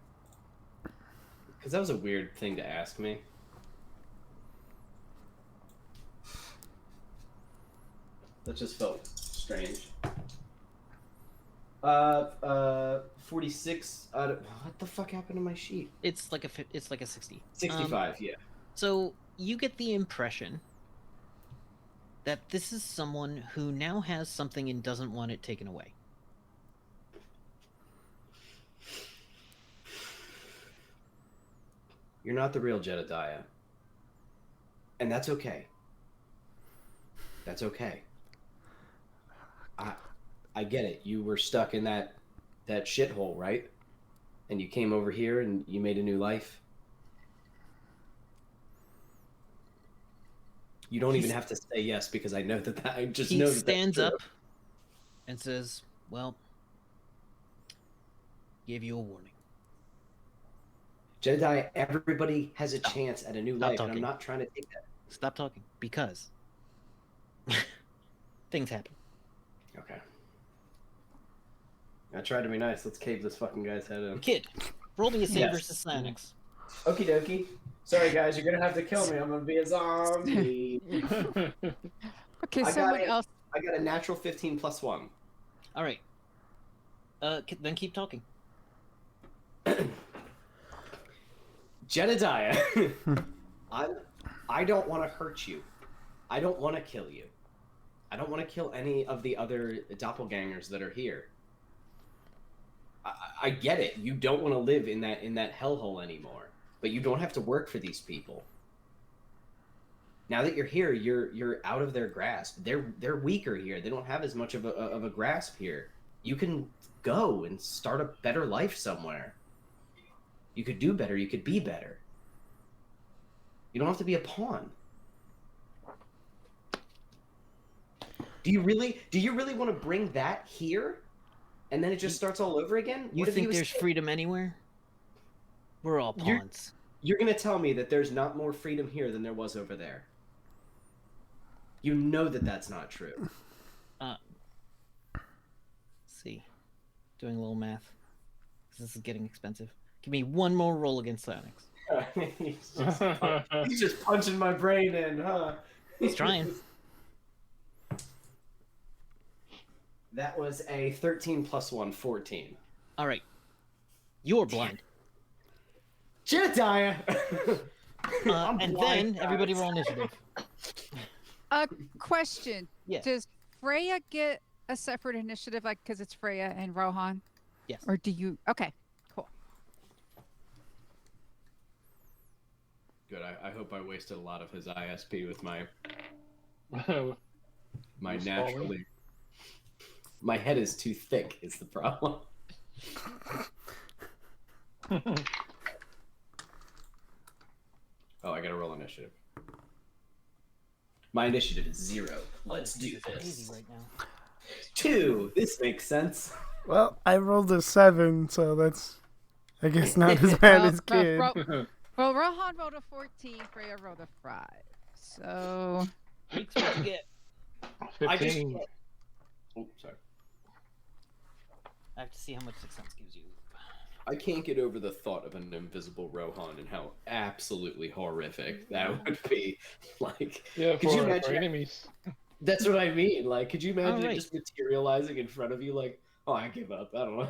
Because that was a weird thing to ask me. That just felt strange. 46 out of... What the fuck happened to my sheet? It's like a 60. 65, yeah. So you get the impression that this is someone who now has something and doesn't want it taken away. You're not the real Jedediah. And that's okay. That's okay. I get it. You were stuck in that shithole, right? And you came over here and you made a new life. You don't even have to say yes because I know that I just He know that stands that's up true. and says, "Well, give you a warning." Jedediah, everybody has a chance at a new Stop life, and I'm talking. not trying to take that. Stop talking because things happen. Okay. I tried to be nice. Let's cave this fucking guy's head in. Kid, roll me a save Yes. versus psionics. Okie dokie. Sorry, guys, you're gonna have to kill me. I'm gonna be a zombie. Okay, I got someone it. else. I got a natural 15 plus 1. All right. Then keep talking. Jedediah, I don't want to hurt you. I don't want to kill you. I don't want to kill any of the other doppelgangers that are here. I get it. You don't want to live in that hellhole anymore, but you don't have to work for these people. now that you're here, you're out of their grasp. They're weaker here. They don't have as much of a grasp here. You can go and start a better life somewhere. You could do better. You could be better. You don't have to be a pawn. Do you really want to bring that here? And then it just starts all over again? You What if think there's freedom anywhere? We're all pawns. You're going to tell me that there's not more freedom here than there was over there. You know that that's not true. Let's see. Doing a little math. This is getting expensive. Give me one more roll against Onyx. He's just punching my brain in, huh? He's trying. That was a 13 plus 1, 14. All right. You're blind. Jedediah! And then everybody roll initiative. A question. Yes. Does Freya get a separate initiative, like, because it's Freya and Rohan? Yes. Or do you? Okay, cool. Good. I hope I wasted a lot of his ISP with my He's naturally. falling. My head is too thick. Is the problem? Oh, I gotta roll initiative. My initiative is 0. Let's do This is this. easy right now. 2. This makes sense. Well, I rolled a 7, so that's, I guess, not as bad as kid. Well, Rohan rolled a 14, Freya rolled a 5. So Weeks, what'd you get? I just. 15. Oh, sorry. I have to see how much 6 cents gives you. I can't get over the thought of an invisible Rohan and how absolutely horrific that would be. Like, Yeah, could you for imagine? enemies. That's what I mean. Like, could you imagine it Alright. just materializing in front of you? Like, oh, I give up. I don't know.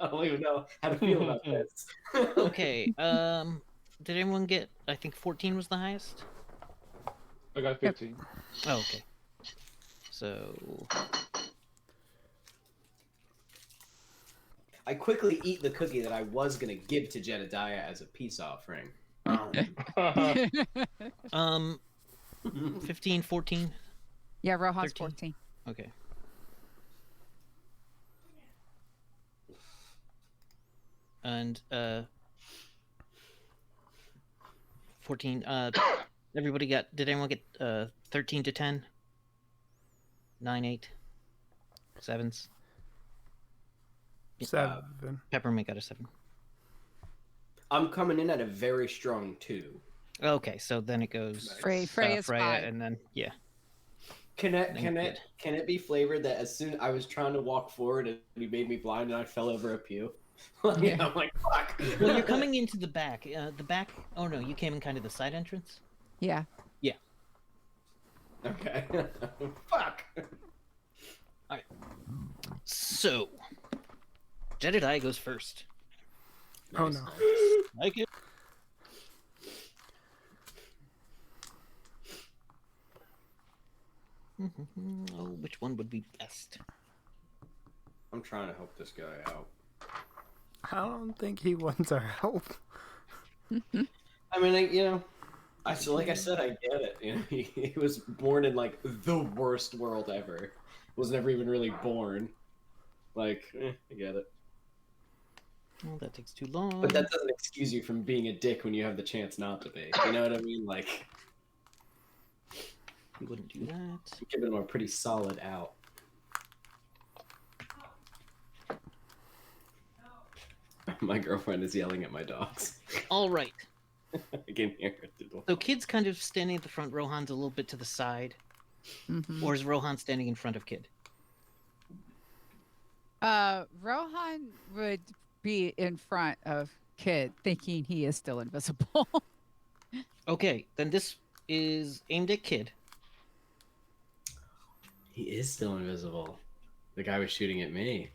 I don't even know how to feel about this. Okay. Did anyone get? I think 14 was the highest. I got 15. Oh, okay. So I quickly eat the cookie that I was gonna give to Jedediah as a peace offering. 15, 14. yeah, Rohan's 13. 14. Okay. And 14. Everybody got? Did anyone get 13 to 10? 9, 8, 7s. 7. Peppermint got a 7. I'm coming in at a very strong 2. Okay, so then it goes Freya's Freya, 5. and then yeah. Can Thank it be flavored that as soon I was trying to walk forward and he made me blind and I fell over a pew? Like, I'm like, fuck. Well, you're coming into the back. The back. Oh no, you came in kind of the side entrance. Yeah. Okay. Fuck. So, Jedediah goes first. Oh no. Like it. Oh, which one would be best? I'm trying to help this guy out. I don't think he wants our help. I mean, I like I said, I get it. He was born in like the worst world ever. Was never even really born. Like, I get it. Oh, that takes too long. But that doesn't excuse you from being a dick when you have the chance not to be. You know what I mean? Like, You wouldn't do that. giving him a pretty solid out. My girlfriend is yelling at my dogs. All right. I can hear it. So Kid's kind of standing at the front. Rohan's a little bit to the side. Mhm. Or is Rohan standing in front of Kid? Rohan would be in front of Kid, thinking he is still invisible. Okay, then this is aimed at Kid. He is still invisible. The guy was shooting at me.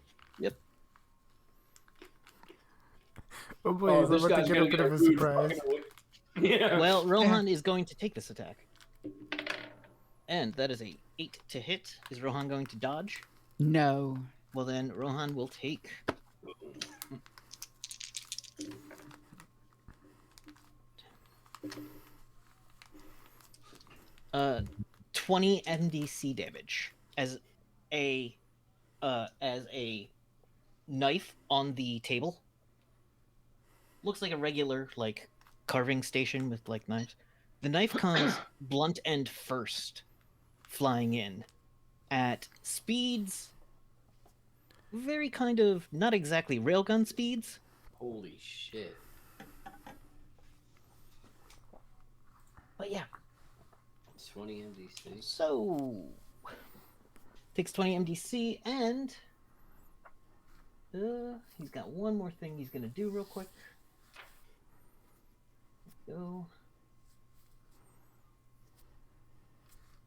Oh boy, he's about to get a bit of a surprise. Yeah. Well, Rohan is going to take this attack. And that is a 8 to hit. Is Rohan going to dodge? No. Well, then Rohan will take. Uh, 20 MDC damage as a knife on the table. Looks like a regular like carving station with like knives. The knife comes blunt end first, flying in at speeds very kind of not exactly railgun speeds. Holy shit. But yeah, 20 MDC. so takes 20 MDC and he's got one more thing he's gonna do real quick. Go.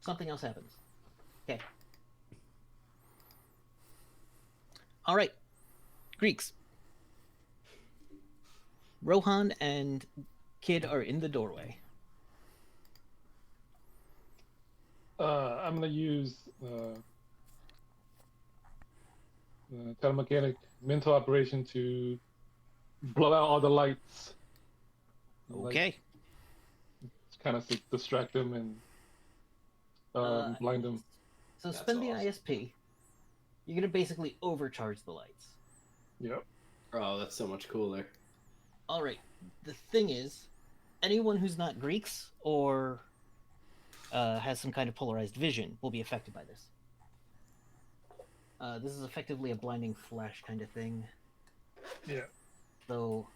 Something else happens. Okay. All right, Greeks. Rohan and Kid are in the doorway. I'm gonna use telemechanic mental operation to blow out all the lights. Okay. Kind of distract them and blind them. So That's spend the awesome. ISP. You're gonna basically overcharge the lights. Yep. Oh, that's so much cooler. All right. The thing is, anyone who's not Greeks or has some kind of polarized vision will be affected by this. This is effectively a blinding flash kind of thing. Yeah. So,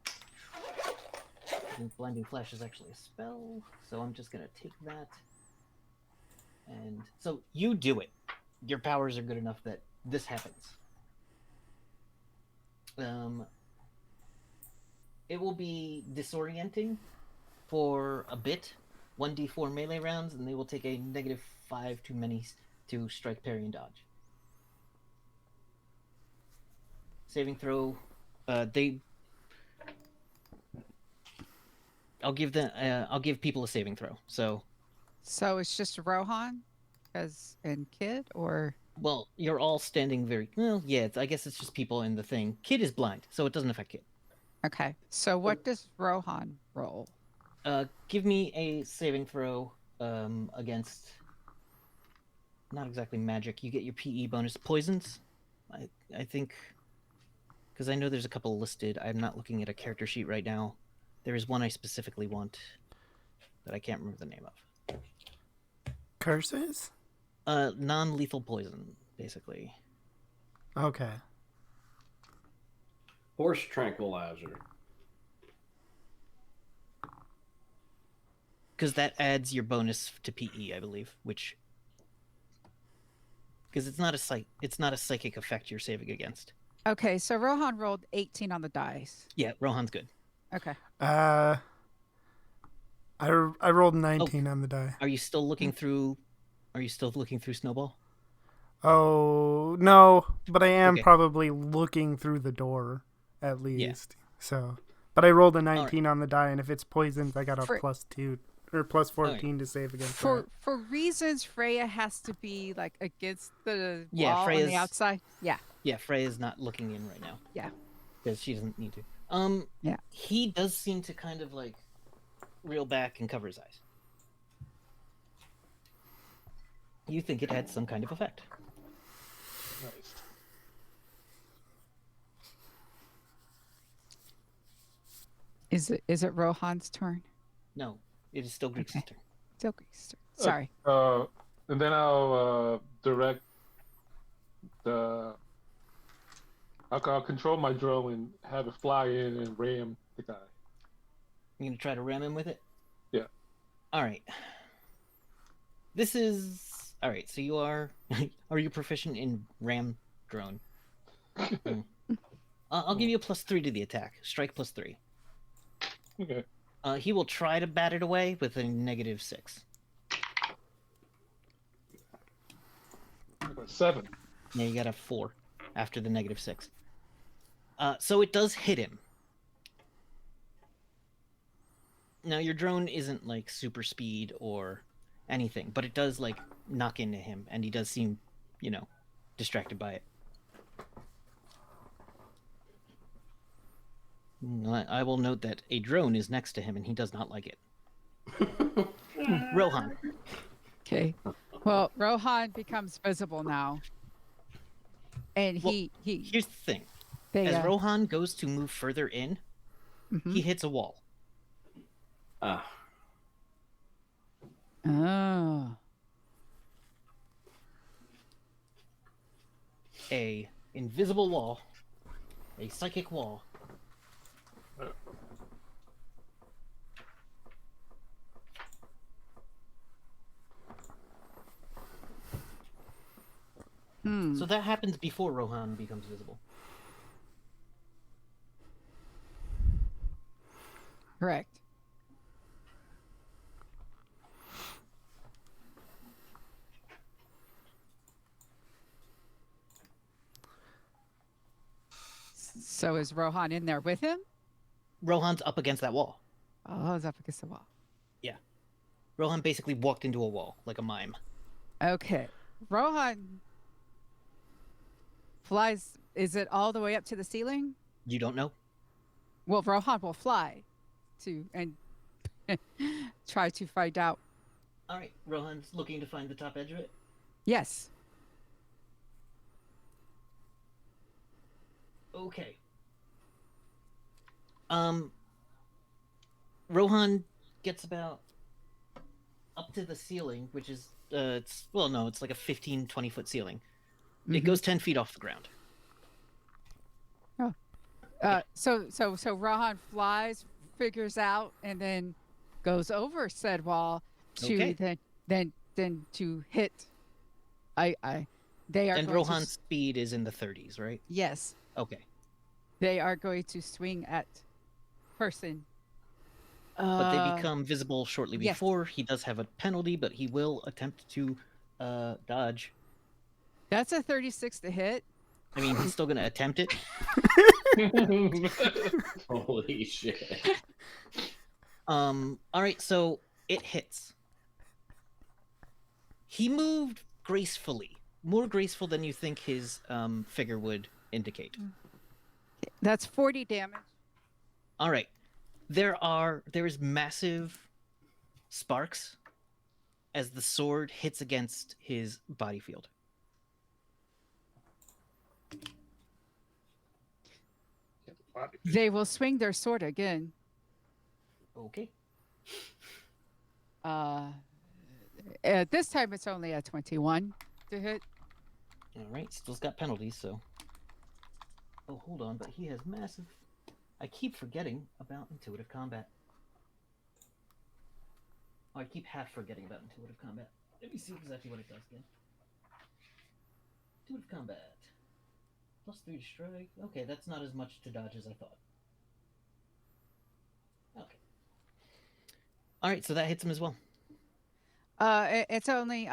I think blinding flash is actually a spell. So I'm just gonna take that. And so you do it. Your powers are good enough that this happens. It will be disorienting for a bit. 1d4 melee rounds, and they will take a -5 too many to strike, parry, and dodge. Saving throw. I'll give people a saving throw. So it's just Rohan, and Kid, or well, you're all standing very well. Yeah, I guess it's just people in the thing. Kid is blind, so it doesn't affect Kid. okay. So what does Rohan roll? Give me a saving throw against not exactly magic. You get your PE bonus. Poisons, I think, because I know there's a couple listed. I'm not looking at a character sheet right now. There is one I specifically want that I can't remember the name of. Curses? Non-lethal poison, basically. Okay. Horse tranquilizer. Because that adds your bonus to PE, I believe, which because it's not a psychic effect you're saving against. Okay, so Rohan rolled 18 on the dice. Yeah, Rohan's good. Okay. I rolled 19 on the die. Are you still looking through? Are you still looking through Snowball? Oh, no, but I am Okay. probably looking through the door, at least. Yeah. So, but I rolled a 19 on the die, and if it's poisons, I got a +2 or +14 to save against that. For reasons Freya has to be like against the Yeah, wall on Freya's the outside. Yeah. Yeah, Freya's not looking in right now. Yeah. Because she doesn't need to. Yeah. He does seem to kind of like reel back and cover his eyes. You think it had some kind of effect. Nice. Is it Rohan's turn? No, it is still Greek's Okay. turn. Still Greek's turn. Sorry. And then I'll direct the. I'll control my drone and have it fly in and ram the guy. You gonna try to ram him with it? Yeah. All right. This is all right. So you are. Are you proficient in ram drone? I'll give you a +3 to the attack. Strike +3. Okay. He will try to bat it away with a -6. I got 7. Yeah, you got a 4 after the -6. So it does hit him. Now your drone isn't like super speed or anything, but it does like knock into him, and he does seem, distracted by it. I will note that a drone is next to him, and he does not like it. Rohan. Okay. Well, Rohan becomes visible now. And Well, he Here's the thing. they As Rohan goes to move further in, mhm. he hits a wall. Ah, Oh. A invisible wall. A psychic wall. Hmm. So that happens before Rohan becomes visible. Correct. So is Rohan in there with him? Rohan's up against that wall. Oh, it's up against the wall. Yeah. Rohan basically walked into a wall like a mime. Okay. Rohan flies. Is it all the way up to the ceiling? You don't know? Well, Rohan will fly to and try to find out. All right. Rohan's looking to find the top edge of it. Yes. Okay. Rohan gets about up to the ceiling, which is it's like a 15-20 foot ceiling. It Mhm. goes 10 feet off the ground. So Rohan flies, figures out, and then goes over said wall to Okay. then to hit. They are And going Rohan's to speed is in the 30s, right? yes, Okay. they are going to swing at person. But they become visible shortly yes. before. He does have a penalty, but he will attempt to dodge. That's a 36 to hit. I mean, he's still going to attempt it. holy shit. All right, so it hits. He moved gracefully, more graceful than you think his figure would indicate. That's 40 damage. All right, there is massive sparks as the sword hits against his body field. They will swing their sword again. Okay. This time it's only a 21 to hit. All right, still's got penalties, so. Oh, hold on, but he has massive. I keep forgetting about intuitive combat. Oh, I keep half forgetting about intuitive combat. Let me see exactly what it does again. Intuitive combat. +3 to strike. Okay, that's not as much to dodge as I thought. Okay. Alright, so that hits him as well. It's only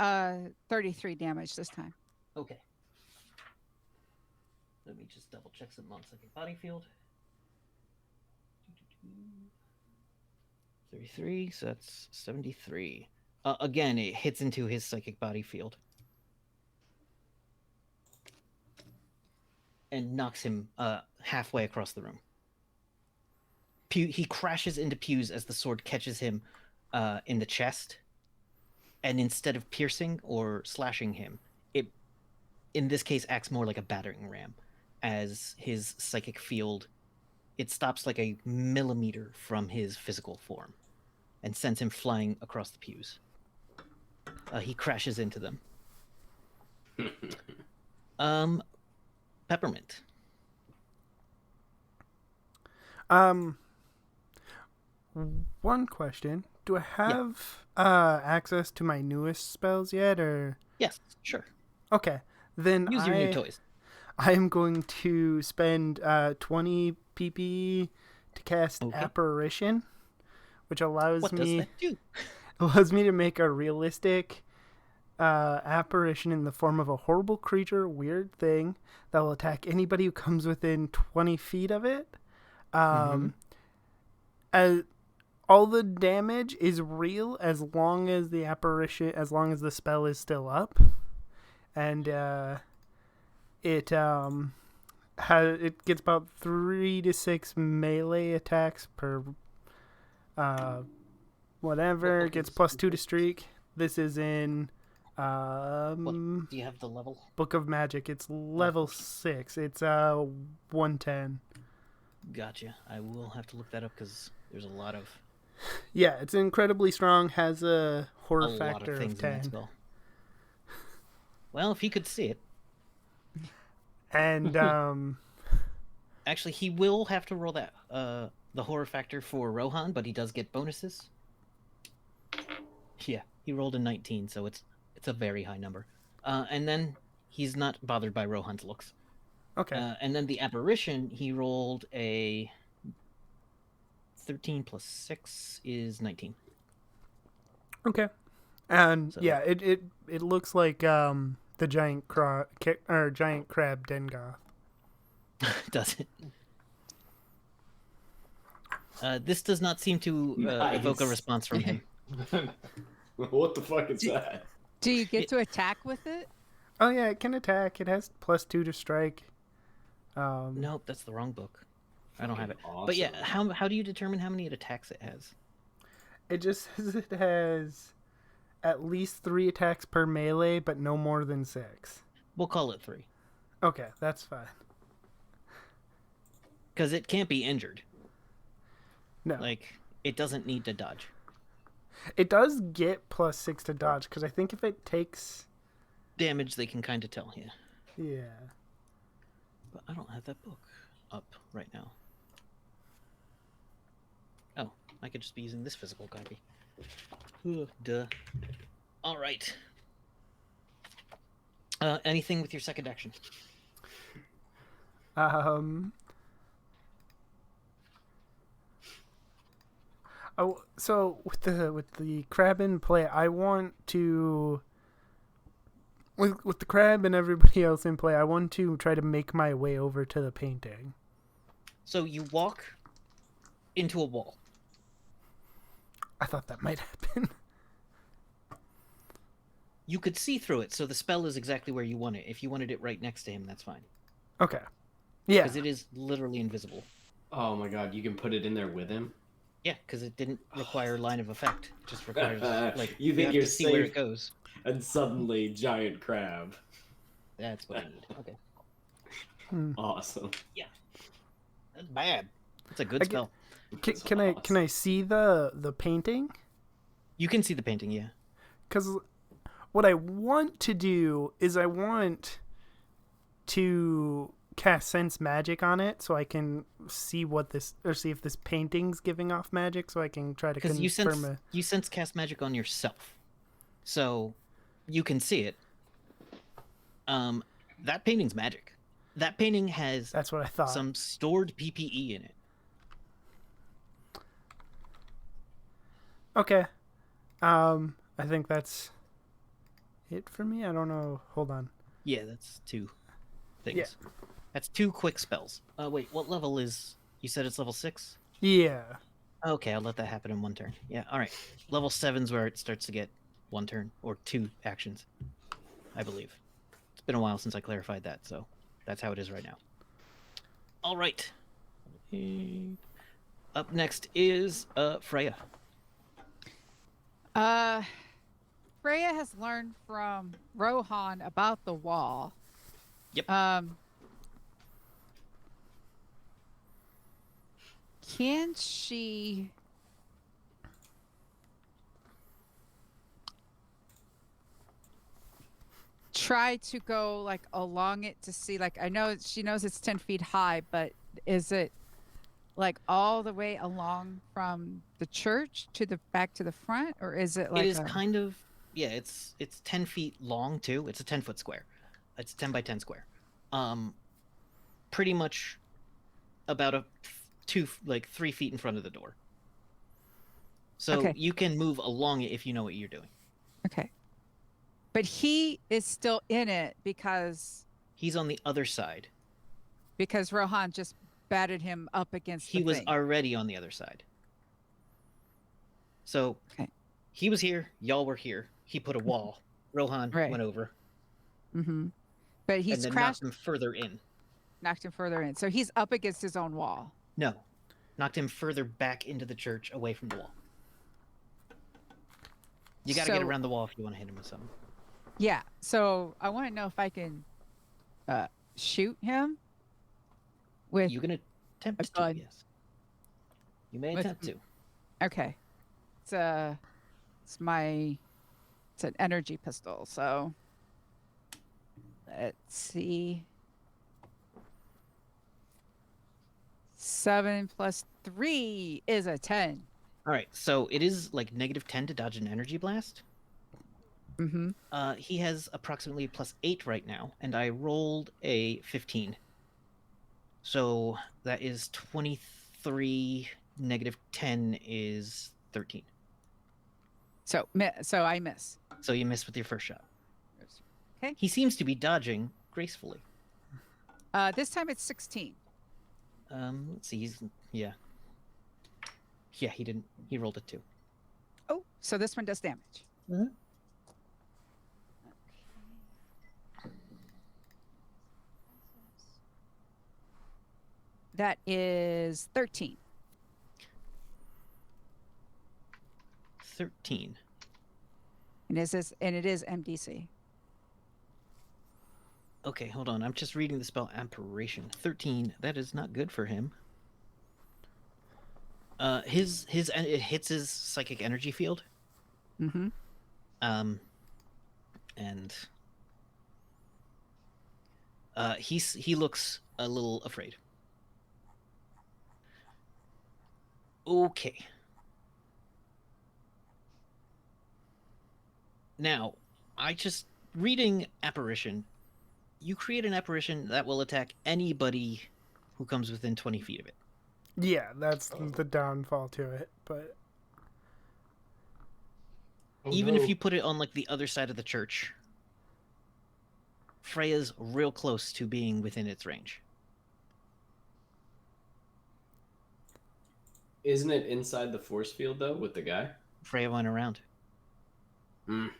33 damage this time. Okay. Let me just double check something on psychic body field. 33, so that's 73. Again, it hits into his psychic body field. And knocks him halfway across the room. He crashes into Pews as the sword catches him in the chest. And instead of piercing or slashing him, it, in this case, acts more like a battering ram. As his psychic field, it stops like a millimeter from his physical form. And sends him flying across the pews. He crashes into them. Peppermint. One question. Do I have access to my newest spells yet, or? Yes, sure. Okay, then Use your new toys. I am going to spend 20 PP to cast Apparition, which allows What does that do? allows me to make a realistic apparition in the form of a horrible creature, weird thing that will attack anybody who comes within 20 feet of it. As all the damage is real as long as the spell is still up, and it gets about 3 to 6 melee attacks per whatever. book Gets is plus this 2 to book? streak. This is in Do you have the level? Book of Magic. It's level 6. It's 110. Gotcha. I will have to look that up because there's a lot of Yeah, it's incredibly strong. Has a horror a lot factor of of things in that 10. spell. Well, if he could see it, And actually, he will have to roll that the horror factor for Rohan, but he does get bonuses. Yeah, he rolled a 19, so it's a very high number. And then he's not bothered by Rohan's looks. okay. And then the apparition, he rolled a 13 plus 6 is 19. Okay. And So- yeah, it looks like the giant giant crab Dengoth. Does it? This does not seem to evoke a Nice. response from him. What the fuck is that? Do you get to attack with it? Oh yeah, it can attack. It has plus 2 to strike. Nope, that's the wrong book. I don't have it. Awesome. But yeah, how do you determine how many attacks it has? It just says it has at least 3 attacks per melee, but no more than 6. We'll call it 3. Okay, that's fine. Because it can't be injured. No, Like, it doesn't need to dodge. it does get plus 6 to dodge because I think if it takes, Damage, they can kind of tell, yeah. yeah, But I don't have that book up right now. Oh, I could just be using this physical copy. Duh. All right. Anything with your second action? Oh, so with the crab in play, I want to with the crab and everybody else in play, I want to try to make my way over to the painting. So you walk into a wall. I thought that might happen. You could see through it, so the spell is exactly where you want it. If you wanted it right next to him, that's fine. Okay. Yeah. Because it is literally invisible. Oh my god, you can put it in there with him? Yeah, because it didn't require line of effect. It just requires, like, You think have you're to see where safe? it goes. And suddenly, giant crab. That's what I need. Okay. Awesome. That's bad. It's a good I get- spell. That's Can I see the painting? You can see the painting, yeah. Because what I want to do is I want to cast sense magic on it so I can see see if this painting's giving off magic so I can try to Because confirm you sense cast magic on yourself, so you can see it. That painting's magic. That painting has That's what I thought. some stored PPE in it. Okay. I think that's it for me. I don't know. Hold on. Yeah, that's 2 things. Yeah. That's 2 quick spells. Wait, what level is? You said it's level 6. Yeah. Okay, I'll let that happen in 1 turn. Yeah, all right. Level 7's where it starts to get 1 turn or 2 actions, I believe. It's been a while since I clarified that, so that's how it is right now. All right. Up next is Freya. Freya has learned from Rohan about the wall. Yep. Can she try to go like along it to see, like, I know she knows it's 10 feet high, but is it like all the way along from the church to the back to the front, or is it like It is kind of, yeah, it's 10 feet long too. It's a 10-foot square. It's 10 by 10 square. Pretty much about 3 feet in front of the door. So Okay. you can move along it if you know what you're doing. Okay. But he is still in it because He's on the other side. Rohan just batted him up against He the was thing. already on the other side. So Okay. he was here, y'all were here. He put a wall. Rohan Right. went over Mm-hmm. But and he's then crashed, knocked him further in. knocked him further in. So he's up against his own wall. No, knocked him further back into the church, away from the wall. You got to get So- around the wall if you want to hit him with something. Yeah. So I want to know if I can shoot him with. You can attempt a to, gun. yes. You may With- attempt to. Okay. It's an energy pistol. So let's see. 7 plus 3 is a 10. All right, so it is like -10 to dodge an energy blast. Mm-hmm. He has approximately +8 right now, and I rolled a 15. So that is 23. -10 is 13. So I miss. So you missed with your first shot. Okay. He seems to be dodging gracefully. This time it's 16. Let's see. Yeah, he didn't. He rolled a 2. Oh, so this one does damage. Mhm. That is 13. 13. And it is MDC. Okay, hold on. I'm just reading the spell Apparition. 13. That is not good for him. It hits his psychic energy field. Mm-hmm. And he looks a little afraid. Okay. Now, reading Apparition, you create an apparition that will attack anybody who comes within 20 feet of it. Yeah, that's the downfall to it. But Oh, Even no. if you put it on like the other side of the church, Freya's real close to being within its range. Isn't it inside the force field though with the guy? Freya went around. Mm.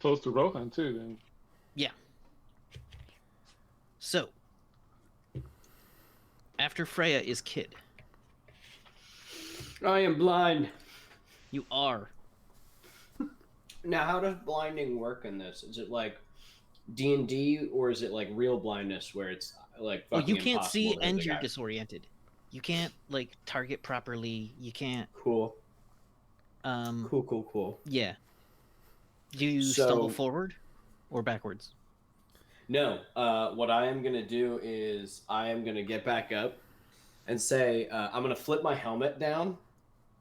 Close to Rohan too. Then So, after Freya is Kid, I am blind. you are. Now, how does blinding work in this? Is it like D&D or is it like real blindness where it's like Oh, fucking you can't see impossible to hit and the you're guy? disoriented. You can't like target properly. You can't. Cool. Cool. Yeah. Do you So- stumble forward or backwards? No, what I am gonna do is I am gonna get back up and say I'm gonna flip my helmet down,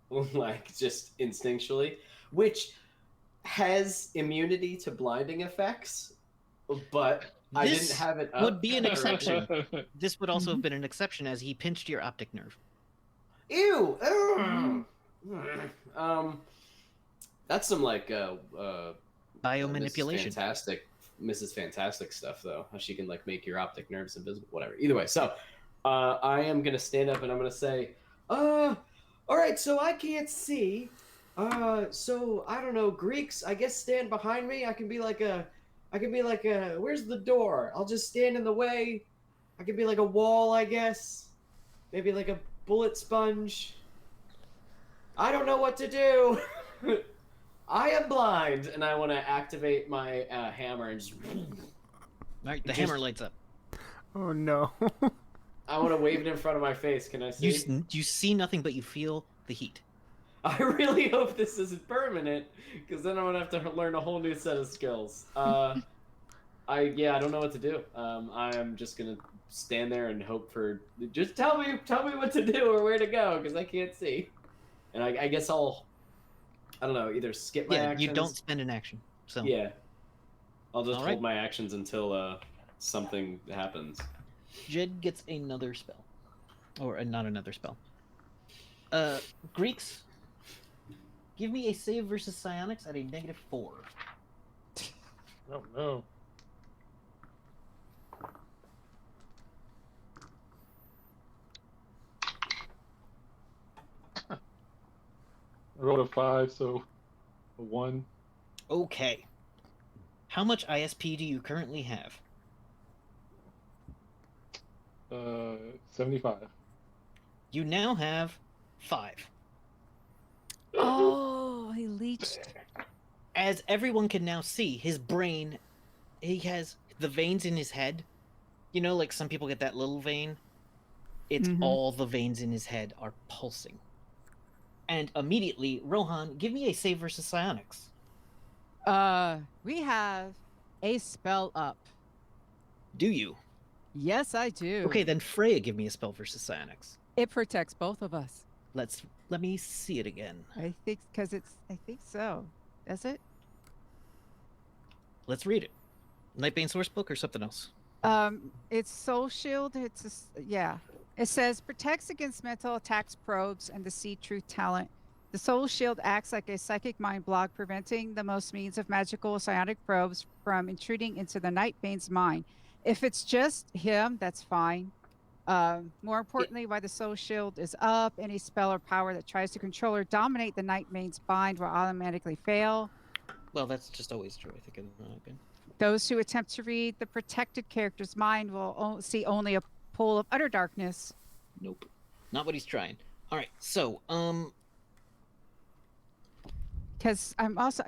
like just instinctually, which has immunity to blinding effects, but I didn't This have it up. would be an exception. This would also have been an exception as he pinched your optic nerve. Ew! That's some like Biomanipulation. Mrs. Fantastic stuff though. How she can like make your optic nerves invisible, whatever. Either way, so I am gonna stand up and I'm gonna say, all right, so I can't see. So I don't know, Greeks, I guess stand behind me. I can be like a where's the door? I'll just stand in the way. I can be like a wall, I guess. Maybe like a bullet sponge. I don't know what to do. I am blind, and I want to activate my hammer and just. All right, the Just- hammer lights up. oh no. I want to wave it in front of my face. Can I see? You see nothing, but you feel the heat. I really hope this isn't permanent, because then I'm gonna have to learn a whole new set of skills. I don't know what to do. I am just gonna stand there and hope for. Just tell me what to do or where to go, because I can't see. And I guess I don't know, either skip my Yeah, actions. you don't spend an action. So Yeah. I'll just All hold right. my actions until something happens. Jed gets another spell. Or not another spell. Greeks, give me a save versus psionics at a -4. oh no. I rolled a 5, so a 1. Okay. How much ISP do you currently have? 75. You now have 5. Oh, he leached. As everyone can now see, his brain, he has the veins in his head. You know, like some people get that little vein. It's all the veins in his head are pulsing. And immediately, Rohan, give me a save versus psionics. We have a spell up. Do you? Yes, I do. Okay, then Freya, give me a spell versus psionics. It protects both of us. Let me see it again. I think I think so. Does it? Let's read it. Nightbane source book or something else? It's Soul Shield. Yeah. It says protects against mental attacks, probes, and the See Truth talent. The Soul Shield acts like a psychic mind block, preventing the most means of magical psionic probes from intruding into the Nightbane's mind. If it's just him, that's fine. More importantly, while the Soul Shield is up, any spell or power that tries to control or dominate the Nightbane's bind will automatically fail. Well, that's just always true, I think, in the Nightbane. Those who attempt to read the protected character's mind will see only a pool of utter darkness. Nope. Not what he's trying. All right, so, Because I'm also,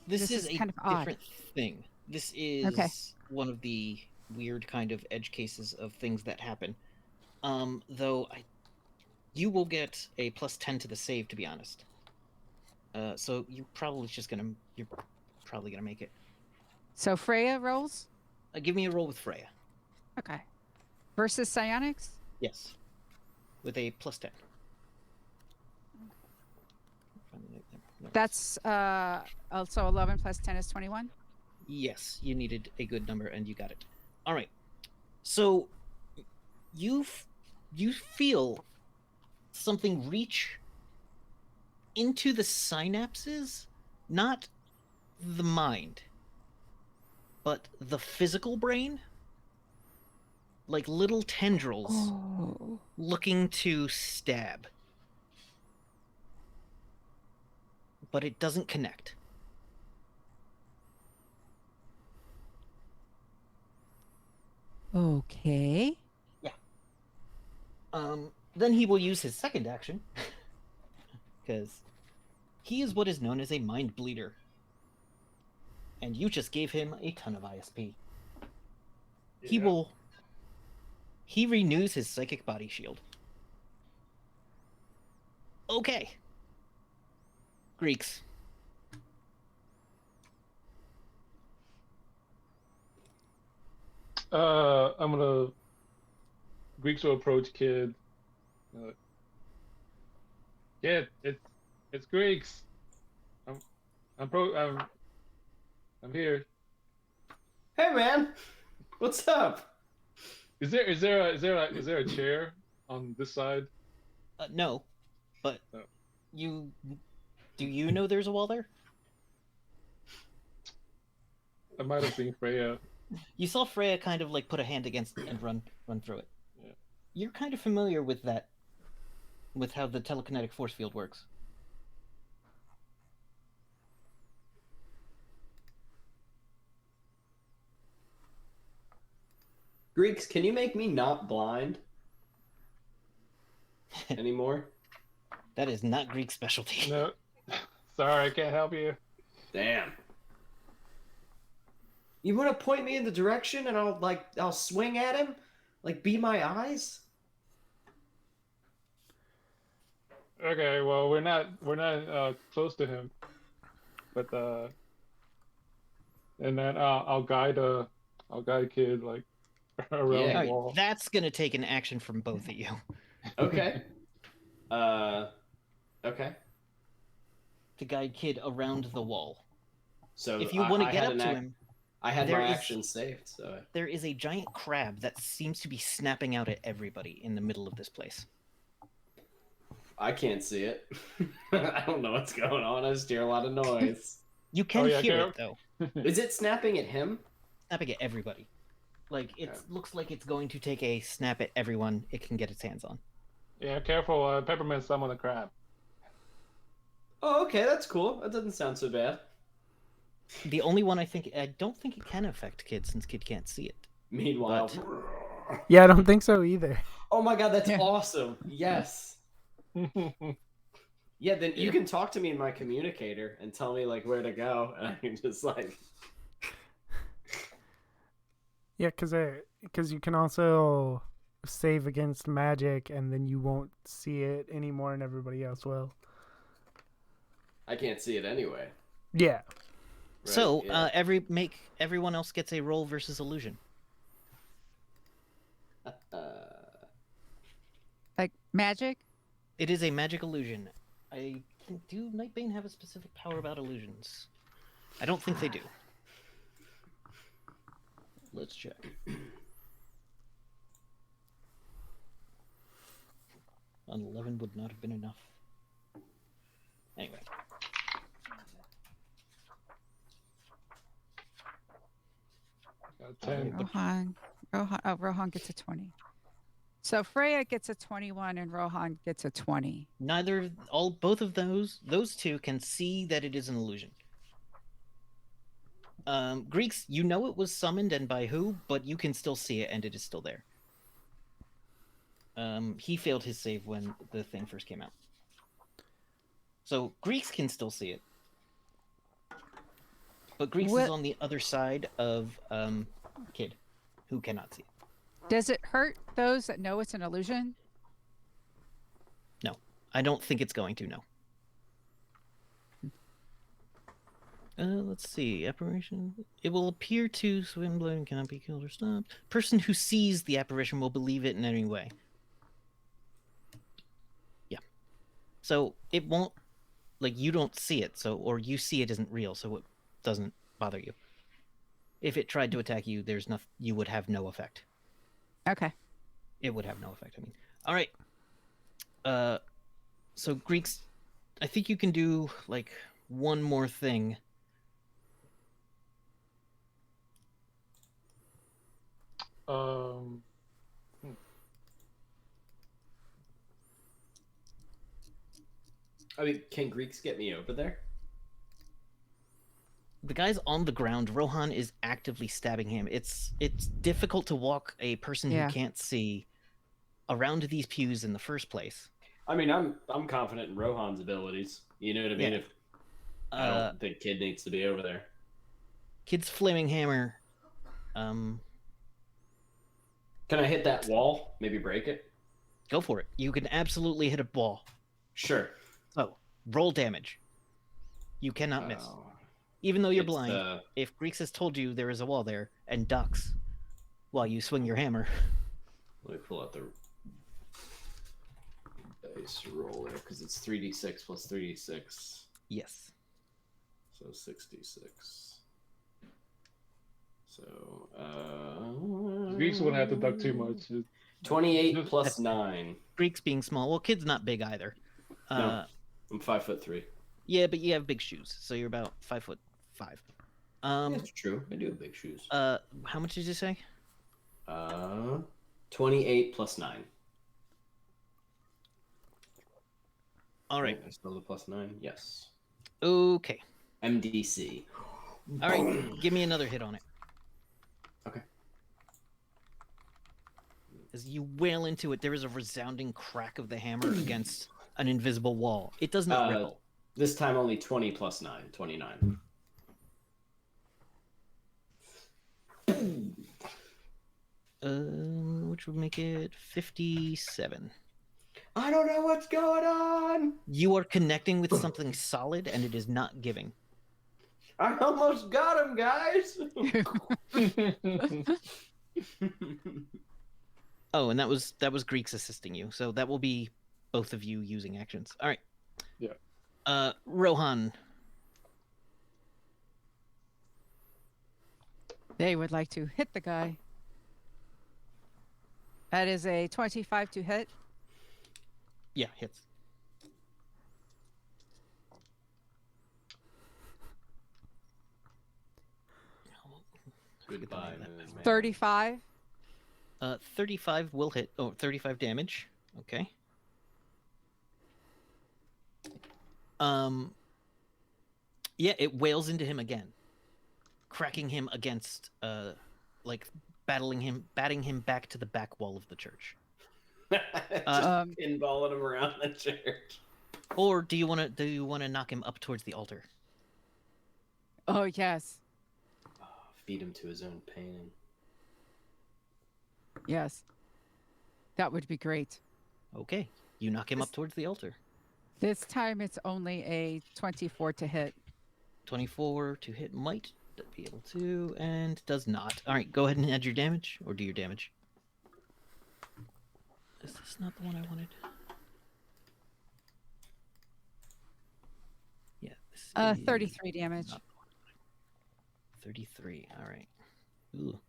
This is a kind of odd. different thing. This is Okay. one of the weird kind of edge cases of things that happen. Though you will get a +10 to the save, to be honest. So you're probably gonna make it. So Freya rolls? Give me a roll with Freya. Okay. Versus psionics? Yes. With a +10. That's also 11 plus 10 is 21. Yes, you needed a good number and you got it. All right. So you feel something reach into the synapses, not the mind, but the physical brain, like little tendrils Oh. looking to stab. But it doesn't connect. Okay. Then he will use his second action, because he is what is known as a mind bleeder. And you just gave him a ton of ISP. Yeah. He renews his psychic body shield. Okay. Greeks. I'm gonna Greeks will approach Kid. Kid, it's Greeks. I'm here. Hey man, what's up? Is there a chair on this side? No, but Oh. do you know there's a wall there? I might have seen Freya. You saw Freya kind of like put a hand against it and run through it. Yeah. You're kind of familiar with that, with how the telekinetic force field works. Greeks, can you make me not blind anymore? That is not Greek specialty. No, sorry, I can't help you. Damn. You want to point me in the direction and I'll swing at him? Like be my eyes? Okay, well we're not close to him, but and then I'll guide Kid like around Yeah. the Alright, wall. that's gonna take an action from both of you Okay. Okay. to guide Kid around the wall. So If you want to I get had up an to ac- him, I had there my is- action saved, so there is a giant crab that seems to be snapping out at everybody in the middle of this place. I can't see it. I don't know what's going on. I just hear a lot of noise. You can Oh, yeah, hear Carol? it though, Is it snapping at him? snapping at everybody. Like it looks like it's going to take a snap at everyone it can get its hands on. Yeah, careful, Peppermint summon the crab. Oh, okay, that's cool. That doesn't sound so bad. The only one I don't think it can affect Kid since Kid can't see it. Meanwhile, Yeah, I don't think so either. oh my god, that's Yeah. awesome. Yes. Yeah, then Yeah. you can talk to me in my communicator and tell me like where to go, and I can just like. Yeah, because you can also save against magic, and then you won't see it anymore, and everybody else will. I can't see it anyway. Yeah. Right? So Yeah. everyone else gets a roll versus illusion. Like magic? It is a magic illusion. Do Nightbane have a specific power about illusions? I don't think they do. Let's check. An 11 would not have been enough. Anyway. Got 10. Rohan gets a 20. So Freya gets a 21 and Rohan gets a 20. Both of those two can see that it is an illusion. Greeks, you know it was summoned and by who, but you can still see it and it is still there. He failed his save when the thing first came out. So Greeks can still see it. But Greeks is on the other side of Kid, who cannot see it. Does it hurt those that know it's an illusion? No. I don't think it's going to, no. Let's see. Apparition. It will appear to swim blood and cannot be killed or stopped. Person who sees the apparition will believe it in any way. Yeah. So it won't, like, you don't see it, or you see it isn't real, so it doesn't bother you. If it tried to attack you, you would have no effect. Okay. It would have no effect, I mean. All right. So Greeks, I think you can do, like, one more thing. I mean, can Greeks get me over there? The guy's on the ground. Rohan is actively stabbing him. It's difficult to walk a person who can't see around these pews in the first place. I mean, I'm confident in Rohan's abilities. You know what I mean? Yeah. If I don't think Kid needs to be over there. Kid's flaming hammer. Can I hit that wall? Maybe break it? Go for it. You can absolutely hit a wall. Sure. So, roll damage. You cannot miss. Even though you're blind, if Greeks has told you there is a wall there and ducks while you swing your hammer. Let me pull out the dice roller because it's 3d6 plus 3d6. Yes. So 66. So, Greeks wouldn't have to duck too much. 28 plus 9. Greeks being small. Well, Kid's not big either. No, I'm 5'3". Yeah, but you have big shoes, so you're about 5'5". That's true. I do have big shoes. How much did you say? 28 plus 9. All right. I still have plus 9. Yes. Okay. MDC. All right. Give me another hit on it. Okay. As you wail into it, there is a resounding crack of the hammer against an invisible wall. It does not ripple. This time only 20 plus 9. 29. Which would make it 57. I don't know what's going on. You are connecting with something solid, and it is not giving. I almost got him, guys. Oh, and that was Greeks assisting you, so that will be both of you using actions. All right. Yeah. Rohan. They would like to hit the guy. That is a 25 to hit. Yeah, hits. Goodbye, man. 35. 35 will hit. Oh, 35 damage. Okay. Yeah, it wails into him again, cracking him against, like batting him back to the back wall of the church. Just pinballing him around the church. Or do you want to knock him up towards the altar? Oh, yes. Feed him to his own pain. Yes. That would be great. Okay, you knock him up towards the altar. This time it's only a 24 to hit. 24 to hit might be able to, and does not. All right, go ahead and add your damage, or do your damage. Is this not the one I wanted? Yeah, this is 33 damage. not the one I wanted. 33. All right. Ooh.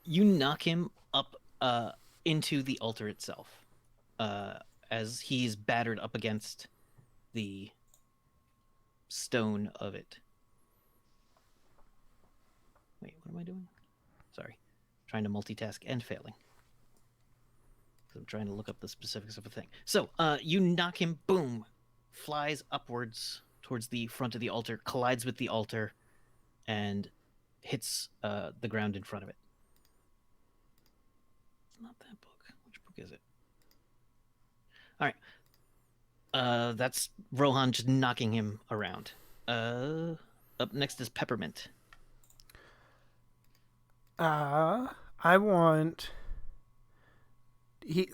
You knock him up into the altar itself, as he's battered up against the stone of it. Wait, what am I doing? Sorry. Trying to multitask and failing. I'm trying to look up the specifics of a thing. So, you knock him, boom, flies upwards towards the front of the altar, collides with the altar, and hits the ground in front of it. It's not that book. Which book is it? All right. That's Rohan just knocking him around. Up next is Peppermint. I want.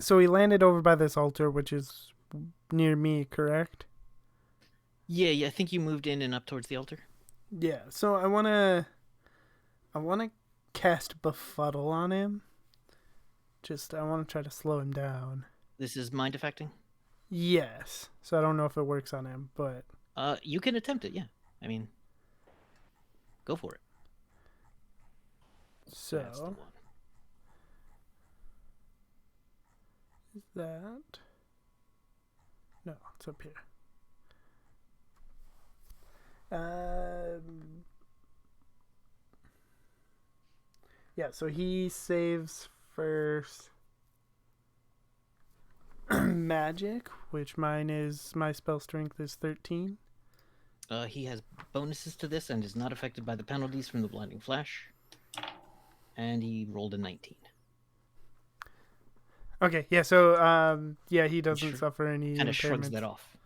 So he landed over by this altar, which is near me, correct? Yeah, I think you moved in and up towards the altar. Yeah. So I wanna cast Befuddle on him. I want to try to slow him down. This is mind affecting? Yes. So I don't know if it works on him, but You can attempt it, yeah. I mean, go for it. That's the so one. is that? No, it's up here. Yeah, so he saves first magic, which my spell strength is 13. He has bonuses to this and is not affected by the penalties from the blinding flash. And he rolled a 19. Okay, yeah, so he doesn't Sure. suffer any Kind of shrugs impairments. that off.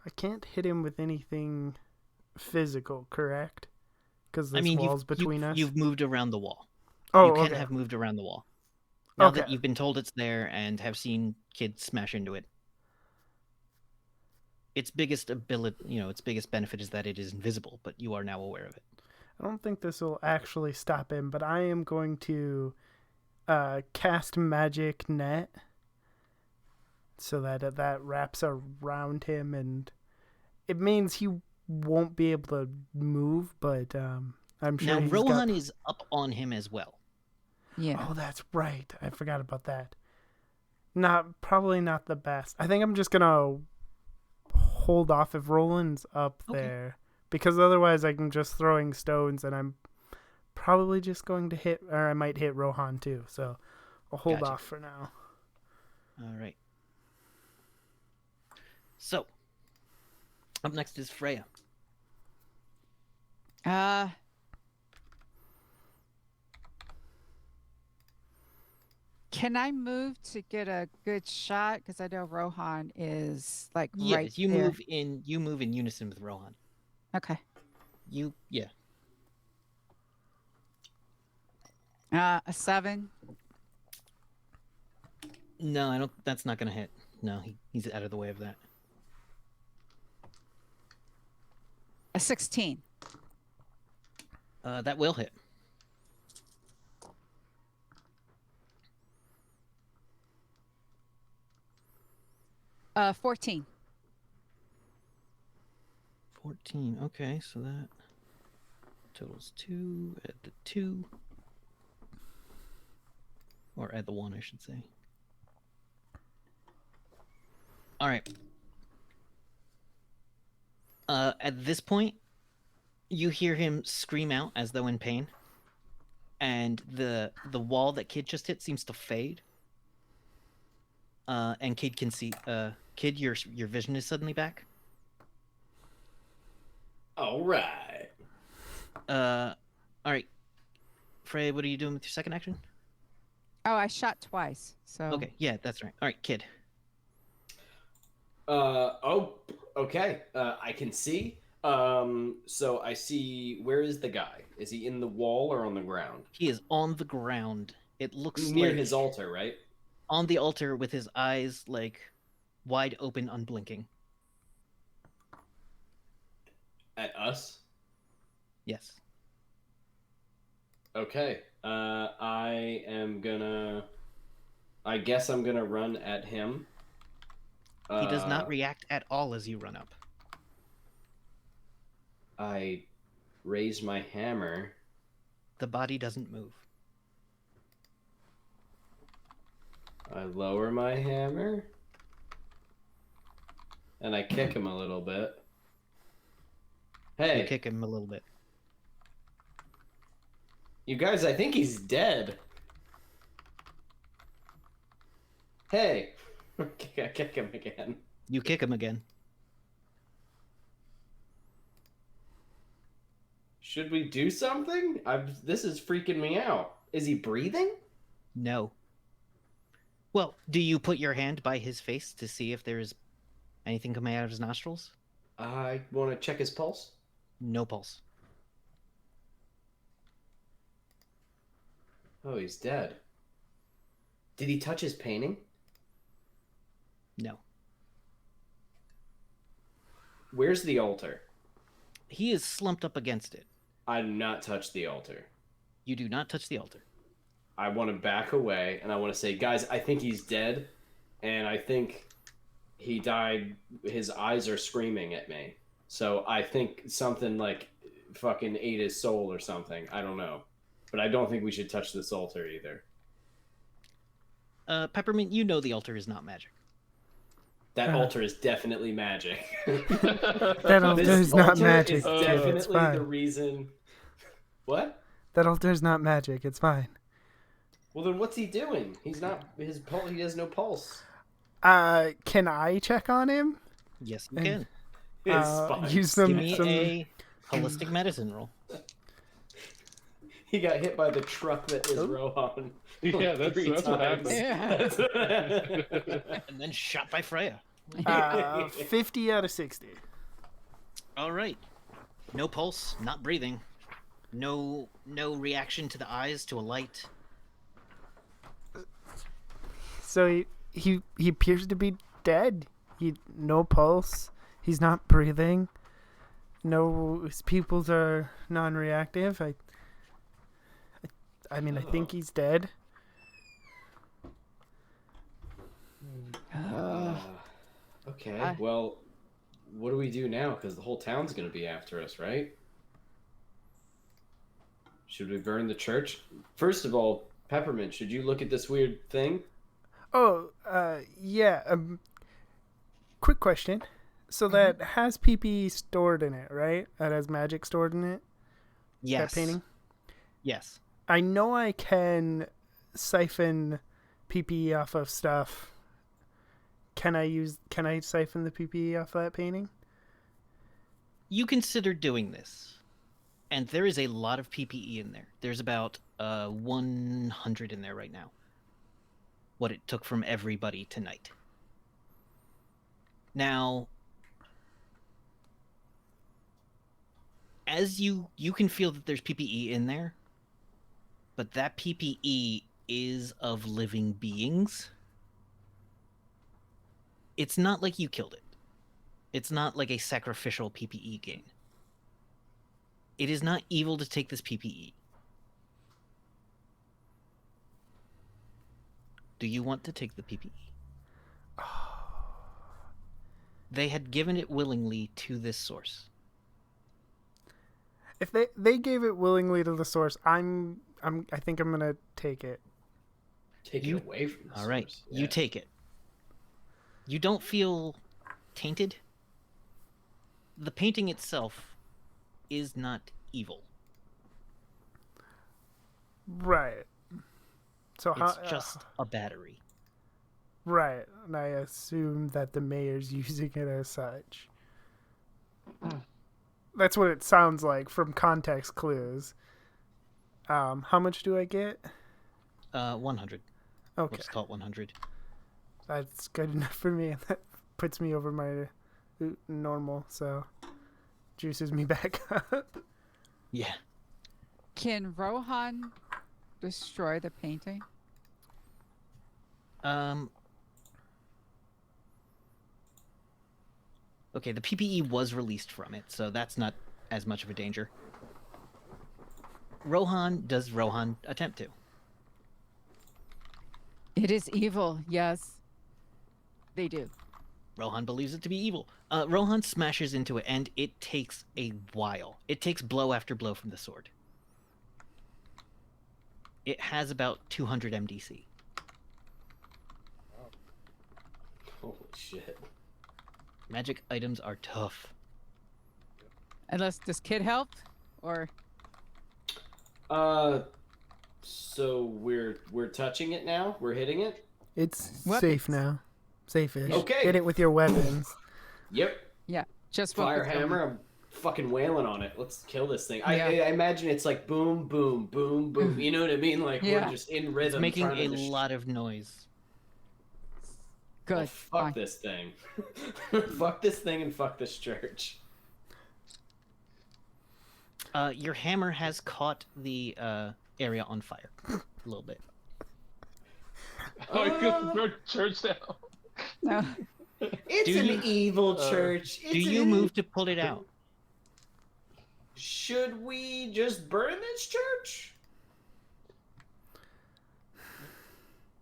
I can't hit him with anything physical, correct? Because this wall's between us. You've moved around the wall. Oh, you can okay. have moved around the wall. Now that Okay. you've been told it's there and have seen kids smash into it. Its biggest its biggest benefit is that it is invisible, but you are now aware of it. I don't think this will actually stop him, but I am going to cast Magic Net so that wraps around him, and it means he won't be able to move, but I'm sure Now, he's Rohan is up on him as well. Yeah. Oh, that's right. I forgot about that. Probably not the best. I think I'm just going to hold off if Roland's up there, because otherwise I'm just throwing stones and I'm probably just going to hit, or I might hit Rohan too. So I'll hold Gotcha. off for now. All right. So, up next is Freya. Can I move to get a good shot? Because I know Rohan is like Yes, right you there. move in unison with Rohan. Okay. A 7. No, I don't. That's not gonna hit. No, he's out of the way of that. A 16. That will hit. Uh, 14. 14. Okay, so that totals 2. Add the 2, or add the 1, I should say. All right. At this point, you hear him scream out as though in pain, and the wall that Kid just hit seems to fade. And Kid can see. Kid, your vision is suddenly back. All right. All right. Frey, what are you doing with your second action? Oh, I shot twice. So Okay, yeah, that's right. All right, kid. Okay. I can see. So I see. Where is the guy? Is he in the wall or on the ground? He is on the ground. It looks Near like his altar, right? on the altar with his eyes like wide open, unblinking. At us. Yes. Okay. I guess I'm gonna run at him. He does not react at all as you run up. I raise my hammer. The body doesn't move. I lower my hammer. And I kick him a little bit. Hey. You kick him a little bit. You guys, I think he's dead. Hey. I kick him again. You kick him again. Should we do something? This is freaking me out. Is he breathing? No. Well, do you put your hand by his face to see if there's anything coming out of his nostrils? I want to check his pulse. No pulse. Oh, he's dead. Did he touch his painting? No. Where's the altar? He is slumped up against it. I do not touch the altar. You do not touch the altar. I want to back away and I want to say, guys, I think he's dead. And I think he died. His eyes are screaming at me. So I think something like fucking ate his soul or something. I don't know. But I don't think we should touch this altar either. Peppermint, you know the altar is not magic. That altar is definitely magic. That altar is not altar magic. is It's definitely fine. the reason. What? That altar is not magic. It's fine. Well, then what's he doing? He's not. He has no pulse. Can I check on him? Yes, you can. It's fine. Use Give some. me a holistic medicine roll. He got hit by the truck that is Rohan. Yeah, that's what happened. And then shot by Freya. 50 out of 60. All right. No pulse, not breathing. No reaction to the eyes, to a light. So he appears to be dead. No pulse. He's not breathing. No, his pupils are non-reactive. I mean, I think he's dead. Okay, well, what do we do now? Because the whole town's going to be after us, right? Should we burn the church? First of all, Peppermint, should you look at this weird thing? Oh, yeah. Quick question. So that has PP stored in it, right? That has magic stored in it? Yes. That painting? Yes. I know I can siphon PPE off of stuff. Can I siphon the PPE off that painting? You consider doing this. And there is a lot of PPE in there. There's about 100 in there right now. What it took from everybody tonight. Now, as you can feel that there's PPE in there, but that PPE is of living beings. It's not like you killed it. It's not like a sacrificial PPE gain. It is not evil to take this PPE. Do you want to take the PPE? They had given it willingly to this source. If they gave it willingly to the source, I think I'm gonna take it. Take it away from the All right, source. you take it. You don't feel tainted. The painting itself is not evil. Right. So It's just a battery. right, and I assume that the mayor's using it as such. That's what it sounds like from context clues. How much do I get? 100. Okay, Let's call it 100. that's good enough for me. That puts me over my normal, so juices me back up. Yeah. Can Rohan destroy the painting? Okay, the PPE was released from it, so that's not as much of a danger. Does Rohan attempt to? It is evil, yes. They do. Rohan believes it to be evil. Rohan smashes into it, and it takes a while. It takes blow after blow from the sword. It has about 200 MDC. Holy shit. Magic items are tough. Unless this kid helped, or So we're touching it now. We're hitting it. It's Weapons. safe now. Safe-ish. Okay. Hit it with your weapons. Yep. yeah, just Fire weapons only. hammer. I'm fucking wailing on it. Let's kill this thing. Yeah. I imagine it's like boom, boom, boom, boom. You know what I mean? Like Yeah. we're just in rhythm. It's making trying to a lot of noise. Good. Oh, fuck fine. this thing. Fuck this thing and fuck this church. Your hammer has caught the area on fire a little bit. Oh, you could throw church down. No. It's Do an you- evil church. Do you move to pull it out? Should we just burn this church?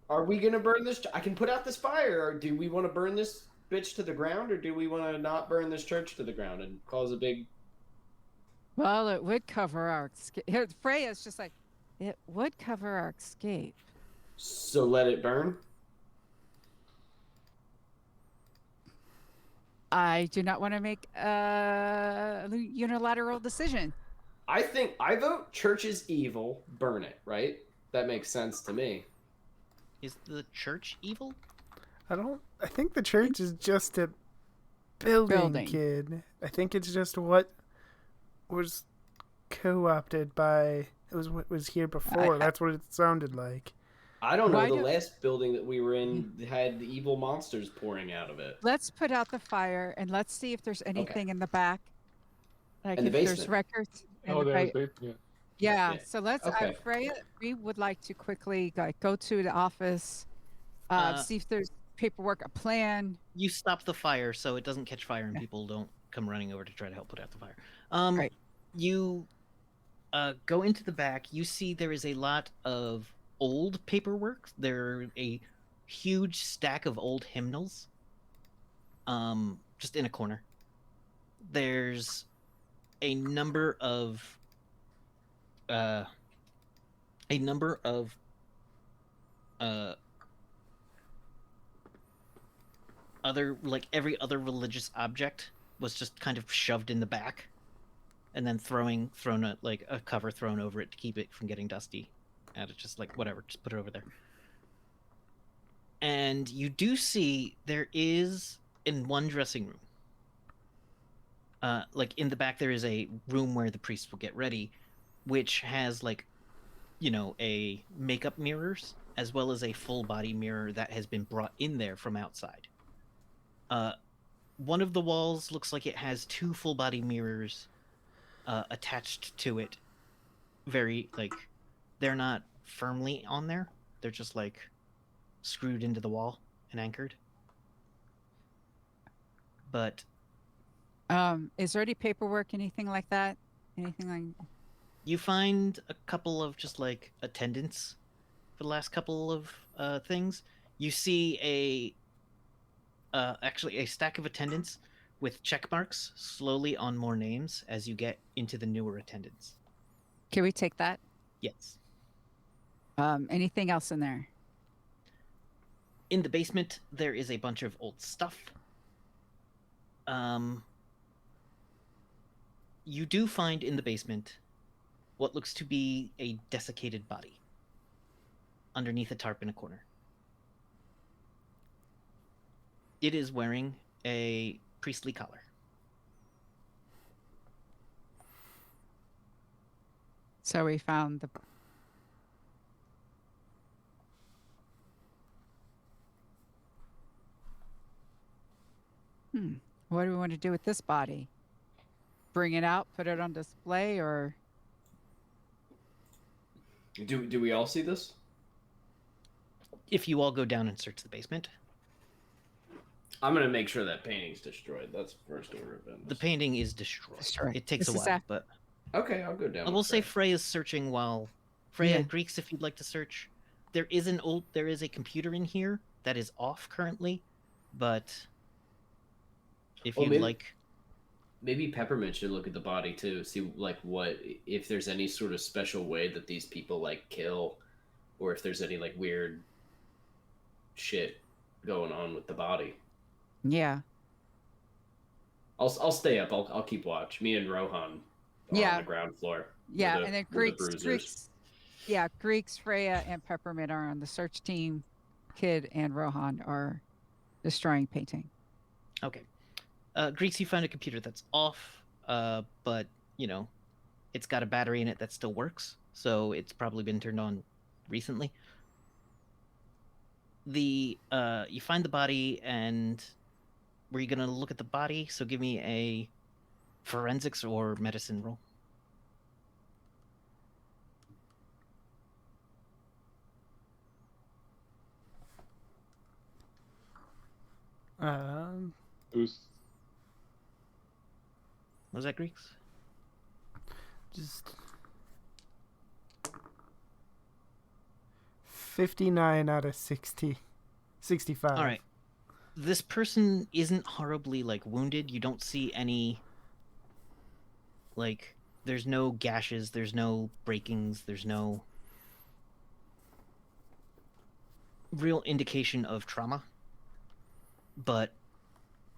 Are we gonna burn this? I can put out this fire, or do we want to burn this bitch to the ground, or do we want to not burn this church to the ground and cause a big? Well, it would cover our escape. Freya's just like, it would cover our escape. So let it burn. I do not want to make a unilateral decision. I think I vote church is evil. Burn it. Right? That makes sense to me. Is the church evil? I think the church is just a building, kid. I think it's just what was co-opted by. It was what was here before. That's what it sounded like. I don't know. Why The do- last building that we were in had the evil monsters pouring out of it. Let's put out the fire and let's see if there's anything in the back. Like In the if there's basement. records. in Oh, the there's ba- basement. Yeah. Yeah. So let's. Okay. Freya, we would like to quickly go to the office, see if there's paperwork, a plan. You stop the fire so it doesn't catch fire and people don't come running over to try to help put out the fire. Right. You go into the back. You see there is a lot of old paperwork. There are a huge stack of old hymnals. Just in a corner. There's a number of other, like every other religious object was just kind of shoved in the back and then thrown like a cover thrown over it to keep it from getting dusty. And it's just like, whatever, just put it over there. And you do see there is in one dressing room, like in the back there is a room where the priests will get ready, which has like, you know, a makeup mirrors as well as a full body mirror that has been brought in there from outside. One of the walls looks like it has two full body mirrors attached to it. Very, like, they're not firmly on there. They're just like screwed into the wall and anchored. But Is there any paperwork, anything like that? Anything like? you find a couple of just like attendants for the last couple of things. You see actually a stack of attendants with check marks slowly on more names as you get into the newer attendants. Can we take that? Yes. Anything else in there? In the basement, there is a bunch of old stuff. You do find in the basement what looks to be a desiccated body underneath a tarp in a corner. It is wearing a priestly collar. So we found What do we want to do with this body? Bring it out, put it on display, or Do we all see this? If you all go down and search the basement, I'm gonna make sure that painting's destroyed. That's first order of business. the painting is destroyed. Destroyed. It takes This a is while, af- but Okay, I'll go down. I with will say Freya. Freya's searching while Freya Yeah. Greeks, if you'd like to search. There is a computer in here that is off currently, but if Well, you'd maybe- like, Maybe Peppermint should look at the body too, see like what if there's any sort of special way that these people like kill, or if there's any like weird shit going on with the body. yeah. I'll stay up. I'll keep watch. Me and Rohan are Yeah. on the ground floor. Yeah, We're and then we're the bruisers. Greeks, Freya, and Peppermint are on the search team. Kid and Rohan are destroying painting. okay. Greeks, you find a computer that's off, but it's got a battery in it that still works, so it's probably been turned on recently. You find the body, and were you gonna look at the body? So give me a forensics or medicine roll. Who's Was that Greeks? Just 59 out of 60. 65. All right. This person isn't horribly wounded. You don't see any there's no gashes, there's no breakings, there's no real indication of trauma. But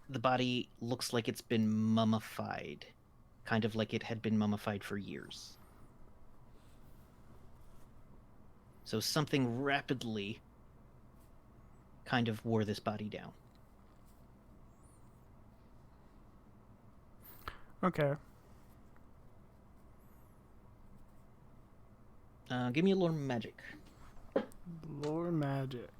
the body looks like it's been mummified, kind of like it had been mummified for years. So something rapidly kind of wore this body down. Okay. Give me a lore magic. Lore magic.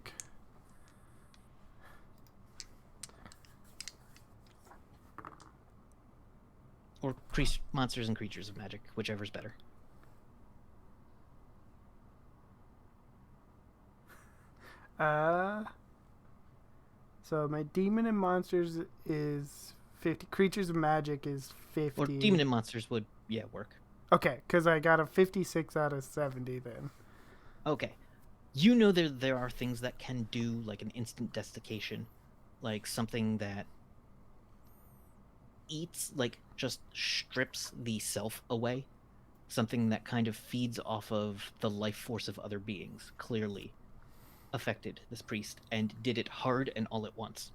Or monsters and creatures of magic, whichever's better. So my demon and monsters is 50. Creatures of magic is 50. Or demon and monsters would, work. Okay, because I got a 56 out of 70 then. Okay. You know there are things that can do an instant desiccation, like something that eats, just strips the self away. Something that kind of feeds off of the life force of other beings, clearly affected this priest and did it hard and all at once.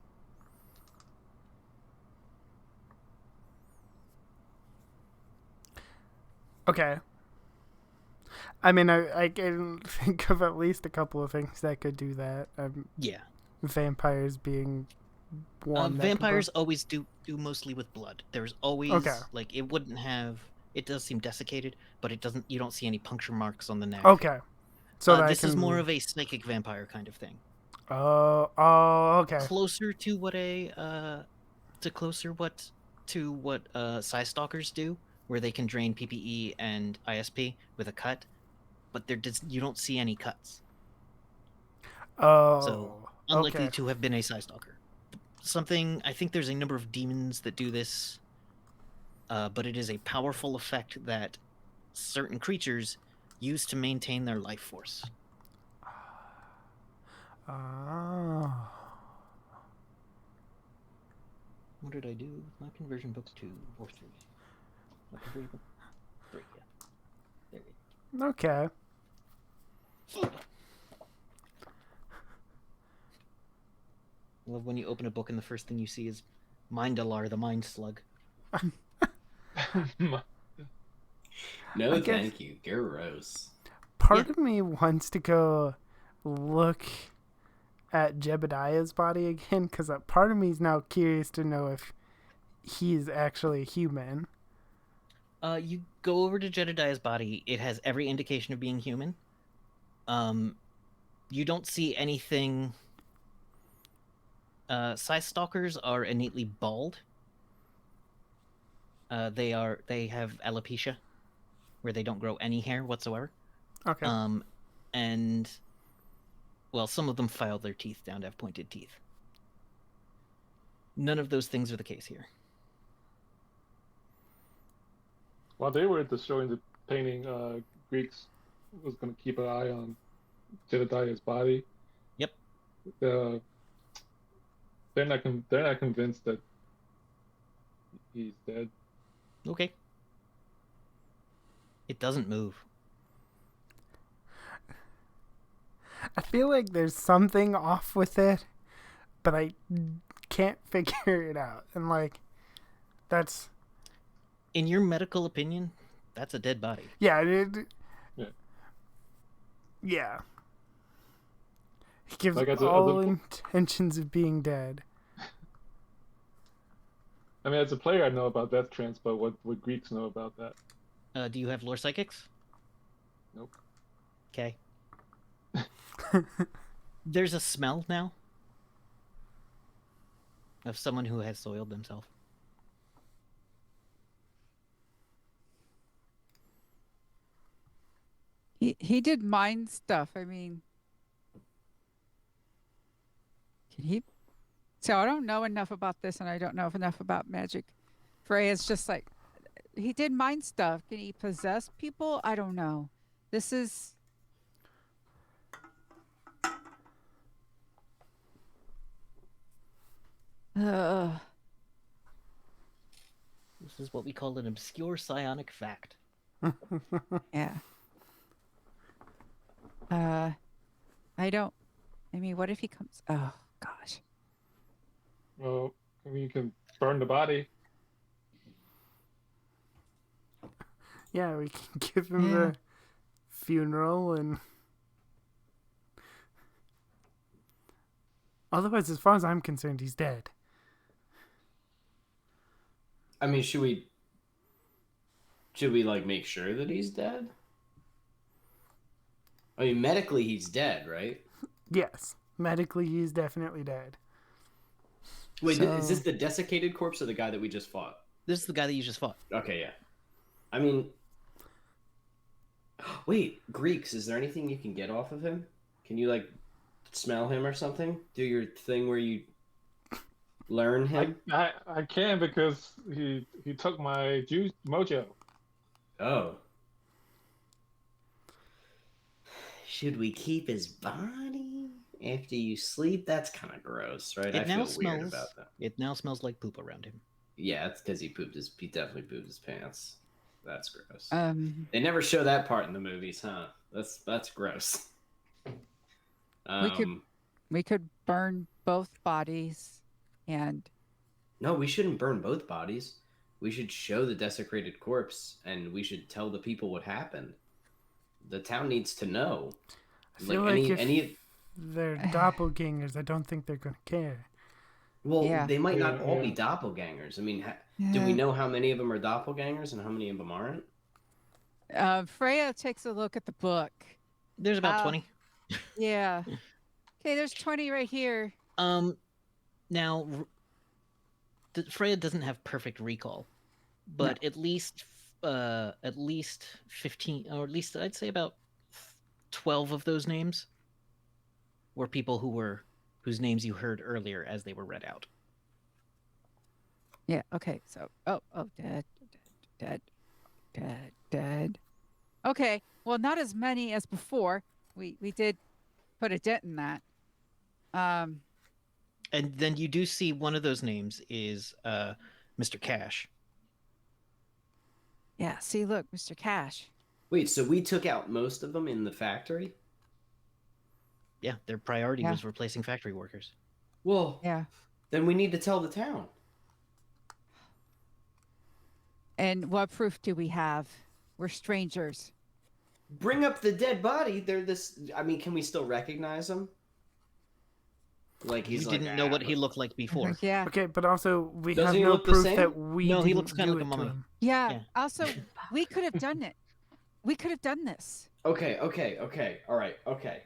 Okay. I mean, I can think of at least a couple of things that could do that. Yeah. Vampires being one. Vampires always do mostly with blood. There's always Okay. It wouldn't have. It does seem desiccated, but it doesn't. You don't see any puncture marks on the neck. Okay. So that this is more of a psychic vampire kind of thing. Oh, okay. Closer to what Psy Stalkers do, where they can drain PPE and ISP with a cut, but you don't see any cuts. Oh, So unlikely okay. to have been a Psy Stalker. I think there's a number of demons that do this, but it is a powerful effect that certain creatures use to maintain their life force. Oh. What did I do with my conversion books? 2 or 3? My conversion book? 3, yeah. There we go. Okay. Love when you open a book and the first thing you see is Mindalar, the mind slug. No, I guess- thank you. Gross. Part of me wants to go look at Jebediah's body again, because part of me is now curious to know if he's actually human. You go over to Jedediah's body. It has every indication of being human. You don't see anything. Psy Stalkers are innately bald, They have alopecia, where they don't grow any hair whatsoever. Okay. And well, some of them file their teeth down to have pointed teeth. None of those things are the case here. While they were destroying the painting, Greeks was going to keep an eye on Jedediah's body. Yep. They're not convinced that he's dead. Okay. It doesn't move. I feel like there's something off with it, but I can't figure it out. And like, that's In your medical opinion, that's a dead body. yeah, Yeah. yeah. He gives Like, all intentions of being dead. I mean, as a player, I know about death trance, but what would Greeks know about that? Do you have lore psychics? Nope. Okay. There's a smell now of someone who has soiled themselves. He did mind stuff. I mean, can he? So I don't know enough about this, and I don't know enough about magic. Freya's just like, he did mind stuff. Can he possess people? I don't know. This is. This is what we call an obscure psionic fact. Yeah. I don't. I mean, what if he comes? Oh gosh. Well, I mean, you can burn the body. Yeah, we can give him Yeah. the funeral and. Otherwise, as far as I'm concerned, he's dead. I mean, should we like make sure that he's dead? I mean, medically he's dead, right? Yes, medically he's definitely dead. Wait, So- is this the desiccated corpse or the guy that we just fought? This is the guy that you just fought. Okay, yeah. I mean, wait, Greeks, is there anything you can get off of him? Can you, like, smell him or something? Do your thing where you learn him? I can because he took my mojo. Oh. Should we keep his body after you sleep? That's kind of gross, right? It I now feel weird smells. about that. It now smells like poop around him. Yeah, it's because he definitely pooped his pants. That's gross. Um. They never show that part in the movies, huh? That's gross. We could burn both bodies, and No, we shouldn't burn both bodies. We should show the desecrated corpse, and we should tell the people what happened. The town needs to know. I feel like if any. they're doppelgangers, I don't think they're going to care. Well, Yeah. they might not Yeah, all yeah. be doppelgangers. I mean, do we know how many of them are doppelgangers and how many of them aren't? Freya takes a look at the book. There's about 20. Yeah. Okay, there's 20 right here. Now, Freya doesn't have perfect recall, but at least 15, or at least I'd say about 12 of those names were people whose names you heard earlier as they were read out. Yeah. Okay. So, dead. Okay. Well, not as many as before. We did put a dent in that. And then you do see one of those names is Mr. Cash. Yeah. See, look, Mr. Cash. Wait, so we took out most of them in the factory? Yeah, their priority Yeah. was replacing factory workers. Well, Yeah. then we need to tell the town. And what proof do we have? We're strangers. Bring up the dead body. They're this. I mean, can we still recognize him? Like he's You like, didn't know what he looked like before. Yeah. Okay, but also we Doesn't have he no look the proof same? that we No, he didn't looks kinda do like a it to mummy. him. Yeah. Yeah. Also, we could have done it. We could have done this. Okay. All right. Okay.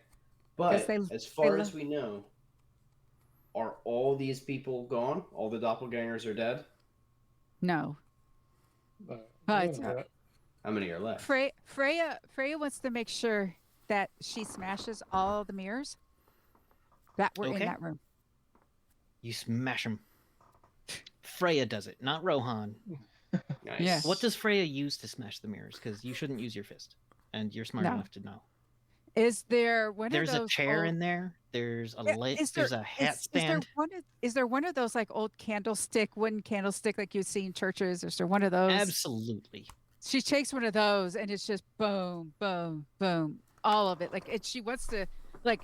But they as far as love- we know, are all these people gone? All the doppelgangers are dead? No. But yeah. How many are left? Freya wants to make sure that she smashes all the mirrors that were in Okay. that room. You smash them. Freya does it, not Rohan. Nice. Yeah. What does Freya use to smash the mirrors? Because you shouldn't use your fist, and you're smart No. enough to know. Is there one There's of a those chair old, in there. There's a Yeah, light. is There's there a hat is stand. there one of those like old wooden candlestick like you see in churches? Is there one of those? Absolutely. She takes one of those and it's just boom, boom, boom, all of it. She wants to like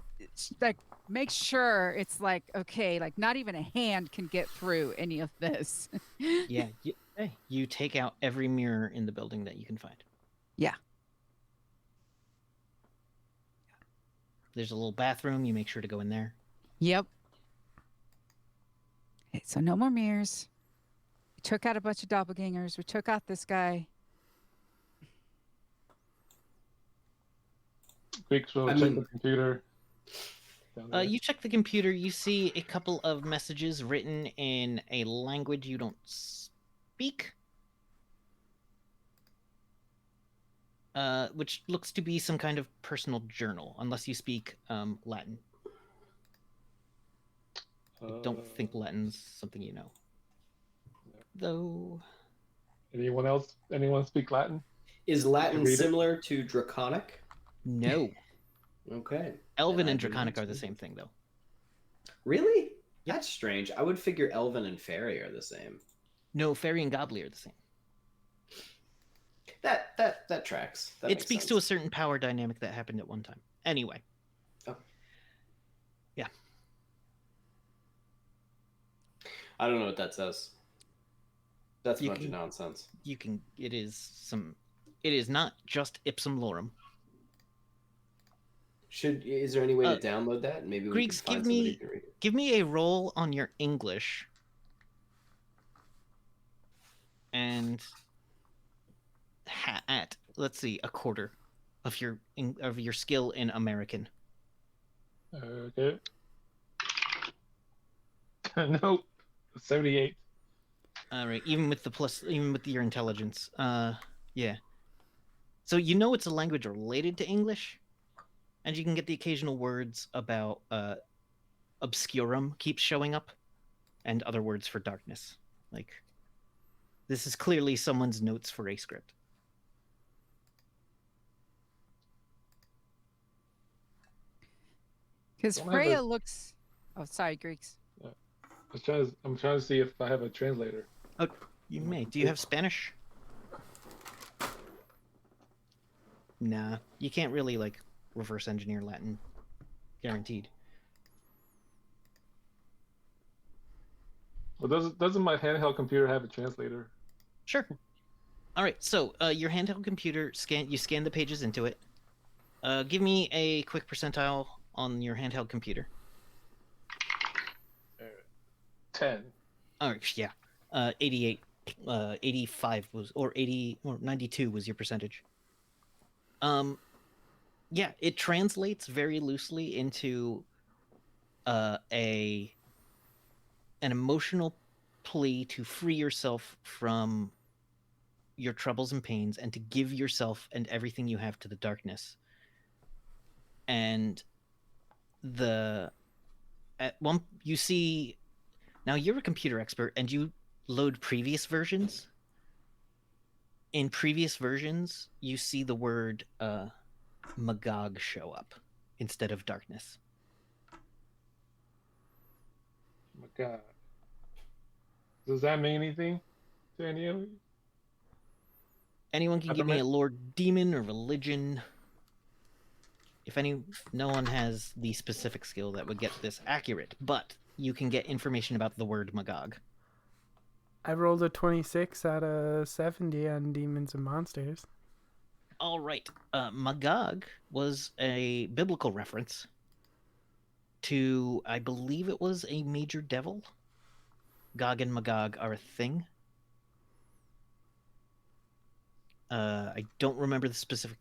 make sure it's like okay, like not even a hand can get through any of this. Yeah. You take out every mirror in the building that you can find. Yeah. There's a little bathroom. You make sure to go in there. Yep. Okay, so no more mirrors. We took out a bunch of doppelgangers. We took out this guy. Greeks will I check mean- the computer. Down there. You check the computer. You see a couple of messages written in a language you don't speak. Which looks to be some kind of personal journal, unless you speak Latin. I don't think Latin's something you know. Though. Anyone else? Anyone speak Latin? Is Latin read it? similar to Draconic? No. Okay. Elven Then I and do not Draconic are the speak same it. thing, though. Really? That's strange. I would figure Elven and Fairy are the same. No, Fairy and Gobbly are the same. That tracks. That It makes speaks sense. to a certain power dynamic that happened at one time. Anyway. Oh. Yeah. I don't know what that says. That's a You bunch can- of nonsense. It is not just ipsum lorem. Is there any way to download that? Maybe we Greeks, can find give somebody me- to read it. Give me a roll on your English. And at let's see, a quarter of your skill in American. Okay. Nope. 78. All right, even with your intelligence. Yeah. So you know it's a language related to English, and you can get the occasional words about obscurum keeps showing up, and other words for darkness. Like, this is clearly someone's notes for a script. Because Don't have Freya a- looks. Oh, sorry, Greeks. I'm trying to see if I have a translator. You may. Do you have Spanish? Nah, you can't really like reverse engineer Latin. Guaranteed. Well, doesn't my handheld computer have a translator? Sure. All right. So your handheld computer you scan the pages into it. Give me a quick percentile on your handheld computer. 10. Oh yeah. 88. 85 was, or 80 or 92 was your percentage. Yeah, it translates very loosely into an emotional plea to free yourself from your troubles and pains and to give yourself and everything you have to the darkness. And at one you see, now you're a computer expert and you load previous versions. In previous versions, you see the word Magog show up instead of darkness. Oh my God. Does that mean anything to any of you? Anyone can give me a Peppermint? lord demon or religion. No one has the specific skill that would get this accurate, but you can get information about the word Magog. I rolled a 26 out of 70 on Demons and Monsters. All right. Magog was a biblical reference to, I believe it was a major devil. Gog and Magog are a thing. I don't remember the specific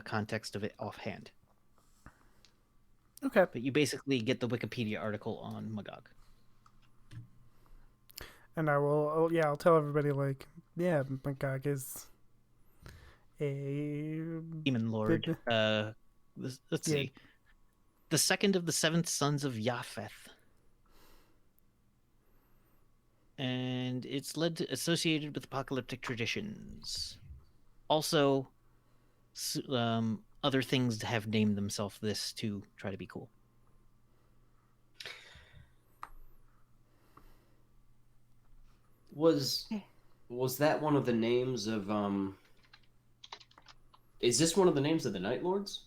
context of it offhand. Okay. But you basically get the Wikipedia article on Magog. And I'll tell everybody, like, Yeah, Magog is a Demon Lord. Let's Yeah. see. The second of the 7 sons of Japheth. And it's associated with apocalyptic traditions. Also, other things have named themselves this to try to be cool. Was that one of the names of Is this one of the names of the Night Lords?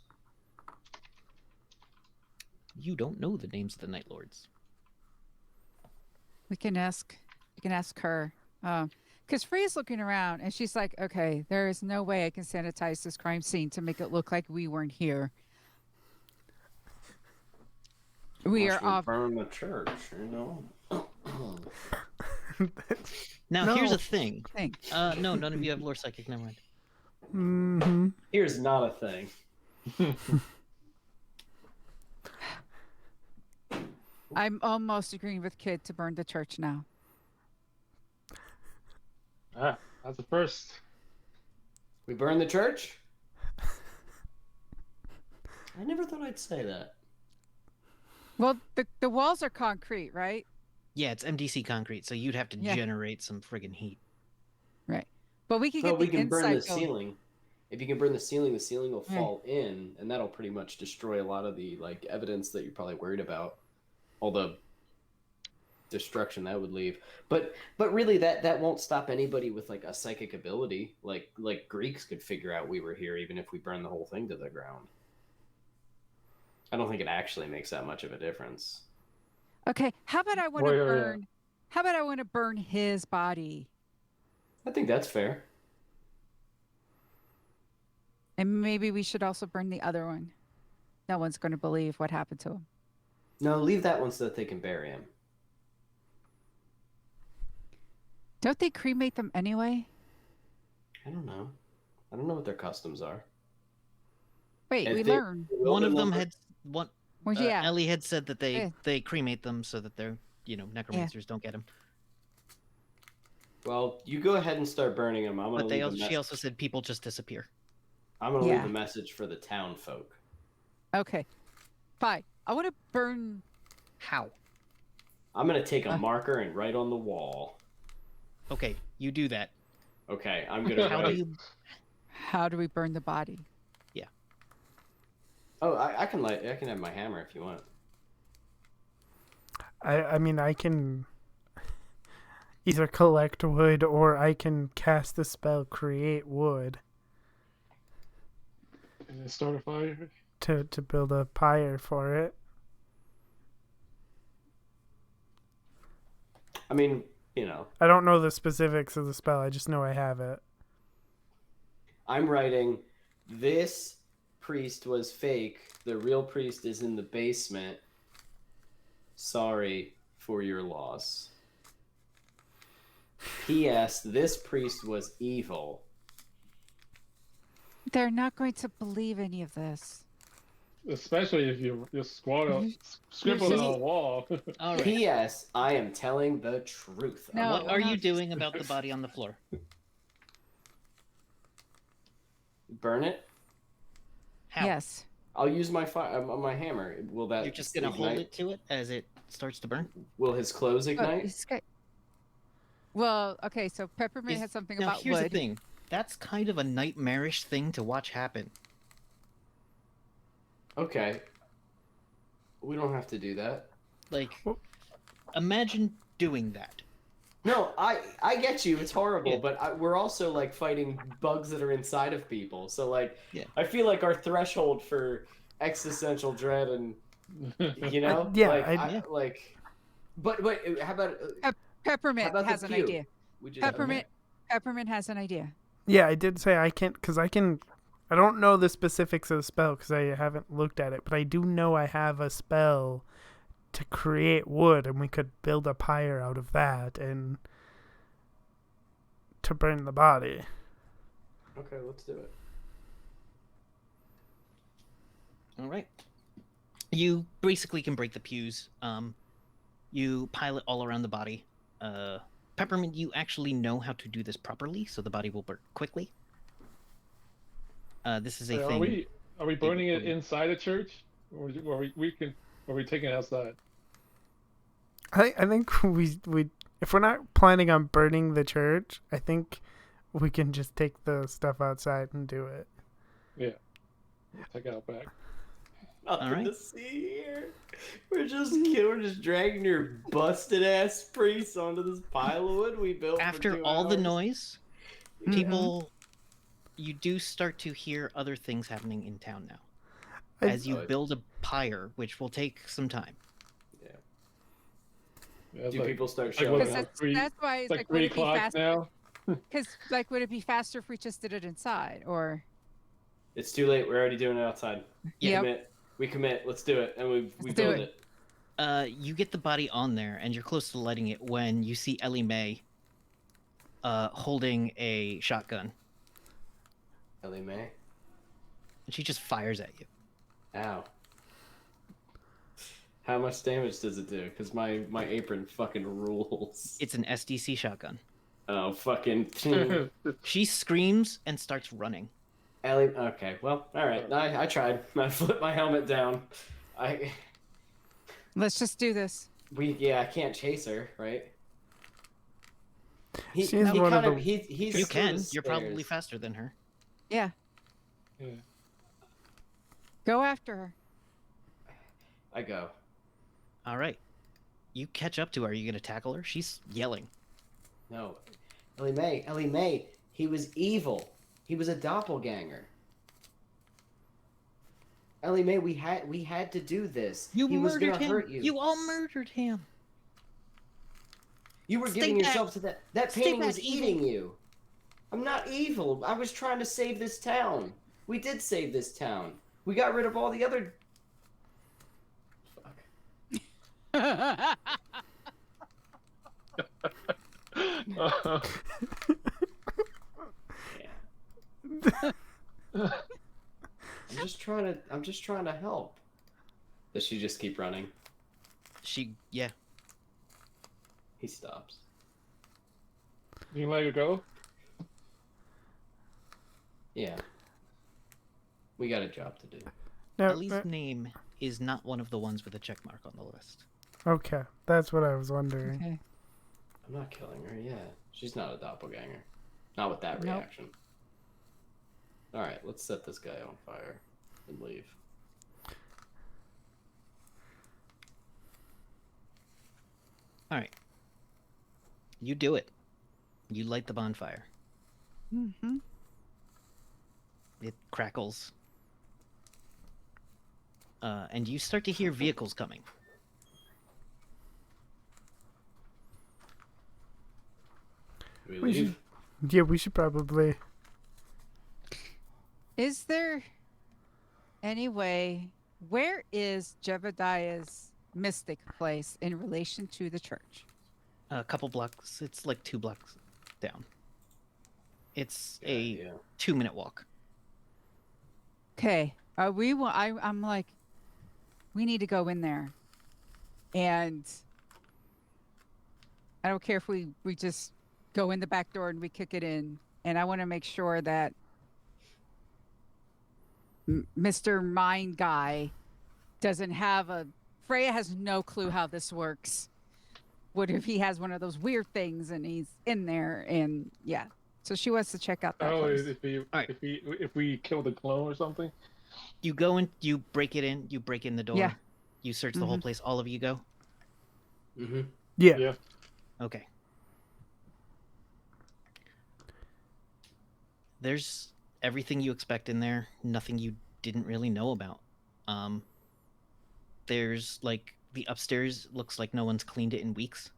You don't know the names of the Night Lords. We can ask her. Because Freya's looking around and she's like, okay, there is no way I can sanitize this crime scene to make it look like we weren't here. We Unless are off. burn the church, you know. Now, No. here's a thing. Thing. No, none of you have lore psychic. Never mind. Mm-hmm. Here's not a thing. I'm almost agreeing with Kid to burn the church now. Ah, that's the first. We burn the church? I never thought I'd say that. Well, the walls are concrete, right? Yeah, it's MDC concrete, so you'd have to Yeah. generate some friggin' heat. Right. But we can Well, get we the can burn the inside going. ceiling. If you can burn the ceiling will Yeah. fall in, and that'll pretty much destroy a lot of the evidence that you're probably worried about. All the destruction that would leave. But really that won't stop anybody with a psychic ability. Like Greeks could figure out we were here even if we burn the whole thing to the ground. I don't think it actually makes that much of a difference. Okay, how about I want to Yeah. burn? How about I want to burn his body, I think that's fair. and maybe we should also burn the other one. No one's going to believe what happened to him. No, leave that one so that they can bury him. Don't they cremate them anyway? I don't know. I don't know what their customs are. Wait, If we they- learned. One of them Well, had one. Well, yeah. Ellie had said that Yeah. they cremate them so that their necromancers don't get them. Well, you go ahead and start burning them. I'm gonna But leave she also said people just disappear. I'm gonna Yeah. leave a message for the town folk. Okay, fine. I want to burn. How? I'm gonna take a marker and write on the wall. Okay, you do that. Okay, I'm gonna How do write. you? How do we burn the body? Oh, I can have my hammer if you want. I mean, I can either collect wood or I can cast the spell Create Wood And then start a fire. to build a pyre for it. I mean, I don't know the specifics of the spell. I just know I have it. I'm writing, this priest was fake. The real priest is in the basement. Sorry for your loss. P.S. This priest was evil. They're not going to believe any of this. Especially if you just scribble it on a wall. All right. P.S. I am telling the truth. No. What are no. you doing about the body on the floor? Burn it? How? Yes. I'll use my my hammer. Will that You're just gonna ignite? hold it to it as it starts to burn? Will his clothes Oh, ignite? it's good. Well, okay. So Peppermint had something Now about here's wood. the thing. That's kind of a nightmarish thing to watch happen. Okay. We don't have to do that. Like, Well- imagine doing that. No, I get you. It's horrible, Yeah. but we're also fighting bugs that are inside of people. So Yeah. I feel like our threshold for existential dread and Yeah, But how about Peppermint how about has the an pew? idea. We just Peppermint has an idea. Yeah, I did say I can't, because I can. I don't know the specifics of the spell because I haven't looked at it, but I do know I have a spell to create wood, and we could build a pyre out of that and to burn the body. Okay, let's do it. All right. You basically can break the pews. You pile it all around the body. Peppermint, you actually know how to do this properly, so the body will burn quickly. This is a Are thing. we burning it inside the church, or are we taking it outside? I think we if we're not planning on burning the church, I think we can just take the stuff outside and do it. Yeah, take it out back. Nothing Alright. to see here. We're just dragging your busted ass priest onto this pile of wood we built. After for 2 all the hours. noise, Mhm. people, you do start to hear other things happening in town now. I- As you build a pyre, which will take some time. Yeah, it's Do like, people start like showing what, Because up? that's why it's it's like like, would 3 it be o'clock faster? now. Because like, would it be faster if we just did it inside, or? It's too late. We're already doing it outside. Yep. We commit. Let's do it, and we Let's do build it. it. You get the body on there, and you're close to lighting it when you see Ellie Mae holding a shotgun, Ellie Mae. and she just fires at you. Ow. How much damage does it do? Because my apron fucking rules. It's an SDC shotgun. Oh, fucking. She screams and starts running. Ellie. Okay, well, alright. I tried. I flipped my helmet down. Let's just do this. I can't chase her, right? She's one of the- He's You through can. the You're probably stairs. faster than her. Yeah. Yeah. Go after her. I go. All right. You catch up to her. Are you going to tackle her? She's yelling. No. Ellie Mae, he was evil. He was a doppelganger. Ellie Mae, we had to do this. You he was murdered gonna him. hurt you. You all murdered him. You were Stay giving back. yourself to that. That Stay painting back, was evil. eating you. I'm not evil. I was trying to save this town. We did save this town. We got rid of all the other. Fuck. I'm just trying to help. Does she just keep running? Yeah. He stops. You can let her go. Yeah. We got a job to do. No, Ellie's name is not one of the ones with a check mark on the list. okay, that's what I was wondering. Okay. I'm not killing her. Yeah, she's not a doppelganger. Not with that Nope. reaction. All right, let's set this guy on fire and leave. All right. You do it. You light the bonfire. Mm-hmm. It crackles. And you start to hear vehicles coming. Do we We leave? Yeah, we should probably. Is there any way? Where is Jebediah's mystic place in relation to the church? A couple blocks. It's like 2 blocks down. It's Good a idea. 2-minute walk. Okay. I'm like, we need to go in there, and I don't care if we just go in the back door and we kick it in, and I want to make sure that Mr. Mind Guy doesn't have a. Freya has no clue how this works. What if he has one of those weird things and he's in there, and yeah. So she wants to check out that Oh, place. if we kill the clone or something. You go in, you break it in, you break in the door. Yeah. You search the whole place. All of you go? Mm-hmm. Yeah. Yeah. Okay. There's everything you expect in there, nothing you didn't really know about. There's like the upstairs looks like no one's cleaned it in weeks.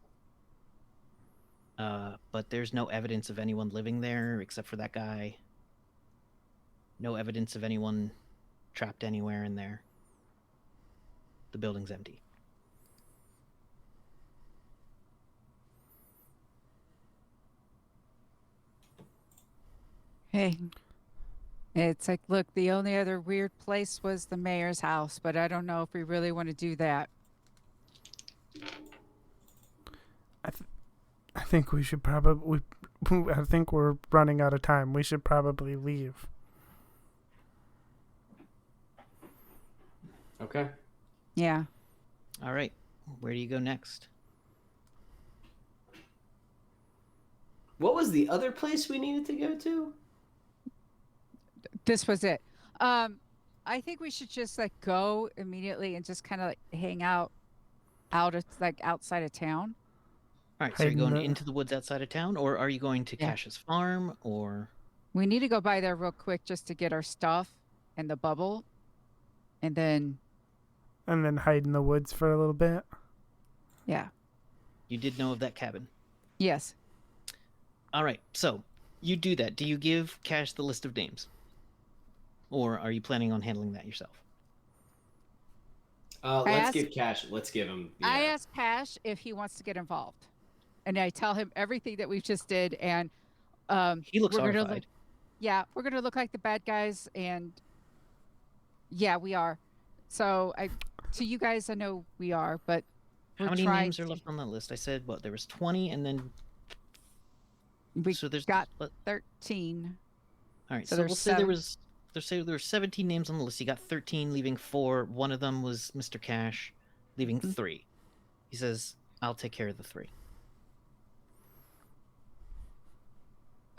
But there's no evidence of anyone living there except for that guy. No evidence of anyone trapped anywhere in there. The building's empty. Hey. It's like, look, the only other weird place was the mayor's house, but I don't know if we really want to do that. I think we should probably. I think we're running out of time. We should probably leave. Okay. Yeah. All right. Where do you go next? What was the other place we needed to go to? This was it. I think we should just like go immediately and just kind of like hang out of like outside of town. All right. So you're Hiding going the- into the woods outside of town, or are you going to Yeah. Cash's farm, or? We need to go by there real quick just to get our stuff and the bubble, and then And then hide in the woods for a little bit. yeah. You did know of that cabin. Yes. All right. So you do that. Do you give Cash the list of names, or are you planning on handling that yourself? Let's asked- give Cash. Let's give him. I yeah. asked Cash if he wants to get involved, and I tell him everything that we've just did, and He looks we're gonna horrified. we're gonna look like the bad guys, and yeah, we are. So to you guys, I know we are, but How we're many trying names are to- left on that list? I said what? There was 20, and then We so there's got let- 13. all right. so So there's we'll say seven. there were 17 names on the list. You got 13, leaving 4. One of them was Mr. Cash, leaving Mhm. 3. He says, "I'll take care of the 3."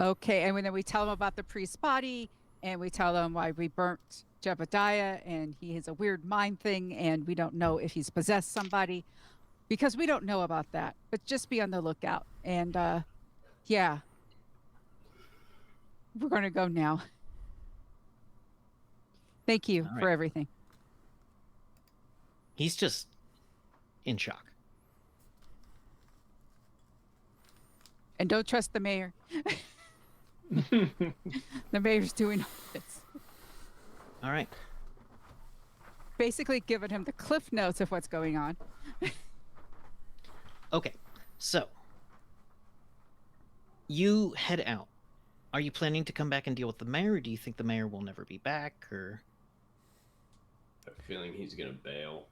Okay, and then we tell them about the priest's body, and we tell them why we burnt Jebediah, and he has a weird mind thing, and we don't know if he's possessed somebody, because we don't know about that. But just be on the lookout. And yeah, we're gonna go now. Thank you All for right. everything. He's just in shock. And don't trust the mayor. The mayor's doing all this. All right. Basically giving him the cliff notes of what's going on. Okay. So you head out. Are you planning to come back and deal with the mayor, or do you think the mayor will never be back, or? I have a feeling he's gonna bail.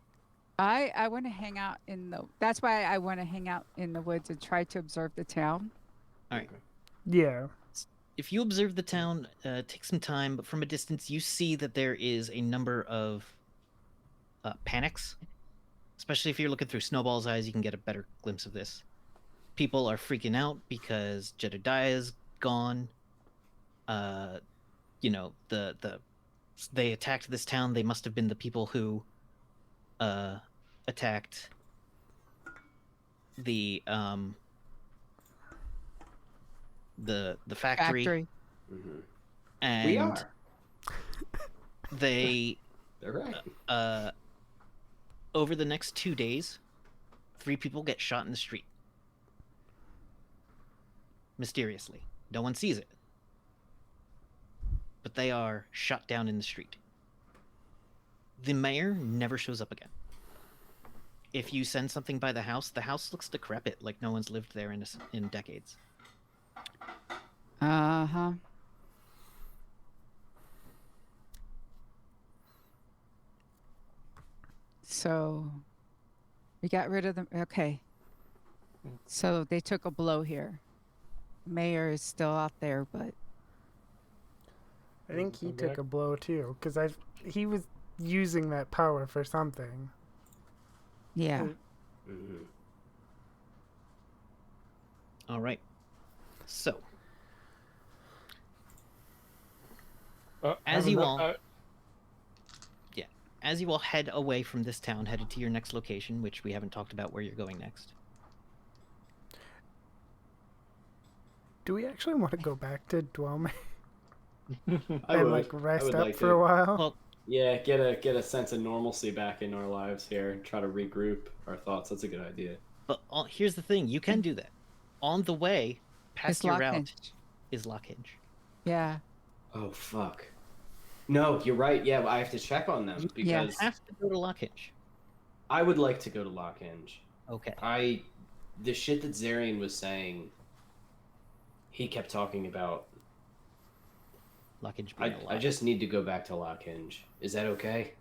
I want to hang out in the. That's why I want to hang out in the woods and try to observe the town. All right. Yeah. If you observe the town, take some time, but from a distance, you see that there is a number of panics. Especially if you're looking through Snowball's eyes, you can get a better glimpse of this. People are freaking out because Jedediah's gone. You know, they attacked this town. They must have been the people who attacked the factory. Mm-hmm. And We are. they They're right. over the next 2 days, 3 people get shot in the street. Mysteriously. No one sees it. But they are shot down in the street. The mayor never shows up again. If you send something by the house looks decrepit, like no one's lived there in decades. Uh-huh. So we got rid of them. Okay. So they took a blow here. Mayor is still out there, but I think he Come took back. a blow too, because he was using that power for something. yeah. Mm-hmm. All right. So, As have you enough- all- as you all head away from this town, headed to your next location, which we haven't talked about where you're going next. Do we actually want to go back to Dwelme I and would. like rest I would up like for to. a while? Well, Yeah, get a sense of normalcy back in our lives here, and try to regroup our thoughts. That's a good idea. but here's the thing: you can do that. On the way, past It's your route, Lockhinge. is Lockhinge. Yeah. Oh fuck. No, you're right. Yeah, I have to check on them You because have to go to Lockhinge. I would like to go to Lockhinge. Okay. The shit that Zarian was saying, he kept talking about. Lockhinge being I alive. just need to go back to Lockhinge. Is that okay?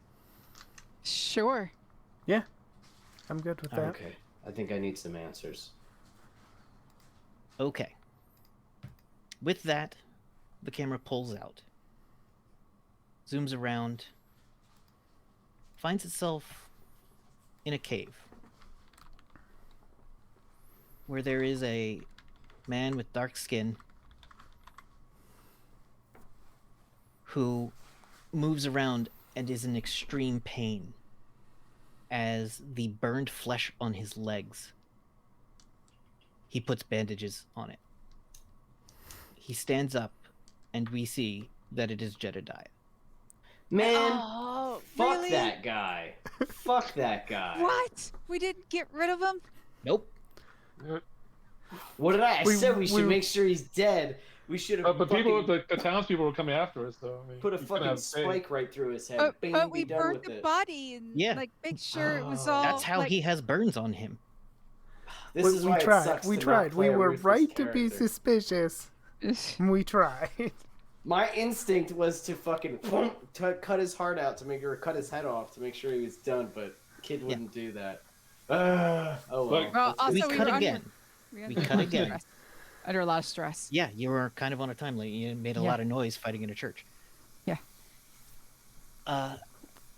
Sure. I'm good with that. Okay. I think I need some answers. Okay. With that, the camera pulls out, zooms around, finds itself in a cave where there is a man with dark skin who moves around and is in extreme pain as the burned flesh on his legs. He puts bandages on it. He stands up, and we see that it is Jedediah. Man, Oh, fuck really? that guy. Fuck that guy. What? We didn't get rid of him? Nope. What did I? I We- said we should we- make sure he's dead. We should have But people, the townspeople were coming after us, though. I mean, put a we couldn't fucking have stayed. spike right through his head. But, Bing, but be we done burned with the it. body and Yeah. like make sure it was Oh. all. That's how like, he has burns on him. This is we why tried. it sucks We to not tried. We play a were ruthless right to be character. suspicious. We tried. My instinct was to fucking cut his heart out to make or cut his head off to make sure he was done, but kid wouldn't do that. Oh well. Look, Well, also We we cut were again. Under, We cut again. stress. Under a lot of stress. Yeah, you were kind of on a time limit. You made a Yeah. lot of noise fighting in a church. Yeah.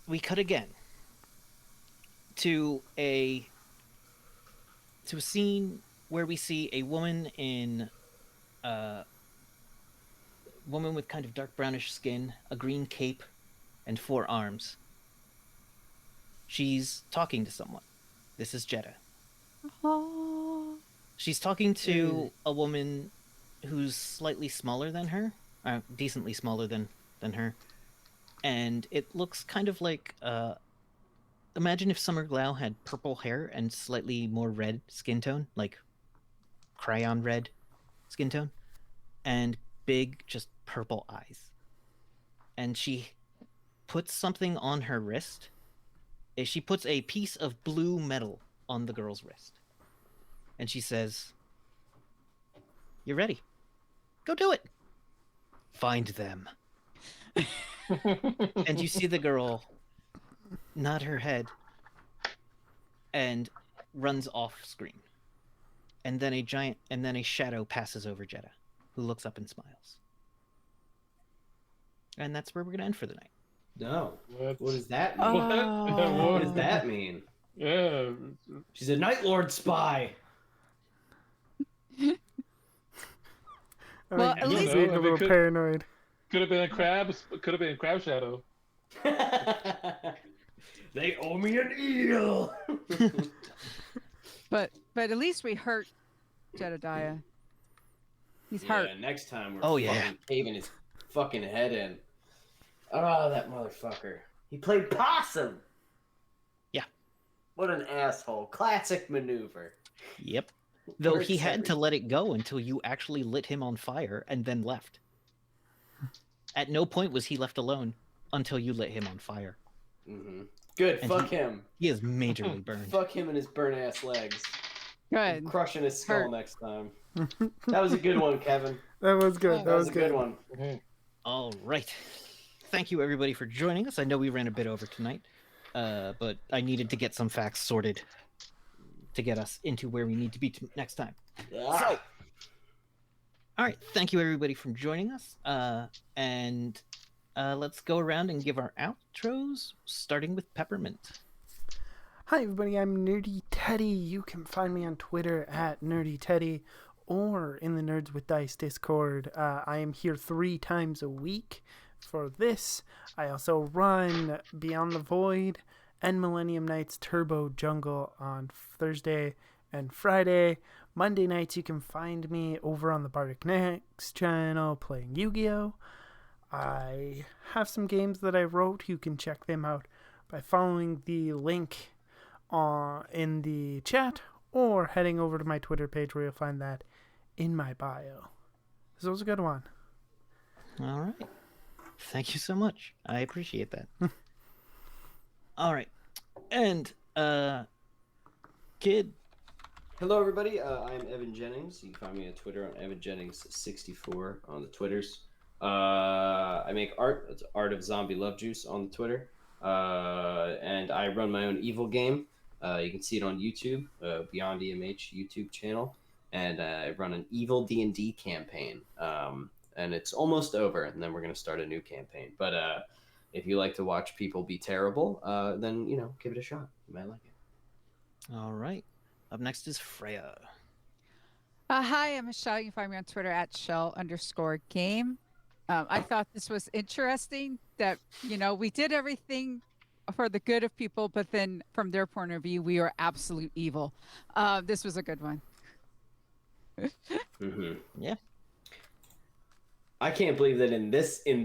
We cut again to a scene where we see a woman woman with kind of dark brownish skin, a green cape, and 4 arms. She's talking to someone. This is Jeddah. Oh. She's talking to a woman who's slightly smaller than her, decently smaller than her, and it looks kind of like imagine if Summer Glau had purple hair and slightly more red skin tone, like crayon red skin tone, and big, just purple eyes. And she puts something on her wrist. She puts a piece of blue metal on the girl's wrist. And she says, "You're ready. Go do it. Find them." And you see the girl nod her head and runs off screen. And then a shadow passes over Jeddah, who looks up and smiles. And that's where we're gonna end for the night. No. What? What does that mean? Oh. What does that mean? Yeah. She's a Night Lord spy. Well, I'm at least- being a I mean, little paranoid. Could have been a crab. Could have been a crab shadow. They owe me an eel. But at least we hurt Jedediah. He's hurt. Yeah, next time we're Oh, yeah. fucking caving his fucking head in. Oh, that motherfucker. He played possum. Yeah. What an asshole. Classic maneuver. Yep. Though Works he had every- to let it go until you actually lit him on fire and then left. At no point was he left alone until you lit him on fire. Mm-hmm. Good, And fuck he- him. He is majorly burned. Fuck him and his burnt ass legs. I'm Good. crushing his skull Hurt. next time. That was a good one, Kevin. That was good. Oh, That was a good good. one. Mhm. All right. Thank you, everybody, for joining us. I know we ran a bit over tonight, but I needed to get some facts sorted to get us into where we need to be next time. Ah. All right. Thank you, everybody, for joining us. And let's go around and give our outros, starting with Peppermint. Hi everybody, I'm Nerdy Teddy. You can find me on Twitter at Nerdy Teddy or in the Nerds with Dice Discord. I am here 3 times a week for this. I also run Beyond the Void and Millennium Nights Turbo Jungle on Thursday and Friday. Monday nights you can find me over on the Bardic Next channel playing Yu-Gi-Oh! I have some games that I wrote. You can check them out by following the link in the chat or heading over to my Twitter page where you'll find that in my bio. This was a good one. All right. Thank you so much. I appreciate that. All right. And, Kid. Hello, everybody. I'm Evan Jennings. You can find me on Twitter on Evan Jennings64 on the Twitters. I make art. It's Art of Zombie Love Juice on the Twitter. And I run my own evil game. You can see it on YouTube, Beyond EMH YouTube channel. and I run an evil D&D campaign. And it's almost over, and then we're going to start a new campaign. But if you like to watch people be terrible, then, give it a shot. You might like it. All right. Up next is Freya. Hi, I'm Michelle. You can find me on Twitter at Shell_game. I thought this was interesting that, we did everything for the good of people, but then from their point of view, we are absolute evil. This was a good one. Mm-hmm. Yeah. I can't believe that in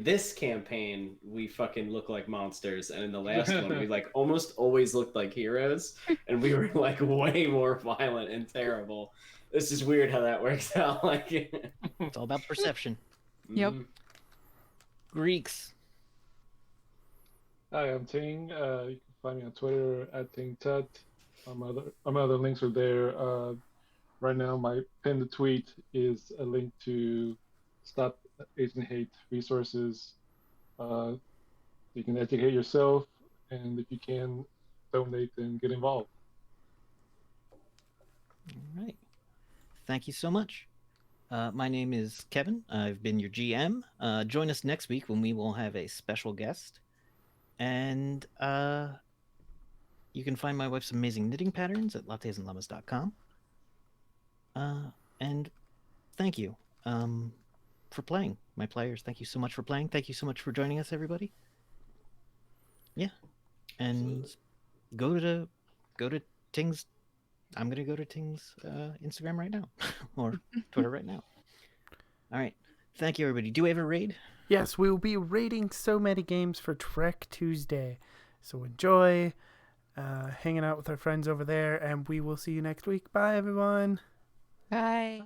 this campaign we fucking look like monsters, and in the last one we like almost always looked like heroes, and we were like way more violent and terrible. This is weird how that works out. Like, It's all about perception. Yep. Greeks. Hi, I'm Ting. You can find me on Twitter at TingTut. My other links are there. Right now, my pinned tweet is a link to Stop Asian Hate resources. You can educate yourself, and if you can, donate and get involved. All right. Thank you so much. My name is Kevin. I've been your GM. Join us next week when we will have a special guest. And you can find my wife's amazing knitting patterns at lattesandllamas.com. And thank you for playing, my players. Thank you so much for playing. Thank you so much for joining us, everybody. Yeah. And Absolutely. go to Ting's. I'm going to go to Ting's Instagram right now or Twitter right now. All right. Thank you, everybody. Do we have a raid? Yes, we will be rating so many games for Trek Tuesday. So enjoy hanging out with our friends over there, and we will see you next week. Bye, everyone. Bye.